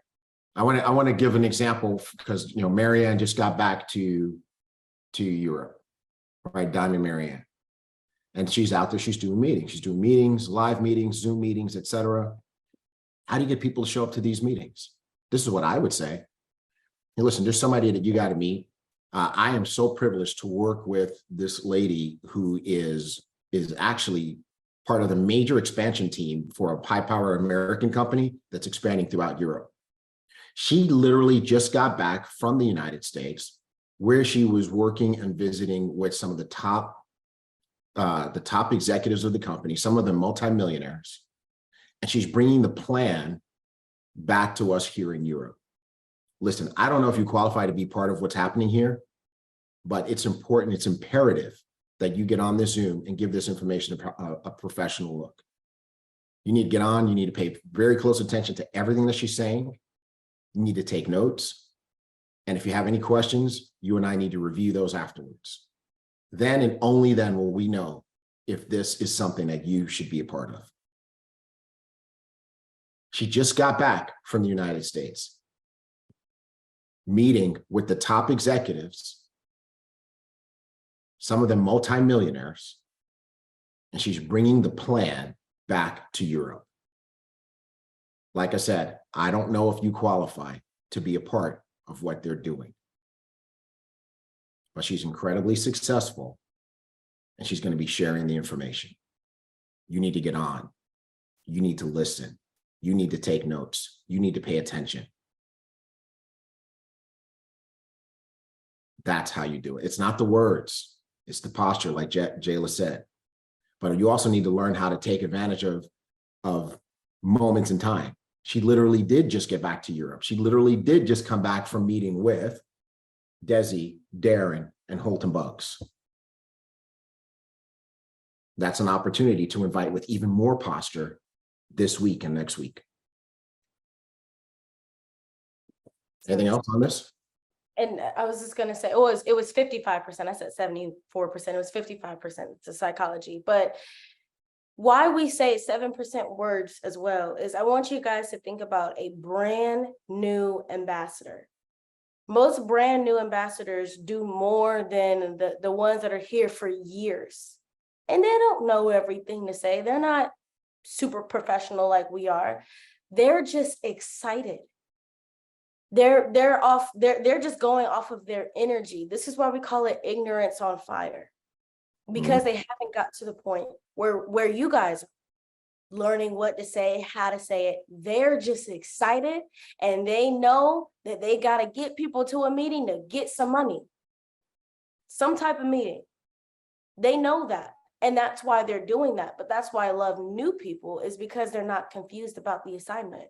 I want to give an example, because Marianne just got back to Europe, right? Diamond Marianne. And she's out there, she's doing meetings. She's doing meetings, live meetings, Zoom meetings, etc. How do you get people to show up to these meetings? This is what I would say. Hey, listen, there's somebody that you got to meet. I am so privileged to work with this lady who is actually part of the major expansion team for a high power American company that's expanding throughout Europe. She literally just got back from the United States, where she was working and visiting with some of the top executives of the company, some of them multimillionaires, and she's bringing the plan back to us here in Europe. Listen, I don't know if you qualify to be part of what's happening here, but it's important, it's imperative that you get on this Zoom and give this information a professional look. You need to get on, you need to pay very close attention to everything that she's saying. You need to take notes. And if you have any questions, you and I need to review those afterwards. Then and only then will we know if this is something that you should be a part of. She just got back from the United States, meeting with the top executives, some of them multimillionaires, and she's bringing the plan back to Europe. Like I said, I don't know if you qualify to be a part of what they're doing, but she's incredibly successful and she's going to be sharing the information. You need to get on. You need to listen. You need to take notes. You need to pay attention. That's how you do it. It's not the words. It's the posture, like Jayla said. But you also need to learn how to take advantage of moments in time. She literally did just get back to Europe. She literally did just come back from meeting with Desi, Darren, and Holton Bugs. That's an opportunity to invite with even more posture this week and next week. Anything else on this? And I was just gonna say, it was 55%. I said 74%. It was 55% to psychology. But why we say 7% words as well is I want you guys to think about a brand new ambassador. Most brand new ambassadors do more than the ones that are here for years. And they don't know everything to say. They're not super professional like we are. They're just excited. They're just going off of their energy. This is why we call it ignorance on fire, because they haven't got to the point where you guys are learning what to say, how to say it. They're just excited and they know that they got to get people to a meeting to get some money, some type of meeting. They know that. And that's why they're doing that. But that's why I love new people, is because they're not confused about the assignment.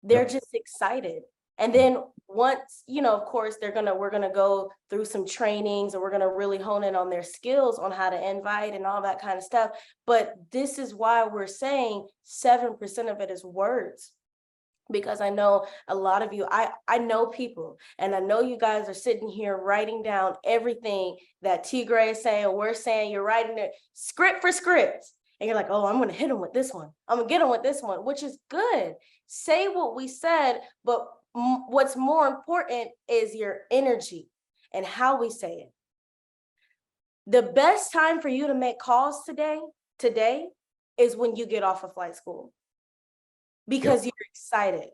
They're just excited. And then once, of course, we're gonna go through some trainings and we're gonna really hone in on their skills on how to invite and all that kind of stuff. But this is why we're saying 7% of it is words. Because I know a lot of you, I know people, and I know you guys are sitting here writing down everything that T. Gray is saying, we're saying, you're writing it script for script. And you're like, oh, I'm going to hit them with this one. I'm going to get them with this one, which is good. Say what we said, but what's more important is your energy and how we say it. The best time for you to make calls today is when you get off of flight school, because you're excited.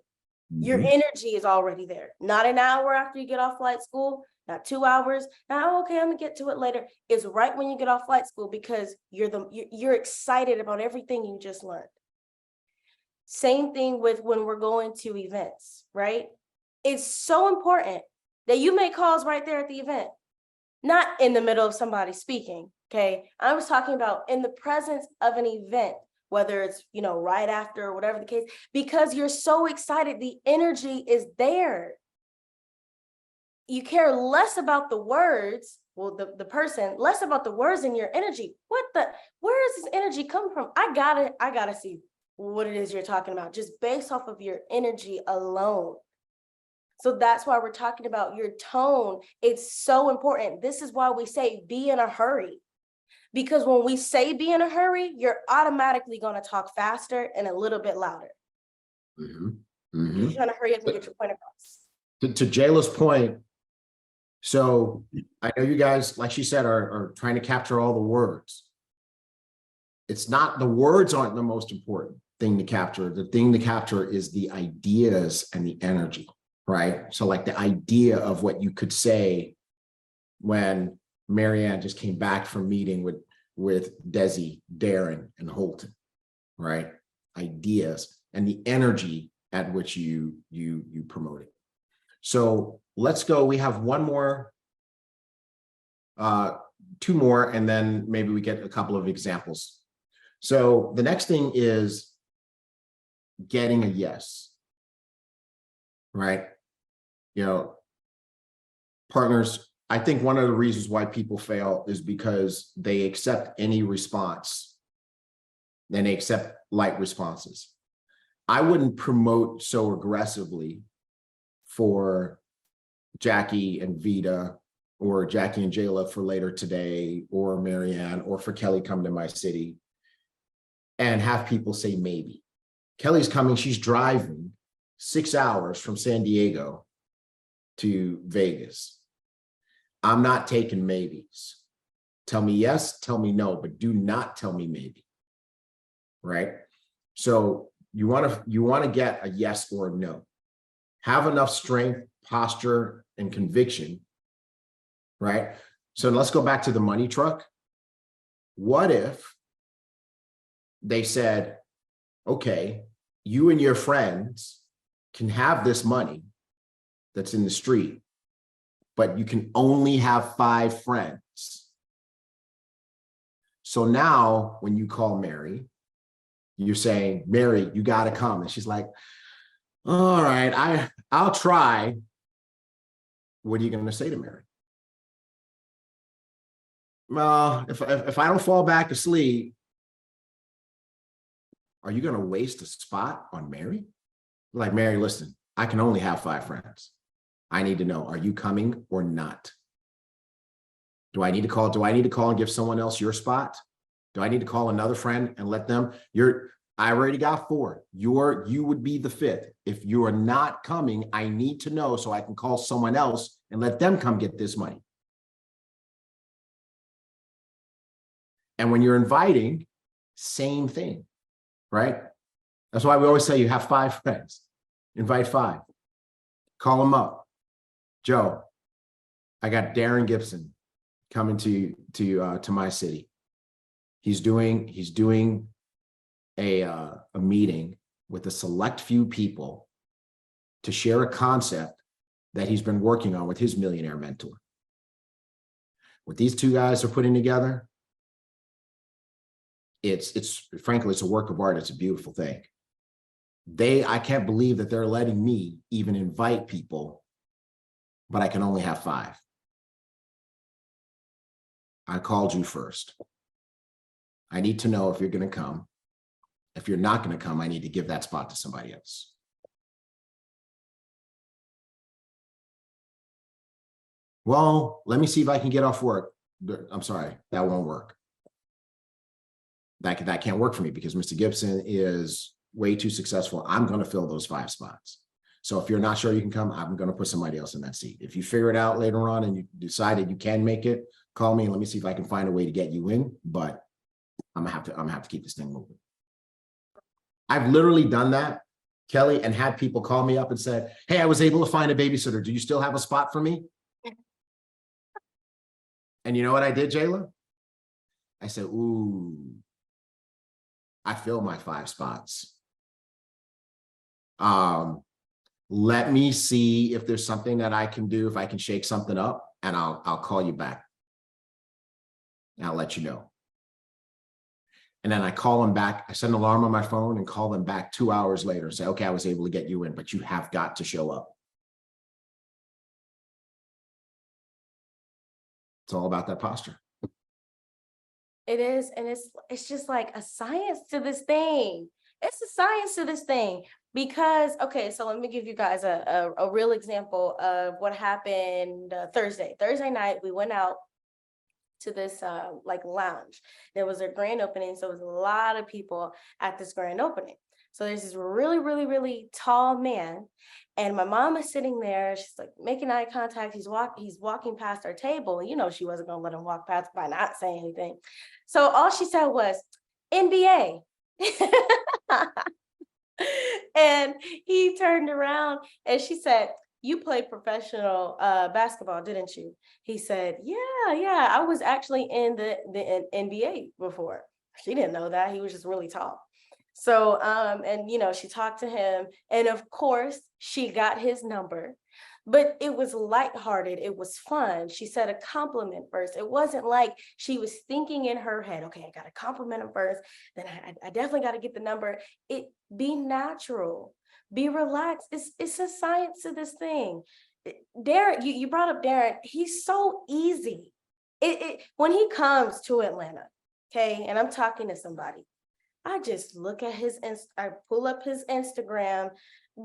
Your energy is already there. Not an hour after you get off flight school, not 2 hours. Now, okay, I'm gonna get to it later. It's right when you get off flight school, because you're excited about everything you just learned. Same thing with when we're going to events, right? It's so important that you make calls right there at the event, not in the middle of somebody speaking, okay? I was talking about in the presence of an event, whether it's, right after or whatever the case, because you're so excited, the energy is there. You care less about the words, the person, less about the words and your energy. Where does this energy come from? I gotta see what it is you're talking about, just based off of your energy alone. So that's why we're talking about your tone. It's so important. This is why we say be in a hurry. Because when we say be in a hurry, you're automatically going to talk faster and a little bit louder. You're trying to hurry up and get your point across. To Jayla's point, So I know you guys, like she said, are trying to capture all the words. It's not, the words aren't the most important thing to capture. The thing to capture is the ideas and the energy, right? So like the idea of what you could say when Marianne just came back from meeting with Desi, Darren, and Holton, right? Ideas and the energy at which you promote it. So let's go. We have one more, two more, and then maybe we get a couple of examples. So the next thing is getting a yes, right? You know, partners, I think one of the reasons why people fail is because they accept any response, then they accept light responses. I wouldn't promote so aggressively for Jackie and Vita, or Jackie and Jayla for later today, or Marianne, or for Kelly come to my city, and have people say maybe. Kelly's coming, she's driving 6 hours from San Diego to Vegas. I'm not taking maybes. Tell me yes, tell me no, but do not tell me maybe, right? So you want to get a yes or a no. Have enough strength, posture, and conviction, right? So let's go back to the money truck. What if they said, okay, you and your friends can have this money that's in the street, but you can only have 5 friends. So now when you call Mary, you're saying, Mary, you got to come. And she's like, all right, I'll try. What are you going to say to Mary? Well, if I don't fall back asleep, are you going to waste a spot on Mary? Like, Mary, listen, I can only have 5 friends. I need to know, are you coming or not? Do I need to call? Do I need to call and give someone else your spot? Do I need to call another friend and let them? I already got 4. You would be the 5th. If you are not coming, I need to know so I can call someone else and let them come get this money. And when you're inviting, same thing, right? That's why we always say you have 5 friends. Invite 5. Call them up. Joe, I got Darren Gibson coming to my city. He's doing a meeting with a select few people to share a concept that he's been working on with his millionaire mentor. What these 2 guys are putting together, it's frankly, it's a work of art. It's a beautiful thing. I can't believe that they're letting me even invite people, but I can only have 5. I called you first. I need to know if you're going to come. If you're not going to come, I need to give that spot to somebody else. Well, let me see if I can get off work. I'm sorry, that won't work. That can't work for me because Mr. Gibson is way too successful. I'm going to fill those 5 spots. So if you're not sure you can come, I'm going to put somebody else in that seat. If you figure it out later on and you decided you can make it, call me and let me see if I can find a way to get you in. But I'm gonna have to keep this thing moving. I've literally done that, Kelly, and had people call me up and said, hey, I was able to find a babysitter. Do you still have a spot for me? And you know what I did, Jayla? I said, ooh, I filled my 5 spots. Let me see if there's something that I can do, if I can shake something up, and I'll call you back. And I'll let you know. And then I call them back. I set an alarm on my phone and call them back 2 hours later and say, okay, I was able to get you in, but you have got to show up. It's all about that posture. It is, and it's just like a science to this thing. It's a science to this thing because, okay, so let me give you guys a real example of what happened Thursday night. We went out like lounge. There was a grand opening, so it was a lot of people at this grand opening. So there's this really, really, really tall man, and my mom is sitting there. She's like making eye contact. He's walking past our table, and you know she wasn't gonna let him walk past by not saying anything. So all she said was NBA. And he turned around and she said, "You played professional basketball, didn't you?" He said, yeah, I was actually in the NBA before. She didn't know that. He was just really tall. So, and you know, she talked to him, and of course she got his number, but it was lighthearted. It was fun. She said a compliment first. It wasn't like she was thinking in her head, okay, I got to compliment him first, then I definitely got to get the number. Be natural, be relaxed. It's a science to this thing. Darren, you brought up Darren. He's so easy. When he comes to Atlanta, okay, and I'm talking to somebody, I just look at I pull up his Instagram.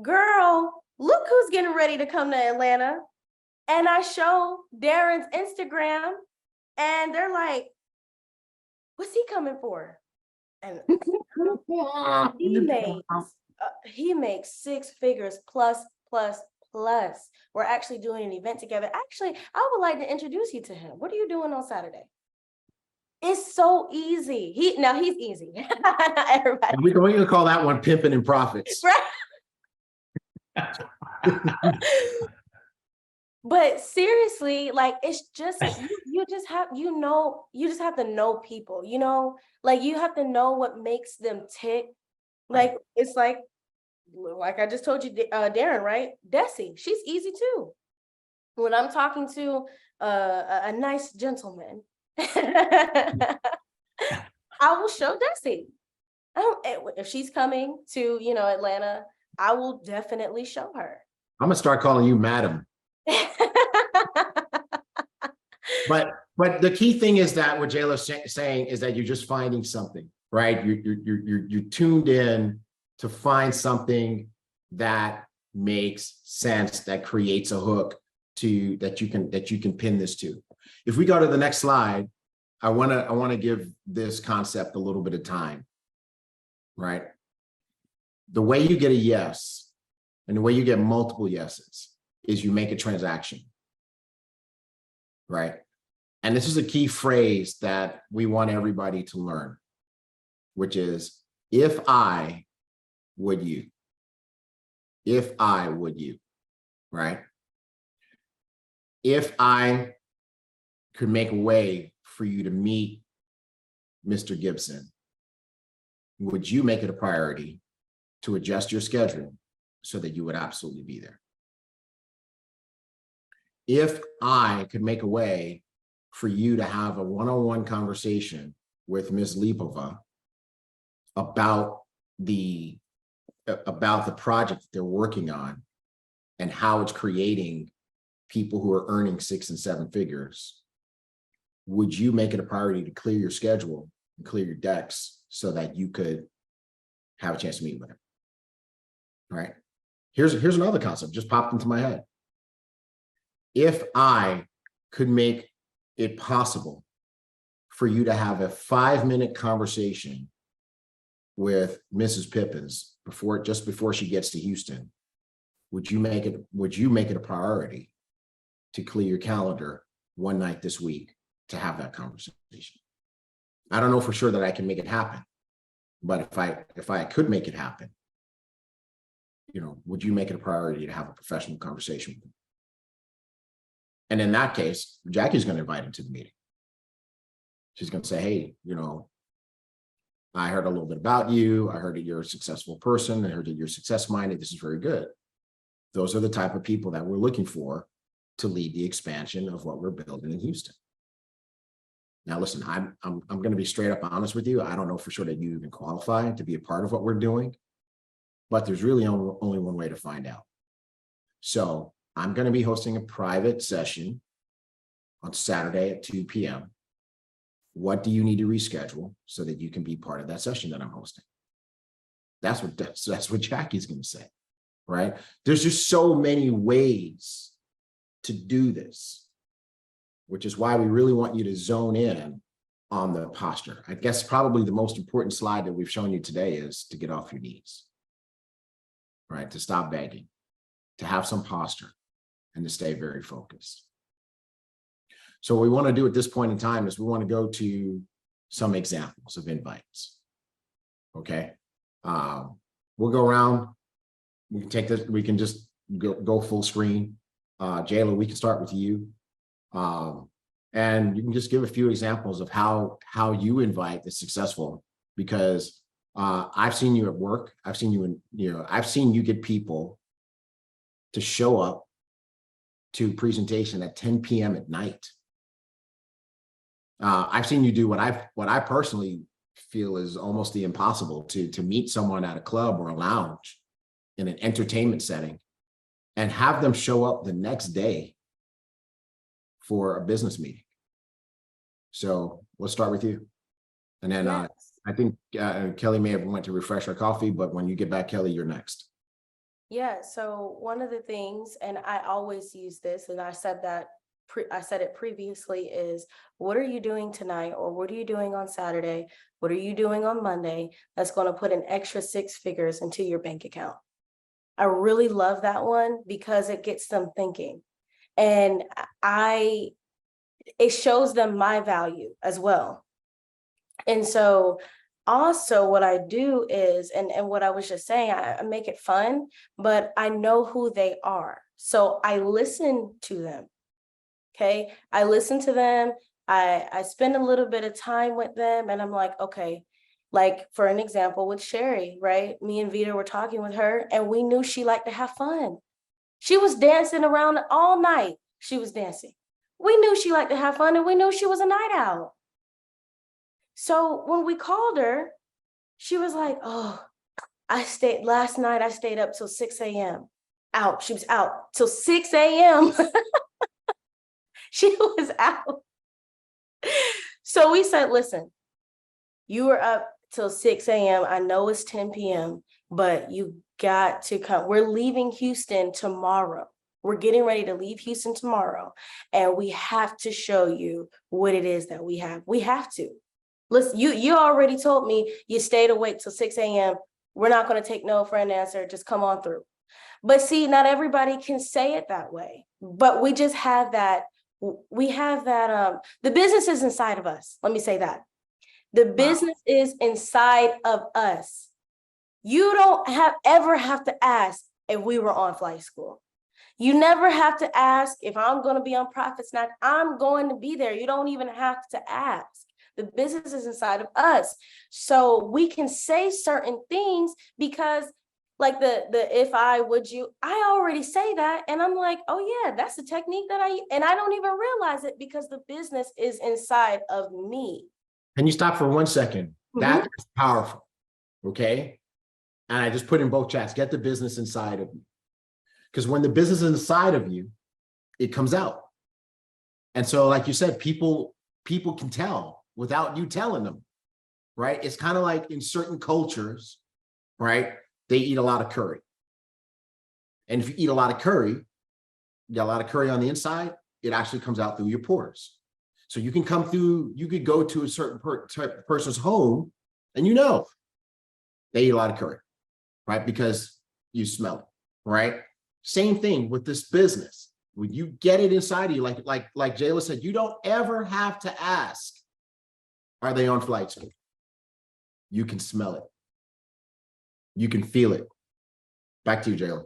Girl, look who's getting ready to come to Atlanta. And I show Darren's Instagram, and they're like, what's he coming for? And he makes 6 figures plus. We're actually doing an event together. Actually, I would like to introduce you to him. What are you doing on Saturday? It's so easy. He's easy. Everybody. And we can call that one pimping and profits. Right. But seriously, like, it's just you just have to know people, you know, like you have to know what makes them tick. Like, it's like I just told you, Darren, right? Desi, she's easy too. When I'm talking to a nice gentleman, I will show Desi. If she's coming to, you know, Atlanta, I will definitely show her. I'm gonna start calling you madam. But the key thing is that what Jayla's saying is that you're just finding something, right? You're tuned in to find something that makes sense, that creates a hook that you can pin this to. If we go to the next slide, I want to give this concept a little bit of time, right? The way you get a yes and the way you get multiple yeses is you make a transaction, right? And this is a key phrase that we want everybody to learn, which is, if I would you, if I would you, right? If I could make a way for you to meet Mr. Gibson, would you make it a priority to adjust your schedule so that you would absolutely be there? If I could make a way for you to have a one-on-one conversation with Ms. Lipova about the project that they're working on and how it's creating people who are earning 6 and 7 figures, would you make it a priority to clear your schedule and clear your decks so that you could have a chance to meet with him? All right. Here's another concept just popped into my head. If I could make it possible for you to have a 5-minute conversation with Mrs. Pippens just before she gets to Houston, would you make it a priority to clear your calendar one night this week to have that conversation? I don't know for sure that I can make it happen, but if I could make it happen, you know, would you make it a priority to have a professional conversation with him? And in that case, Jackie's going to invite him to the meeting. She's going to say, hey, you know, I heard a little bit about you. I heard that you're a successful person. I heard that you're success-minded. This is very good. Those are the type of people that we're looking for to lead the expansion of what we're building in Houston. Now, listen, I'm going to be straight up honest with you. I don't know for sure that you even qualify to be a part of what we're doing, but there's really only one way to find out. So I'm going to be hosting a private session on Saturday at 2 p.m. What do you need to reschedule so that you can be part of that session that I'm hosting? That's what Jackie's going to say, right? There's just so many ways to do this. which is why we really want you to zone in on the posture. I guess probably the most important slide that we've shown you today is to get off your knees, right? To stop begging, to have some posture, and to stay very focused. So what we want to do at this point in time is we want to go to some examples of invites. Okay. We'll go around. We can take this, we can just go full screen. Jayla, we can start with you. And you can just give a few examples of how you invite the successful, because I've seen you at work. I've seen you I've seen you get people to show up to presentation at 10 p.m. at night. I've seen you do what I personally feel is almost the impossible, to meet someone at a club or a lounge in an entertainment setting and have them show up the next day for a business meeting. So let's start with you. And then Yes. I think Kelly may have went to refresh her coffee, but when you get back, Kelly, you're next. Yeah, so one of the things, and I always use this, and I said it previously, is what are you doing tonight, or what are you doing on Saturday? What are you doing on Monday that's going to put an extra 6 figures into your bank account? I really love that one because it gets them thinking, and it shows them my value as well. And so also what I do is, and what I was just saying, I make it fun, but I know who they are. So I listen to them. Okay. I listen to them. I spend a little bit of time with them, and I'm like, okay, like for an example with Sherry, right? Me and Vita were talking with her, and we knew she liked to have fun. She was dancing around all night. She was dancing. We knew she liked to have fun, and we knew she was a night owl. So when we called her, she was like, oh, last night I stayed up till 6 a.m. Out. She was out till 6 a.m. She was out. So we said, listen, you were up till 6 a.m. I know it's 10 p.m., but you got to come. We're leaving Houston tomorrow. We're getting ready to leave Houston tomorrow, and we have to show you what it is that we have. We have to. Listen, you already told me you stayed awake till 6 a.m. We're not going to take no for an answer. Just come on through. But see, not everybody can say it that way. But we just have that. We have that. The business is inside of us. Let me say that. The business is inside of us. You don't ever have to ask if we were on flight school. You never have to ask if I'm going to be on Profit Snack. I'm going to be there. You don't even have to ask. The business is inside of us. So we can say certain things because, like the if I, would you, I already say that. And I'm like, oh yeah, that's the technique that and I don't even realize it because the business is inside of me. Can you stop for 1 second? That is powerful. Okay. And I just put in both chats, get the business inside of you. Because when the business is inside of you, it comes out. And so, like you said, people can tell without you telling them, right? It's kind of like in certain cultures, right? They eat a lot of curry. And if you eat a lot of curry, you got a lot of curry on the inside, it actually comes out through your pores. So you can come through, you could go to a certain person's home and they eat a lot of curry, right? Because you smell it, right? Same thing with this business. When you get it inside of you, like Jayla said, you don't ever have to ask, are they on flight school? You can smell it. You can feel it. Back to you, Jayla.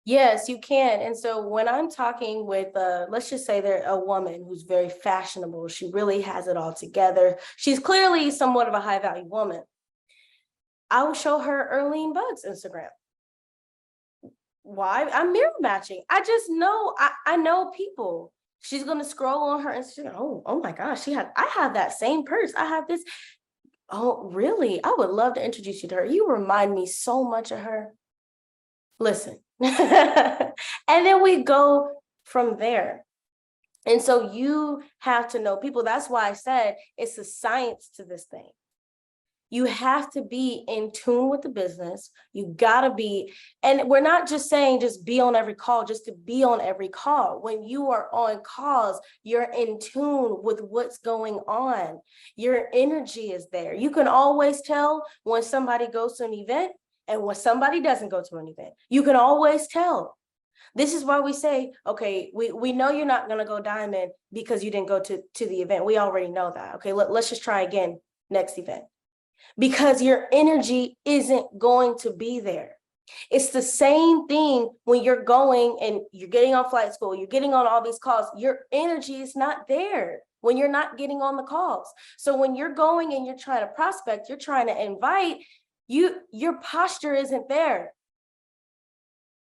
Yes, you can. And so when I'm talking with, let's just say they're a woman who's very fashionable, she really has it all together. She's clearly somewhat of a high value woman. I will show her Earlene Bugg's Instagram. Why? I'm mirror matching. I just know, I know people. She's going to scroll on her Instagram. Oh my gosh, I have that same purse. I have this. Oh, really? I would love to introduce you to her. You remind me so much of her. Listen. And then we go from there. And so you have to know people. That's why I said it's a science to this thing. You have to be in tune with the business. You gotta be, and we're not just saying just be on every call, just to be on every call. When you are on calls, you're in tune with what's going on. Your energy is there. You can always tell when somebody goes to an event and when somebody doesn't go to an event. You can always tell. This is why we say, okay, we know you're not gonna go diamond because you didn't go to the event. We already know that. Okay, let's just try again next event. Because your energy isn't going to be there. It's the same thing when you're going and you're getting on flight school, you're getting on all these calls, your energy is not there when you're not getting on the calls. So when you're going and you're trying to prospect, you're trying to invite, your posture isn't there.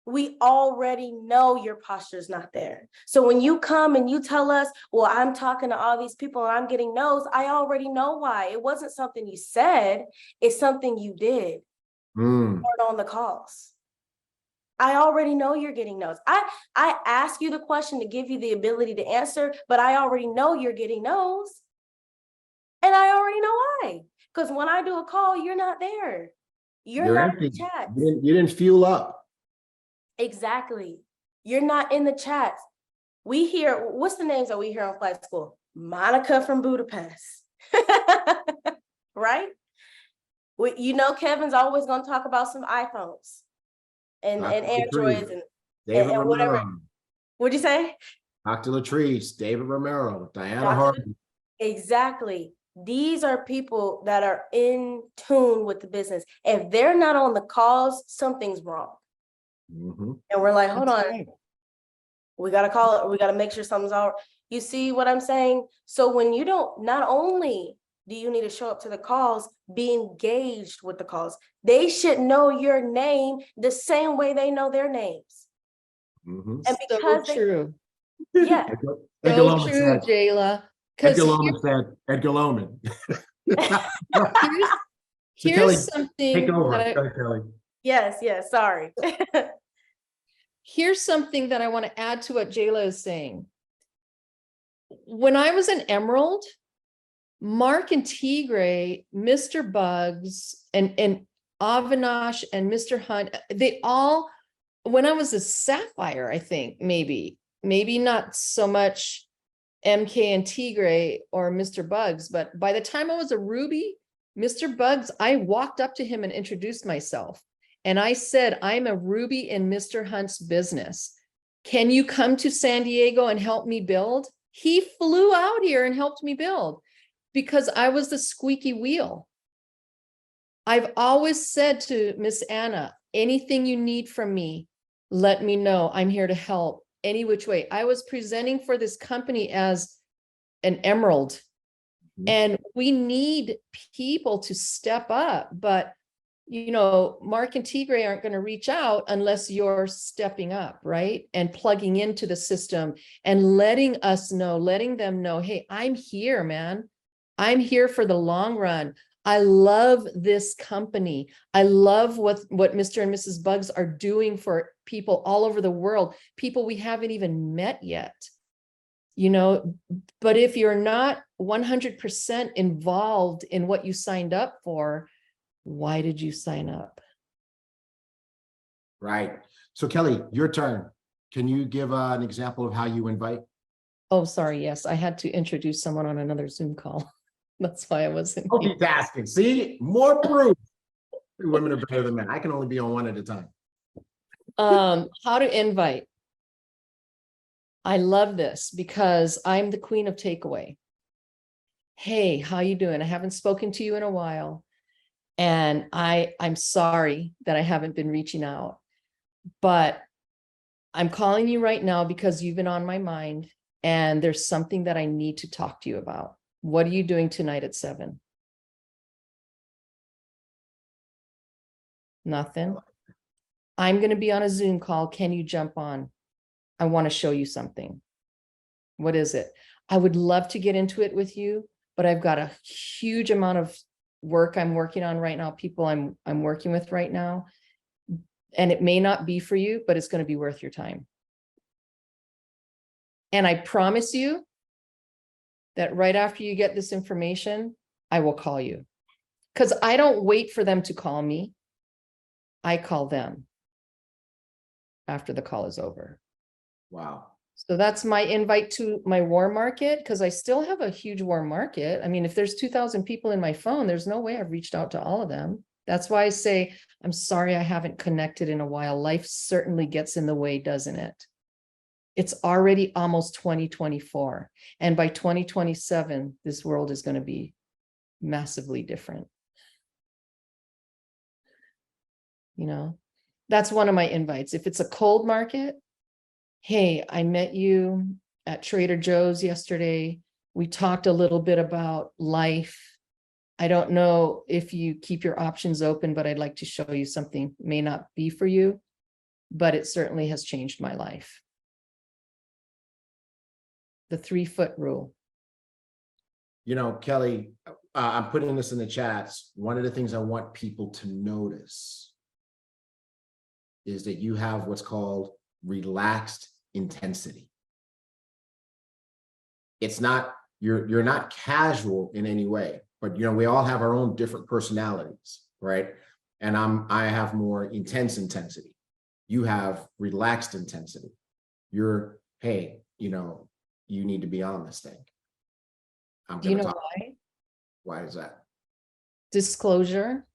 We already know your posture is not there. So when you come and you tell us, well, I'm talking to all these people and I'm getting no's, I already know why. It wasn't something you said, it's something you did on the calls. I already know you're getting no's. I ask you the question to give you the ability to answer, but I already know you're getting no's. And I already know why. Because when I do a call, you're not there. You're not empty. in the chat. You didn't fuel up. Exactly. You're not in the chats. We hear, what's the names that we hear on flight school? Monica from Budapest. Right? You know, Kevin's always going to talk about some iPhones and Androids and whatever. What'd you say? Dr. Latrice, David Romero, Diana Dr. Harvey. Exactly. These are people that are in tune with the business. If they're not on the calls, something's wrong. And we're like, hold on, we got to call it. We got to make sure something's all right. You see what I'm saying? So when you don't, not only do you need to show up to the calls, be engaged with the calls. They should know your name the same way they know their names. And because So true. Yeah. So true, Jayla. Edgar Loman said, Edgar Loman. Here's something take over. that Kelly. Yes, sorry. Here's something that I want to add to what Jayla is saying. When I was an Emerald, Mark and Tigray, Mr. Bugs, and Avinash and Mr. Hunt, they all, when I was a Sapphire, I think maybe not so much MK and Tigray or Mr. Bugs, but by the time I was a Ruby, Mr. Bugs, I walked up to him and introduced myself. And I said, I'm a Ruby in Mr. Hunt's business. Can you come to San Diego and help me build? He flew out here and helped me build because I was the squeaky wheel. I've always said to Miss Anna, anything you need from me, let me know. I'm here to help any which way. I was presenting for this company as an Emerald, and we need people to step up, but you know, Mark and Tigray aren't going to reach out unless you're stepping up, right? And plugging into the system and letting us know, letting them know, hey, I'm here, man. I'm here for the long run. I love this company. I love what Mr. and Mrs. Bugs are doing for people all over the world, people we haven't even met yet. You know, but if you're not 100% involved in what you signed up for, why did you sign up? Right. So Kelly, your turn. Can you give an example of how you invite? Oh, sorry. Yes, I had to introduce someone on another Zoom call. That's why I wasn't. Multitasking. See, more proof. Women are better than men. I can only be on one at a time. How to invite. I love this because I'm the queen of takeaway. Hey, how you doing? I haven't spoken to you in a while. And I'm sorry that I haven't been reaching out, but I'm calling you right now because you've been on my mind and there's something that I need to talk to you about. What are you doing tonight at 7? Nothing. I'm going to be on a Zoom call. Can you jump on? I want to show you something. What is it? I would love to get into it with you, but I've got a huge amount of work I'm working on right now, people I'm working with right now. And it may not be for you, but it's going to be worth your time. And I promise you that right after you get this information, I will call you. Because I don't wait for them to call me. I call them after the call is over. Wow. So that's my invite to my warm market, because I still have a huge warm market. I mean, if there's 2,000 people in my phone, there's no way I've reached out to all of them. That's why I say, I'm sorry I haven't connected in a while. Life certainly gets in the way, doesn't it? It's already almost 2024. And by 2027, this world is going to be massively different. You know, that's one of my invites. If it's a cold market, hey, I met you at Trader Joe's yesterday. We talked a little bit about life. I don't know if you keep your options open, but I'd like to show you something. May not be for you, but it certainly has changed my life. The 3-foot rule. You know, Kelly, I'm putting this in the chats. One of the things I want people to notice is that you have what's called relaxed intensity. It's not, you're not casual in any way, but you know, we all have our own different personalities, right? And I have more intense intensity. You have relaxed intensity. You're, hey, you know, you need to be on this thing. I'm Do you gonna know talk. why? Why is that? Disclosure.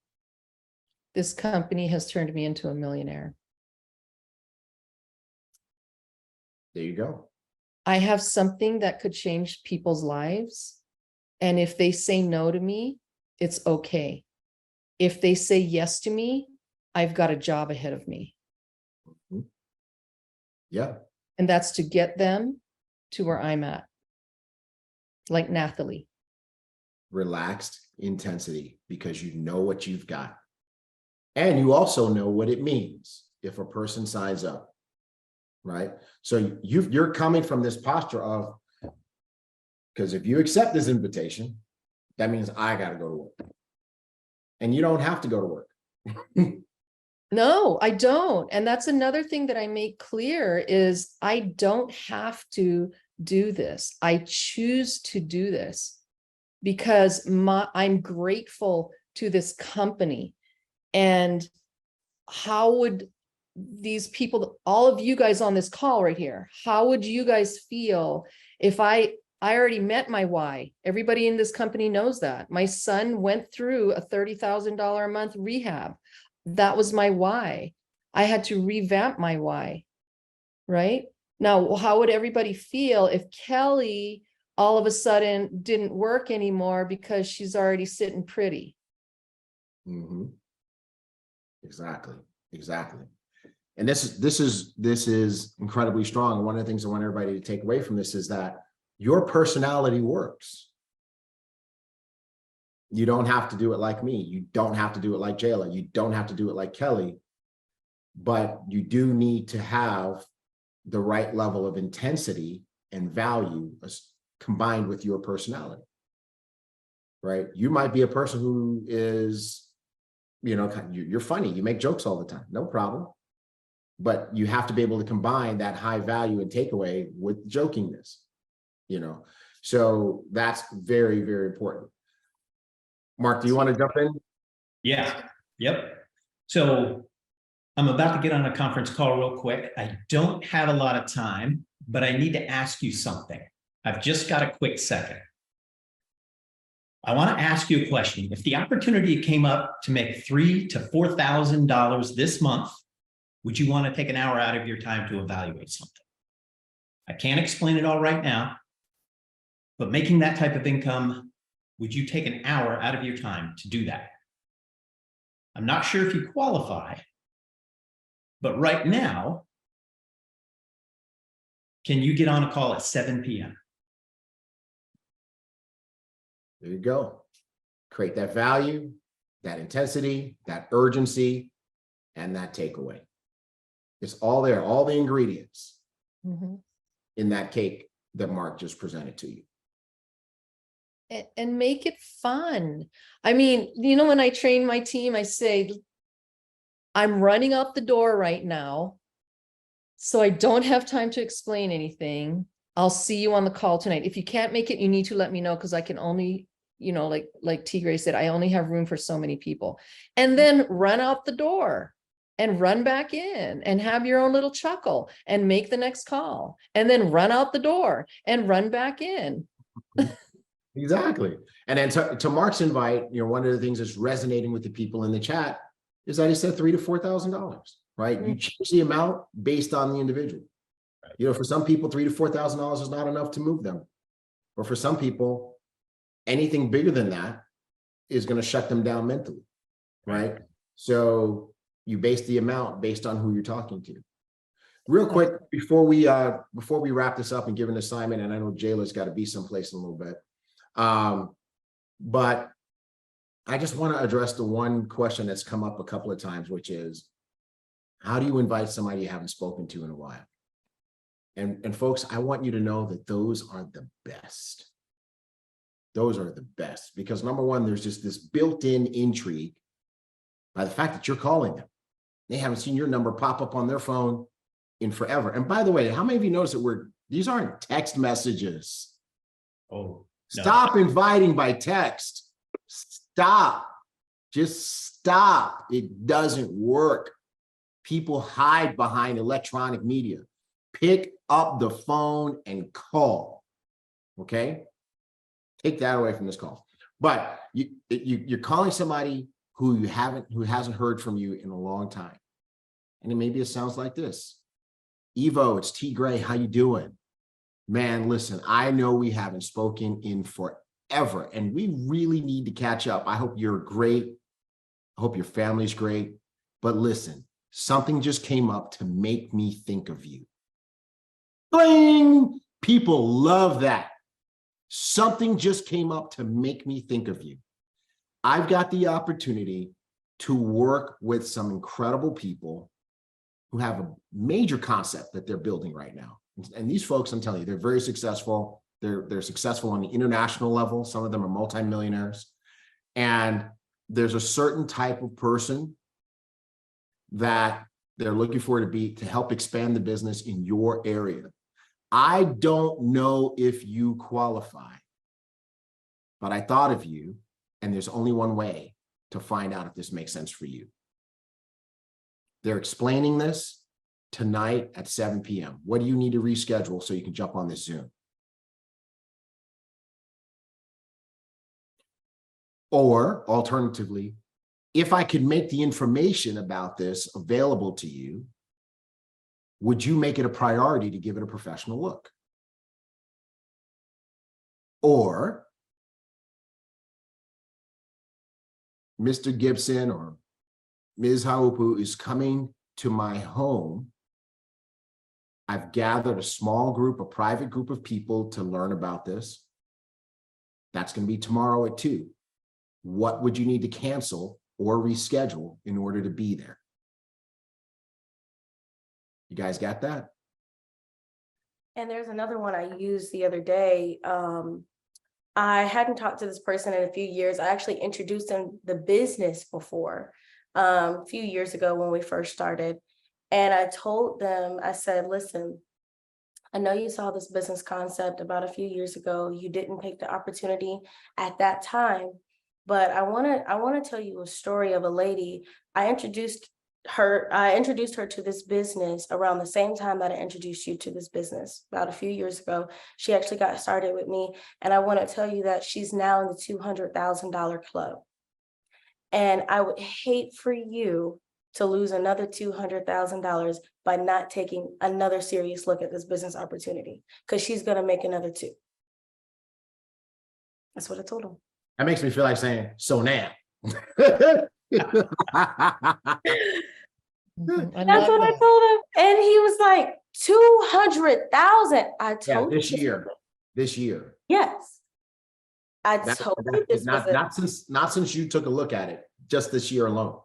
This company has turned me into a millionaire. There you go. I have something that could change people's lives. And if they say no to me, it's okay. If they say yes to me, I've got a job ahead of me. Yeah. And that's to get them to where I'm at. Like Nathalie. Relaxed intensity, because you know what you've got. And you also know what it means if a person signs up, right? So you're coming from this posture of, because if you accept this invitation, that means I got to go to work. And you don't have to go to work. No, I don't. And that's another thing that I make clear is I don't have to do this. I choose to do this because I'm grateful to this company. And how would these people, all of you guys on this call right here, how would you guys feel if I already met my why? Everybody in this company knows that. My son went through a $30,000 a month rehab. That was my why. I had to revamp my why, right? Now, how would everybody feel if Kelly all of a sudden didn't work anymore because she's already sitting pretty? Mm-hmm. Exactly. And this is incredibly strong. One of the things I want everybody to take away from this is that your personality works. You don't have to do it like me. You don't have to do it like Jayla. You don't have to do it like Kelly. But you do need to have the right level of intensity and value combined with your personality, right? You might be a person who is, you know, you're funny. You make jokes all the time. No problem. But you have to be able to combine that high value and takeaway with jokingness, you know? So that's very, very important. Mark, do you want to jump in? Yeah. Yep. So I'm about to get on a conference call real quick. I don't have a lot of time, but I need to ask you something. I've just got a quick second. I want to ask you a question. If the opportunity came up to make $3,000 to $4,000 this month, would you want to take an hour out of your time to evaluate something? I can't explain it all right now, but making that type of income, would you take an hour out of your time to do that? I'm not sure if you qualify, but right now, can you get on a call at 7 p.m.? There you go. Create that value, that intensity, that urgency, and that takeaway. It's all there, all the ingredients in that cake that Mark just presented to you. And make it fun. I mean, you know, when I train my team, I say, I'm running out the door right now, so I don't have time to explain anything. I'll see you on the call tonight. If you can't make it, you need to let me know, because I can only you know, like T. Gray said, I only have room for so many people, and then run out the door and run back in and have your own little chuckle and make the next call, and then run out the door and run back in. Exactly. And then to Mark's invite, you know, one of the things that's resonating with the people in the chat is that he said $3,000 to $4,000, right? You change the amount based on the individual. You know, for some people, $3,000 to $4,000 is not enough to move them. Or for some people, anything bigger than that is going to shut them down mentally, right? So you base the amount based on who you're talking to. Real quick, before we wrap this up and give an assignment, and I know Jayla's got to be someplace in a little bit. But I just want to address the one question that's come up a couple of times, which is, how do you invite somebody you haven't spoken to in a while? And folks, I want you to know that those are the best. Those are the best, because number one, there's just this built-in intrigue by the fact that you're calling them. They haven't seen your number pop up on their phone in forever. And by the way, how many of you notice that these aren't text messages? Oh, no. Stop inviting by text. Stop. Just stop. It doesn't work. People hide behind electronic media. Pick up the phone and call. Okay? Take that away from this call. But you're calling somebody who hasn't heard from you in a long time. And maybe it sounds like this. Evo, it's T. Gray. How you doing? Man, listen, I know we haven't spoken in forever, and we really need to catch up. I hope you're great. I hope your family's great. But listen, something just came up to make me think of you. Bling! People love that. Something just came up to make me think of you. I've got the opportunity to work with some incredible people who have a major concept that they're building right now. And these folks, I'm telling you, they're very successful. They're successful on the international level. Some of them are multimillionaires. And there's a certain type of person that they're looking for to help expand the business in your area. I don't know if you qualify, but I thought of you, and there's only one way to find out if this makes sense for you. They're explaining this tonight at 7 p.m. What do you need to reschedule so you can jump on this Zoom? Or alternatively, if I could make the information about this available to you, would you make it a priority to give it a professional look? Or Mr. Gibson or Ms. Haupu is coming to my home. I've gathered a private group of people to learn about this. That's going to be tomorrow at 2. What would you need to cancel or reschedule in order to be there? You guys got that? And there's another one I used the other day. I hadn't talked to this person in a few years. I actually introduced them the business before, a few years ago when we first started. And I told them, I said, listen, I know you saw this business concept about a few years ago. You didn't take the opportunity at that time, but I want to tell you a story of a lady. I introduced her to this business around the same time that I introduced you to this business about a few years ago. She actually got started with me. And I want to tell you that she's now in the $200,000 club. And I would hate for you to lose another $200,000 by not taking another serious look at this business opportunity, because she's going to make another 2. That's what I told him. That makes me feel like saying, so now. That's what I told him. And he was like, 200,000. I told you. This year. Yes. I told you this not since you took a look at it, just this year alone.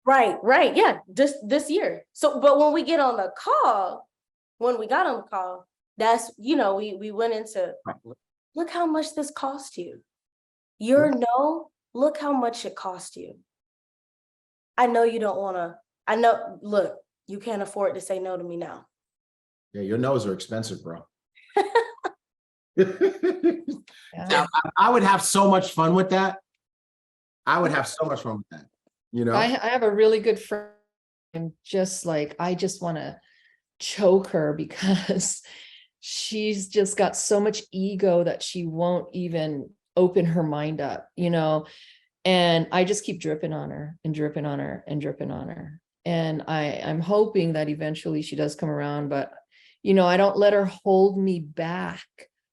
Right. Yeah, just this year. So, but when we got on the call, that's, we went into, look how much this cost you. Your no, look how much it cost you. I know you don't want to, look, you can't afford to say no to me now. Yeah, your no's are expensive, bro. Yeah. I would have so much fun with that. I would have so much fun with that. You know, I have a really good friend. I'm just like, I just want to choke her because she's just got so much ego that she won't even open her mind up, you know, and I just keep dripping on her and dripping on her and dripping on her. And I'm hoping that eventually she does come around, but you know, I don't let her hold me back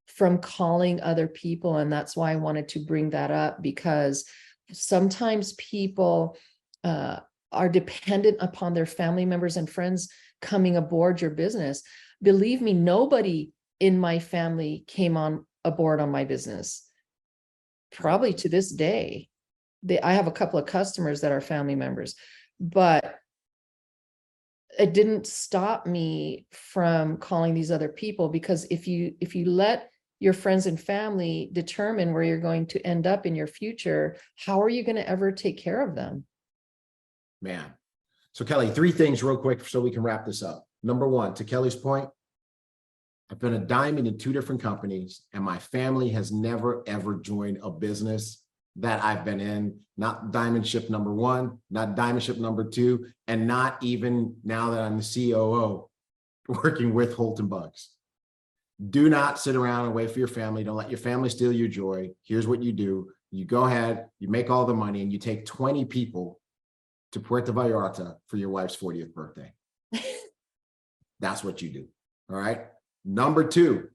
from calling other people. And that's why I wanted to bring that up, because sometimes people are dependent upon their family members and friends coming aboard your business. Believe me, nobody in my family came on aboard on my business. Probably to this day, I have a couple of customers that are family members, but it didn't stop me from calling these other people, because if you let your friends and family determine where you're going to end up in your future, how are you going to ever take care of them? man. So Kelly, 3 things real quick so we can wrap this up. Number 1, to Kelly's point, I've been a diamond in 2 different companies, and my family has never, ever joined a business that I've been in, not diamond ship number 1, not diamond ship number 2, and not even now that I'm the COO working with Holton Bucks. Do not sit around and wait for your family. Don't let your family steal your joy. Here's what you do. You go ahead, you make all the money, and you take 20 people to Puerto Vallarta for your wife's 40th birthday. That's what you do. All right. Number two,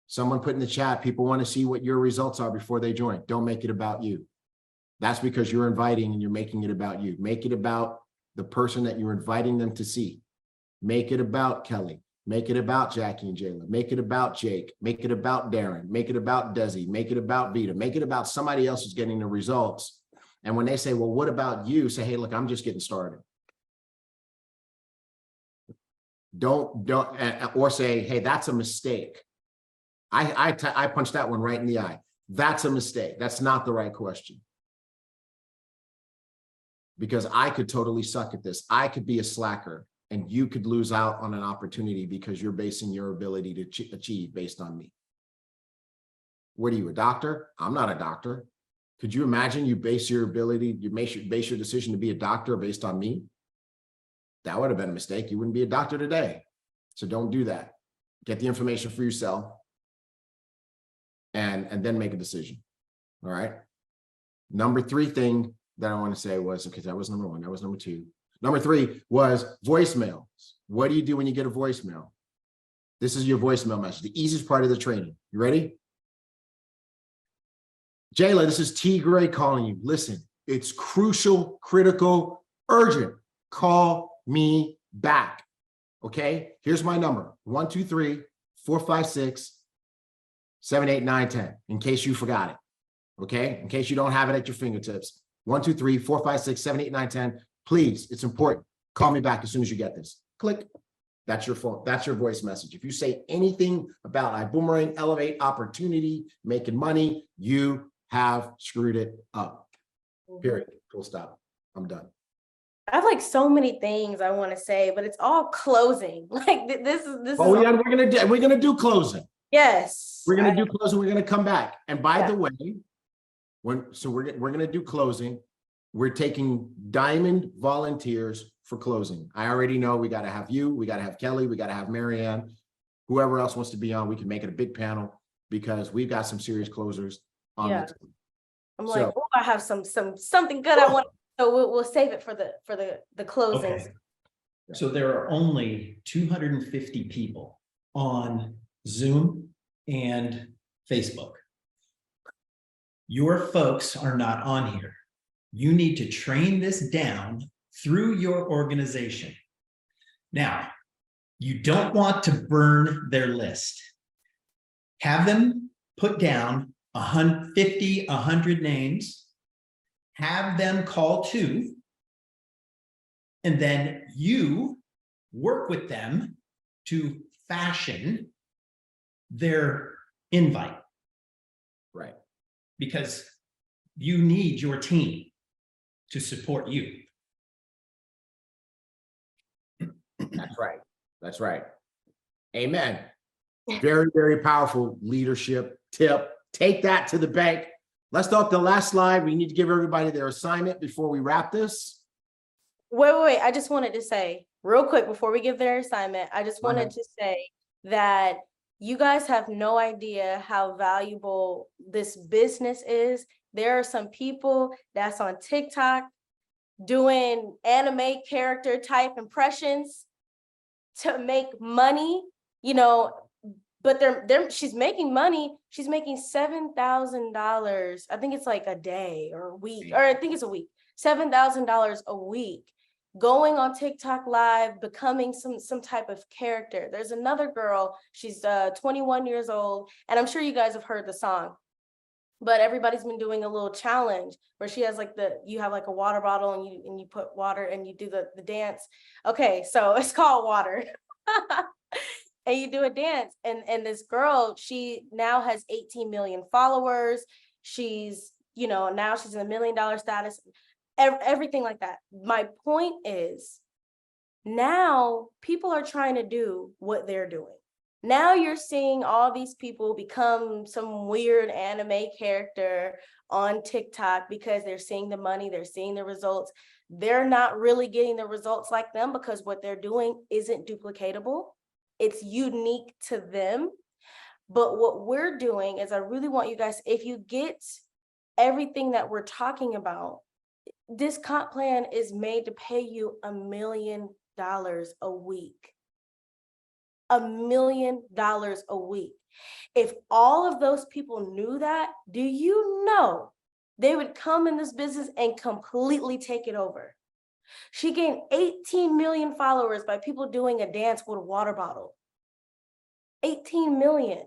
someone put in the chat, people want to see what your results are before they join. Don't make it about you. That's because you're inviting and you're making it about you. Make it about the person that you're inviting them to see. Make it about Kelly. Make it about Jackie and Jayla. Make it about Jake. Make it about Darren. Make it about Desi. Make it about Vita. Make it about somebody else who's getting the results. And when they say, well, what about you? Say, hey, look, I'm just getting started. Don't, or say, hey, that's a mistake. I punched that one right in the eye. That's a mistake. That's not the right question. Because I could totally suck at this. I could be a slacker and you could lose out on an opportunity because you're basing your ability to achieve based on me. What are you, a doctor? I'm not a doctor. Could you imagine you base your ability, base your decision to be a doctor based on me? That would have been a mistake. You wouldn't be a doctor today. So don't do that. Get the information for yourself and then make a decision. All right. Number 3 thing that I want to say was, okay, that was number 1. That was number 2. Number 3 was voicemails. What do you do when you get a voicemail? This is your voicemail message, the easiest part of the training. You ready? Jayla, this is T. Gray calling you. Listen, it's crucial, critical, urgent. Call me back. Okay, here's my number: 1-2-3-4-5-6-7-8-9-10. In case you forgot it. Okay, in case you don't have it at your fingertips. 1-2-3-4-5-6-7-8-9-10. Please, it's important. Call me back as soon as you get this. Click. That's your phone. That's your voice message. If you say anything about Ibüümerang, elevate, opportunity, making money, you have screwed it up. Period. Full stop. I'm done. I have like so many things I want to say, but it's all closing. Like this is. Oh, yeah, we're gonna do closing. Yes. We're gonna do closing. We're gonna come back. And by Yeah. the way, we're gonna do closing. We're taking diamond volunteers for closing. I already know we got to have you. We got to have Kelly. We got to have Marianne. Whoever else wants to be on, we can make it a big panel because we've got some serious closers on Yeah. the team. I'm like, oh, I have something good I want. So we'll save it for the closings. Okay. So there are only 250 people on Zoom and Facebook. Your folks are not on here. You need to train this down through your organization. Now, you don't want to burn their list. Have them put down 50, 100 names. Have them call 2, and then you work with them to fashion their invite. Right. Because you need your team to support you. That's right. That's right. Amen. Very, very powerful leadership tip. Take that to the bank. Let's start the last slide. We need to give everybody their assignment before we wrap this. Wait. I just wanted to say real quick before we give their assignment, I just wanted to say that you guys have no idea how valuable this business is. There are some people that's on TikTok doing anime character type impressions to make money, you know, but she's making money. She's making $7,000. I think it's like a day or a week, or I think it's a week, $7,000 a week, going on TikTok live, becoming some type of character. There's another girl, she's 21 years old, and I'm sure you guys have heard the song, but everybody's been doing a little challenge where she has like you have like a water bottle and you put water and you do the dance. Okay, so it's called Water. And you do a dance, and this girl, she now has 18 million followers. She's, you know, now she's in $1 million status, everything like that. My point is, now people are trying to do what they're doing. Now you're seeing all these people become some weird anime character on TikTok because they're seeing the money, they're seeing the results. They're not really getting the results like them because what they're doing isn't duplicatable. It's unique to them. But what we're doing is, I really want you guys, if you get everything that we're talking about, this comp plan is made to pay you $1 million a week. $1 million a week. If all of those people knew that, do you know they would come in this business and completely take it over? She gained 18 million followers by people doing a dance with a water bottle. 18 million.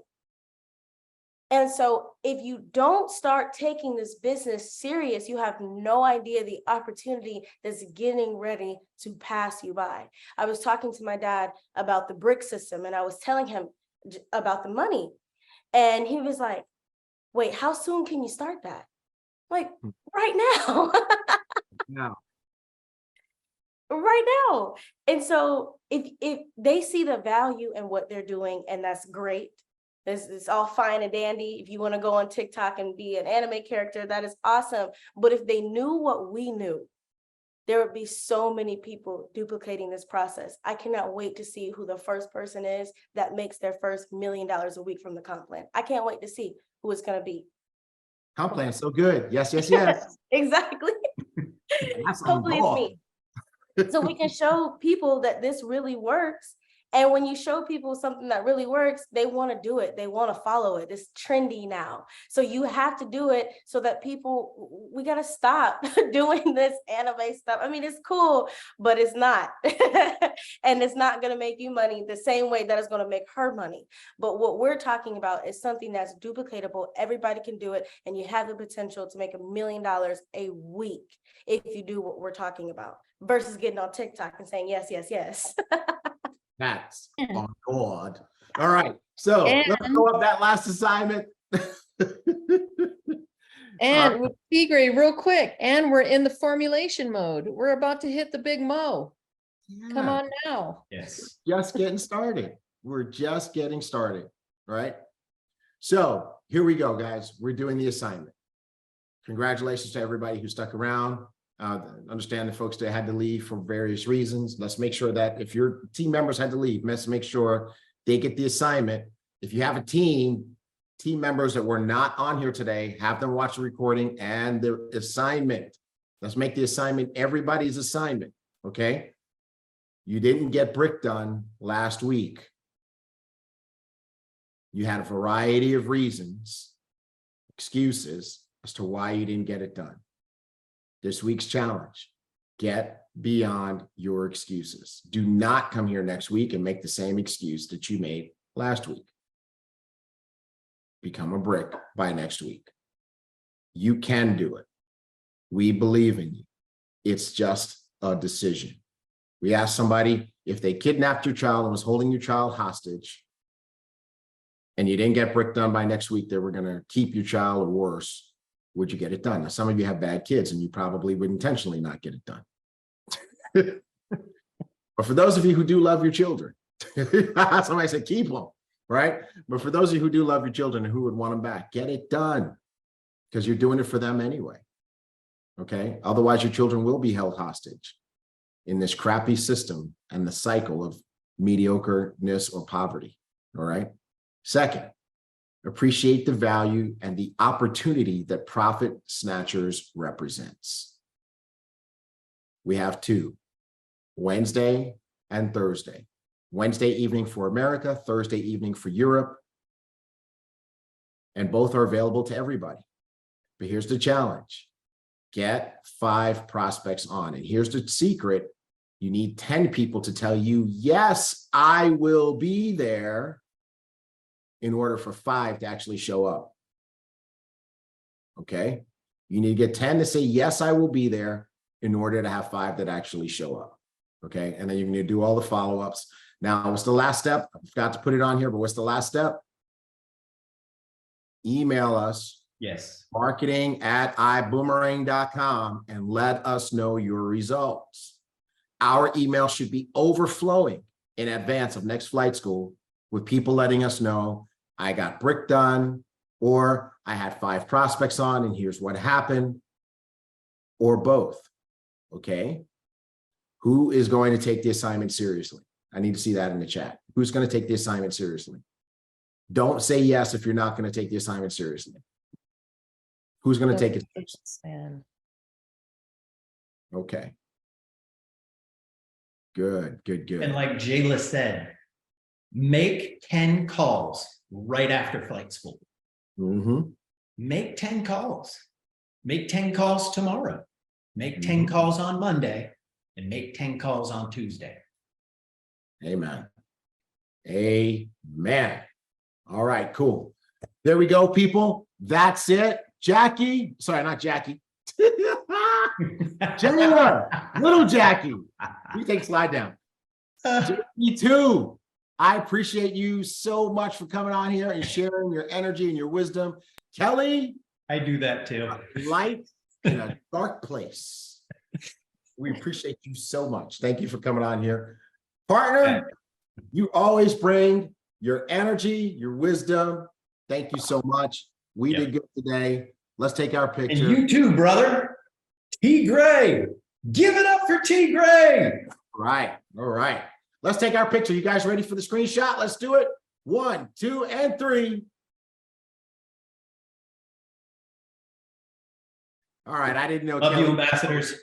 And so if you don't start taking this business serious, you have no idea the opportunity that's getting ready to pass you by. I was talking to my dad about the brick system, and I was telling him about the money. And he was like, wait, how soon can you start that? I'm like, right now. No. Right now. And so if they see the value in what they're doing, and that's great. It's all fine and dandy. If you want to go on TikTok and be an anime character, that is awesome. But if they knew what we knew, there would be so many people duplicating this process. I cannot wait to see who the first person is that makes their first $1 million a week from the comp plan. I can't wait to see who it's going to be. Comp plan, so good. Yes, yes, yes. Exactly. Hopefully it's me. So we can show people that this really works. And when you show people something that really works, they want to do it. They want to follow it. It's trendy now. So you have to do it so that people, we got to stop doing this anime stuff. I mean, it's cool, but it's not. And it's not going to make you money the same way that it's going to make her money. But what we're talking about is something that's duplicatable. Everybody can do it. And you have the potential to make $1 million a week if you do what we're talking about, versus getting on TikTok and saying, yes, yes, yes. That's on God. All right. So let's go up that last assignment. And with Tigre, real quick, and we're in the formulation mode. We're about to hit the big mo. Come on now. Yes. Just getting started. We're just getting started. Right. So here we go, guys. We're doing the assignment. Congratulations to everybody who stuck around. Understand the folks that had to leave for various reasons. Let's make sure that if your team members had to leave, let's make sure they get the assignment. If you have a team members that were not on here today, have them watch the recording and the assignment. Let's make the assignment everybody's assignment, okay? You didn't get brick done last week. You had a variety of reasons, excuses as to why you didn't get it done. This week's challenge, get beyond your excuses. Do not come here next week and make the same excuse that you made last week. Become a brick by next week. You can do it. We believe in you. It's just a decision. We asked somebody if they kidnapped your child and was holding your child hostage, and you didn't get brick done by next week, they were going to keep your child or worse. Would you get it done? Now, some of you have bad kids and you probably would intentionally not get it done. But for those of you who do love your children, somebody said, keep them, right? But for those of you who do love your children and who would want them back, get it done because you're doing it for them anyway. Okay. Otherwise, your children will be held hostage in this crappy system and the cycle of mediocreness or poverty. All right. Second, appreciate the value and the opportunity that Profit Snatchers represents. We have two, Wednesday and Thursday. Wednesday evening for America, Thursday evening for Europe. And both are available to everybody. But here's the challenge. Get 5 prospects on. And here's the secret. You need 10 people to tell you, yes, I will be there, in order for 5 to actually show up. Okay? You need to get 10 to say, yes, I will be there, in order to have 5 that actually show up. Okay? And then you're going to do all the follow-ups. Now, what's the last step? I forgot to put it on here, but what's the last step? Email us. Yes. marketing@iboomerang.com and let us know your results. Our email should be overflowing in advance of next flight school with people letting us know, I got brick done, or I had 5 prospects on and here's what happened, or both. Okay. Who is going to take the assignment seriously? I need to see that in the chat. Who's going to take the assignment seriously? Don't say yes if you're not going to take the assignment seriously. Who's going to take it seriously? Okay. Good. And like Jayla said, make 10 calls right after flight school. Make 10 calls. Make 10 calls tomorrow. Make 10 calls on Monday and make 10 calls on Tuesday. Amen. Amen. All right, cool. There we go, people. That's it. Jackie, sorry, not Jackie. Jayla, little Jackie. We take slide down. Me too. I appreciate you so much for coming on here and sharing your energy and your wisdom. Kelly. I do that too. Light in a dark place. We appreciate you so much. Thank you for coming on here. Partner, you always bring your energy, your wisdom. Thank you so much. We did good today. Let's take our picture. And you too, brother. T. Gray. Give it up for T. Gray. Right. All right. Let's take our picture. You guys ready for the screenshot? Let's do it. 1, 2, and 3. All right. I didn't know. Love you, ambassadors.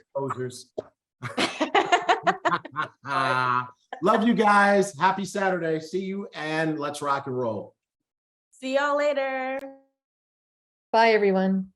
Love you guys. Happy Saturday. See you and let's rock and roll. See y'all later. Bye, everyone.